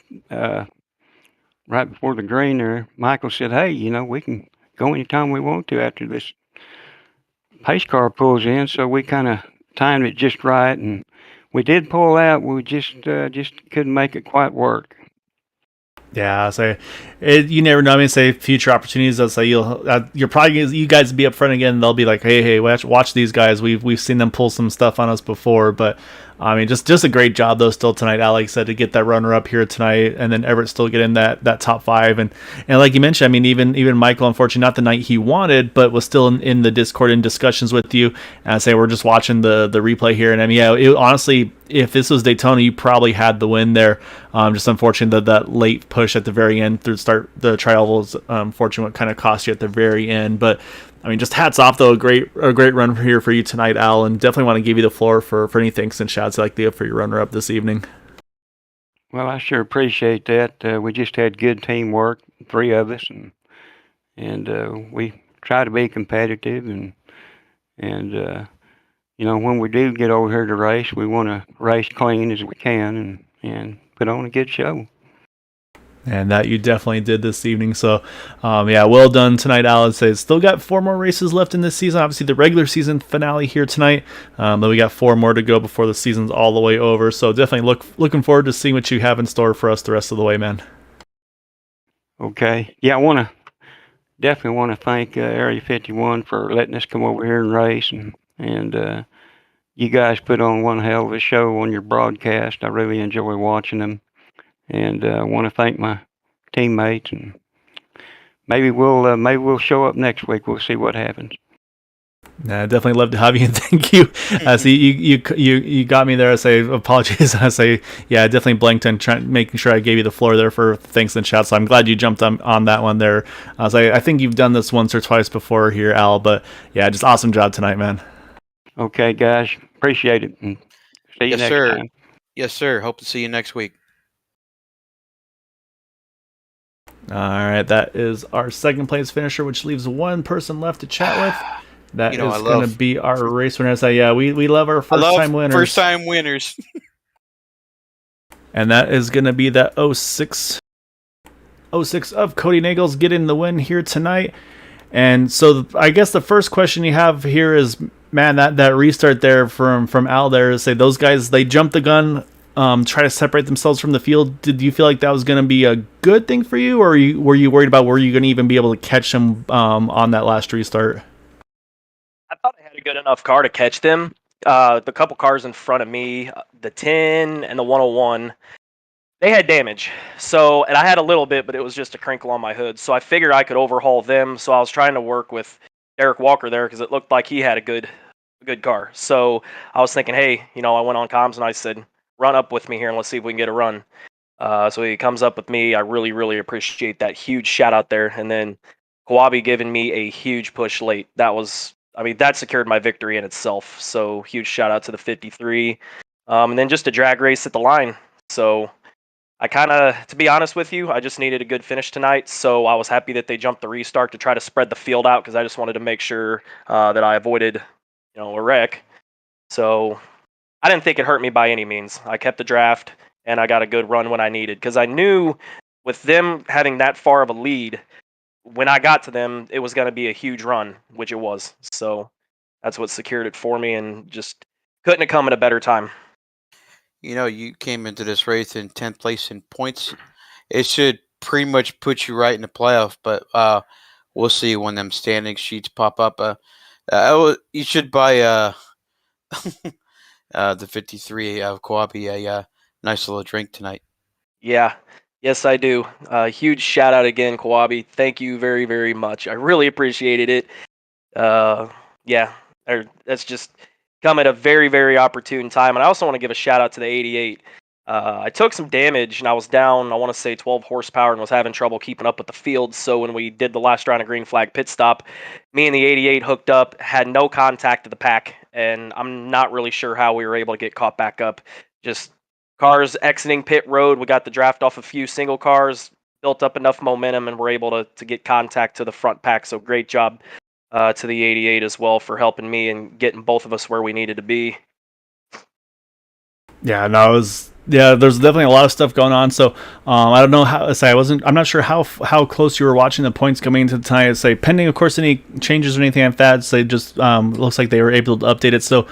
right before the green there. Michael said, hey, we can go anytime we want to after this pace car pulls in, so we kind of timed it just right, and we did pull out. We just couldn't make it quite work. Yeah, so you never know. I mean, say future opportunities. I'll say you're probably you guys be up front again. They'll be like, hey, watch these guys. We've seen them pull some stuff on us before, but I mean, just a great job though. Still tonight, Alex said to get that runner up here tonight, and then Everett still get in that top five, and like you mentioned, I mean, even Michael, unfortunately, not the night he wanted, but was still in the Discord in discussions with you. And I say we're just watching the replay here, and I mean, yeah, honestly, if this was Daytona, you probably had the win there. Just unfortunate that late push at the very end through start the trials. Unfortunately, what kind of cost you at the very end, but. I mean, just hats off though. A great run here for you tonight, Al, and definitely want to give you the floor for any thanks and shouts like the for your runner up this evening. Well, I sure appreciate that. We just had good teamwork, three of us, and we try to be competitive, and you know, when we do get over here to race, we want to race clean as we can and put on a good show. And that you definitely did this evening. So, yeah, well done tonight, Alan. Says still got 4 more races left in this season. Obviously, the regular season finale here tonight. But we got 4 more to go before the season's all the way over. So definitely looking forward to seeing what you have in store for us the rest of the way, man. Okay. Yeah, I definitely want to thank Area 51 for letting us come over here and race, and you guys put on one hell of a show on your broadcast. I really enjoy watching them. And I want to thank my teammates, and maybe we'll show up next week. We'll see what happens. Yeah, definitely love to have you, and thank you. See, you got me there. I say apologies. I say, yeah, I definitely blanked on making sure I gave you the floor there for thanks and shouts. So I'm glad you jumped on that one there. I think you've done this once or twice before here, Al. But yeah, just awesome job tonight, man. Okay, guys, appreciate it. And see you next time. Yes, sir. Hope to see you next week. All right, that is our second place finisher, which leaves one person left to chat with. That is going to be our race winner. So yeah, we love our first-time winners. First-time winners. And that is going to be that 06 of Cody Nagels getting the win here tonight. And so I guess the first question you have here is, man, that restart there from Al there is say those guys, they jumped the gun. Try to separate themselves from the field. Did you feel like that was going to be a good thing for you, or were you worried about were you going to even be able to catch them on that last restart? I thought I had a good enough car to catch them. The couple cars in front of me, the 10 and the 101, they had damage. So, and I had a little bit, but it was just a crinkle on my hood. So I figured I could overhaul them. So I was trying to work with Derrick Walker there because it looked like he had a good car. So I was thinking, hey, I went on comms and I said, run up with me here and let's see if we can get a run. So he comes up with me. I really, really appreciate that. Huge shout out there. And then Kawabe giving me a huge push late. That secured my victory in itself. So huge shout out to the 53. And then just a drag race at the line. So I to be honest with you, I just needed a good finish tonight. So I was happy that they jumped the restart to try to spread the field out because I just wanted to make sure that I avoided, a wreck. So I didn't think it hurt me by any means. I kept the draft, and I got a good run when I needed. Because I knew with them having that far of a lead, when I got to them, it was going to be a huge run, which it was. So that's what secured it for me, and just couldn't have come at a better time. You came into this race in 10th place in points. It should pretty much put you right in the playoff, but we'll see when them standing sheets pop up. You should buy... the 53 of Kawabe a nice little drink tonight. Yeah. Yes, I do. Huge shout out again, Kawabe. Thank you very, very much. I really appreciated it. Yeah, that's just come at a very, very opportune time. And I also want to give a shout out to the 88. I took some damage and I was down, I want to say 12 horsepower and was having trouble keeping up with the field. So when we did the last round of green flag pit stop, me and the 88 hooked up, had no contact to the pack. And I'm not really sure how we were able to get caught back up. Just cars exiting pit road. We got the draft off a few single cars, built up enough momentum, and were able to get contact to the front pack. So great job to the 88 as well for helping me and getting both of us where we needed to be. Yeah, no, there's definitely a lot of stuff going on. So I don't know how to say. I'm not sure how close you were watching the points coming into tonight. Say pending, of course, any changes or anything like that. So just looks like they were able to update it. So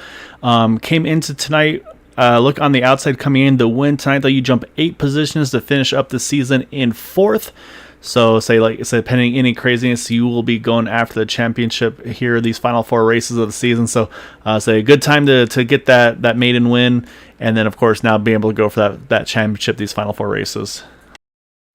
came into tonight. look on the outside coming in. The win tonight, though, you jump 8 positions to finish up the season in 4th. So pending any craziness, you will be going after the championship here, these final 4 races of the season. So a good time to get that maiden win, and then of course now being able to go for that championship, these final 4 races.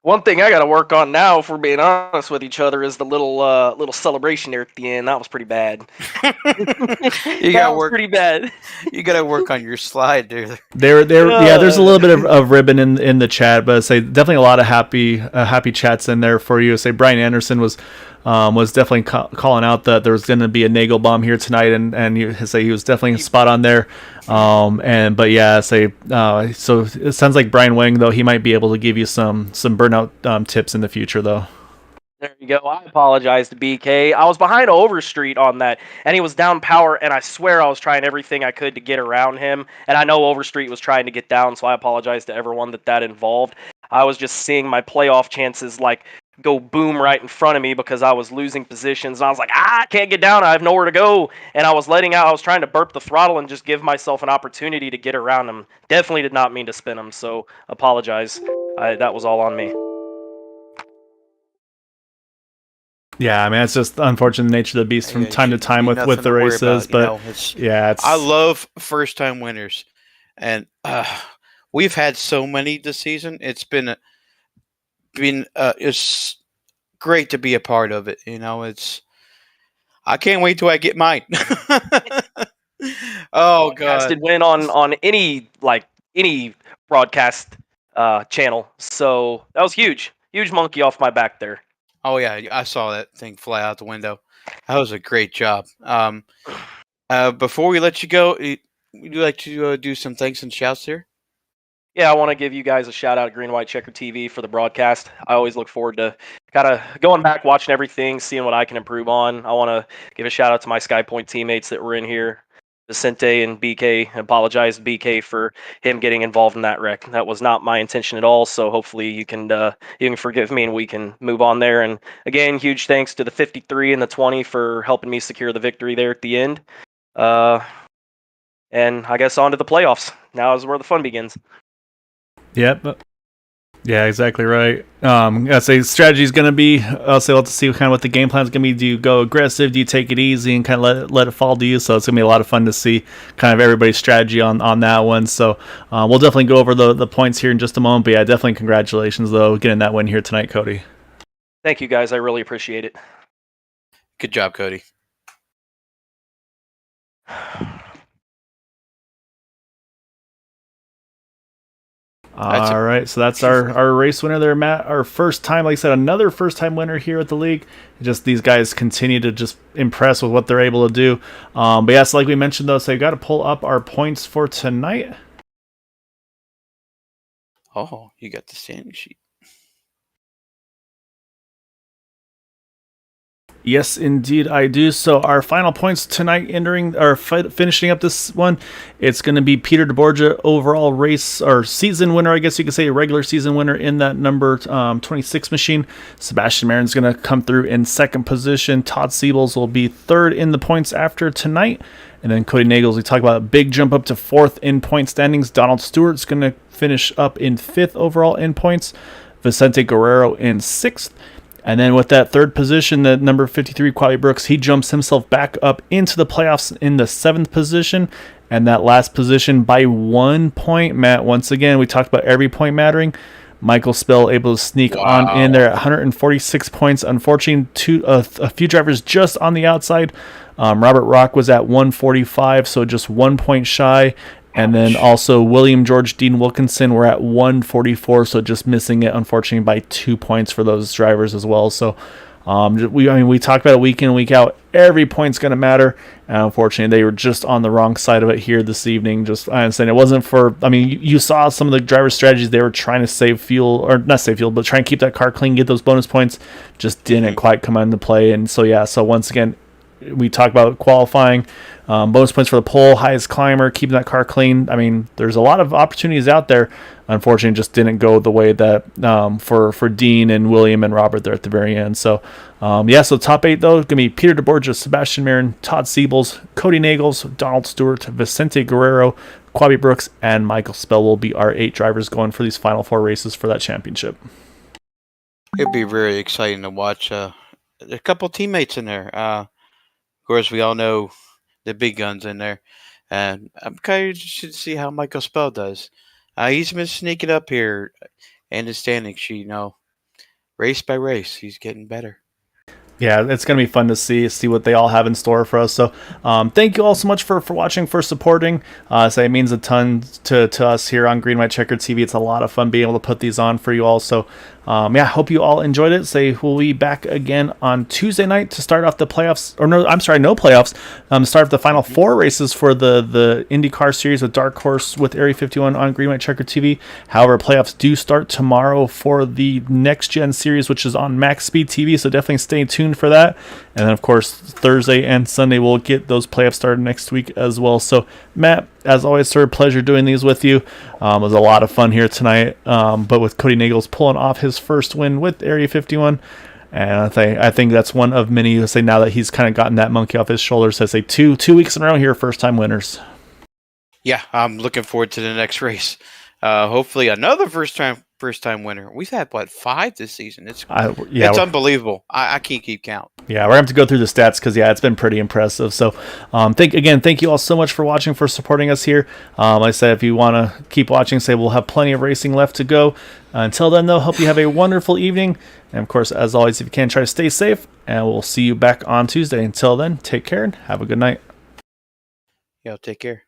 One thing I got to work on now, if we're being honest with each other, is the little celebration there at the end. That was pretty bad. You got to work pretty bad. You got to work on your slide, dude. Yeah, there's a little bit of ribbon in the chat, but definitely a lot of happy chats in there for you. Brian Anderson was definitely calling out that there was going to be a Nagel bomb here tonight, and he was definitely spot on there. So it sounds like Brian Wang, though, he might be able to give you some burnout tips in the future, though. There you go. I apologize to BK. I was behind Overstreet on that, and he was down power, and I swear I was trying everything I could to get around him, and I know Overstreet was trying to get down, so I apologize to everyone that involved. I was just seeing my playoff chances go boom right in front of me because I was losing positions, and I was like, I can't get down, I have nowhere to go, and I was trying to burp the throttle and just give myself an opportunity to get around him. Definitely did not mean to spin him, so apologize. That was all on me. Yeah, I mean, it's just unfortunate nature of the beast from time to time with the races, but I love first-time winners, and we've had so many this season. It's it's great to be a part of it. I can't wait till I get mine. Oh God! Did win on any broadcast channel, so that was huge monkey off my back there. Oh yeah, I saw that thing fly out the window. That was a great job. Before we let you go, would you like to do some thanks and shouts here? Yeah, I want to give you guys a shout out at Green White Checker TV for the broadcast. I always look forward to kind of going back, watching everything, seeing what I can improve on. I want to give a shout out to my SkyPoint teammates that were in here. Vicente and BK, apologize to BK for him getting involved in that wreck. That was not my intention at all, so hopefully you can forgive me and we can move on there. And again, huge thanks to the 53 and the 20 for helping me secure the victory there at the end. And I guess on to the playoffs. Now is where the fun begins. Yep. Yeah, exactly right. I'd say strategy is going to be, let's see kind of what the game plan is going to be. Do you go aggressive? Do you take it easy and kind of let it fall to you? So it's going to be a lot of fun to see kind of everybody's strategy on that one. So we'll definitely go over the points here in just a moment. But yeah, definitely congratulations, though, getting that win here tonight, Cody. Thank you, guys. I really appreciate it. Good job, Cody. All right, so that's our race winner there, Matt. Our first time, like I said, another first-time winner here at the league. Just these guys continue to just impress with what they're able to do. But yeah, so like we mentioned, though, so you got to pull up our points for tonight. Oh, you got the standing sheet. Yes, indeed, I do. So our final points tonight, finishing up this one, it's going to be Peter DeBorgia, overall race or season winner, I guess you could say, a regular season winner in that number 26 machine. Sebastian Marin's going to come through in second position. Todd Siebels will be third in the points after tonight. And then Cody Nagels, we talk about a big jump up to fourth in point standings. Donald Stewart's going to finish up in fifth overall in points. Vicente Guerrero in sixth. And then with that third position, the number 53, Quali Brooks, he jumps himself back up into the playoffs in the seventh position. And that last position by 1 point, Matt, once again, we talked about every point mattering. Michael Spill able to sneak on in there at 146 points. Unfortunately, a few drivers just on the outside. Robert Rock was at 145, so just 1 point shy. And then also William George Dean Wilkinson were at 144, so just missing it, unfortunately, by 2 points for those drivers as well. So we talked about it week in, week out. Every point's going to matter. And unfortunately, they were just on the wrong side of it here this evening. I understand it wasn't for, you saw some of the driver strategies. They were trying to save fuel, or not save fuel, but try and keep that car clean, get those bonus points. Just didn't quite come into play. And so, yeah, so once again, we talk about qualifying, bonus points for the pole, highest climber, keeping that car clean. There's a lot of opportunities out there. Unfortunately, just didn't go the way that for Dean and William and Robert there at the very end. So, so top 8, though, going to be Peter DeBorgia, Sebastian Marin, Todd Siebels, Cody Nagels, Donald Stewart, Vicente Guerrero, Quabi Brooks and Michael Spell will be our 8 drivers going for these final 4 races for that championship. It'd be very exciting to watch. A couple teammates in there. Of course, we all know the big guns in there, and I'm kind of interested to see how Michael Spell does. He's been sneaking up here in the standing sheet. Race by race, he's getting better. Yeah, it's going to be fun to see what they all have in store for us. So thank you all so much for watching, for supporting. It means a ton to us here on Green White Checker TV. It's a lot of fun being able to put these on for you all. So hope you all enjoyed it. We'll be back again on Tuesday night to start off the playoffs. Or no playoffs. Start off the final 4 races for the IndyCar series with Dark Horse with Area 51 on Green White Checker TV. However, playoffs do start tomorrow for the Next Gen series, which is on Max Speed TV. So definitely stay tuned for that. And then, of course, Thursday and Sunday we'll get those playoffs started next week as well. So, Matt, as always, sir, pleasure doing these with you. It was a lot of fun here tonight. But with Cody Nagels pulling off his first win with Area 51, and I think that's one of many who say now that he's kind of gotten that monkey off his shoulders. I say two weeks in a row here, first time winners. Yeah, I'm looking forward to the next race. Hopefully, another first time winner. We've had 5 this season. It's unbelievable. I can't keep count. Yeah, we're gonna have to go through the stats because it's been pretty impressive. So, thank you all so much for watching, for supporting us here. Like I said, if you want to keep watching, we'll have plenty of racing left to go. Until then, though, hope you have a wonderful evening. And of course, as always, if you can, try to stay safe. And we'll see you back on Tuesday. Until then, take care and have a good night. Yeah, take care.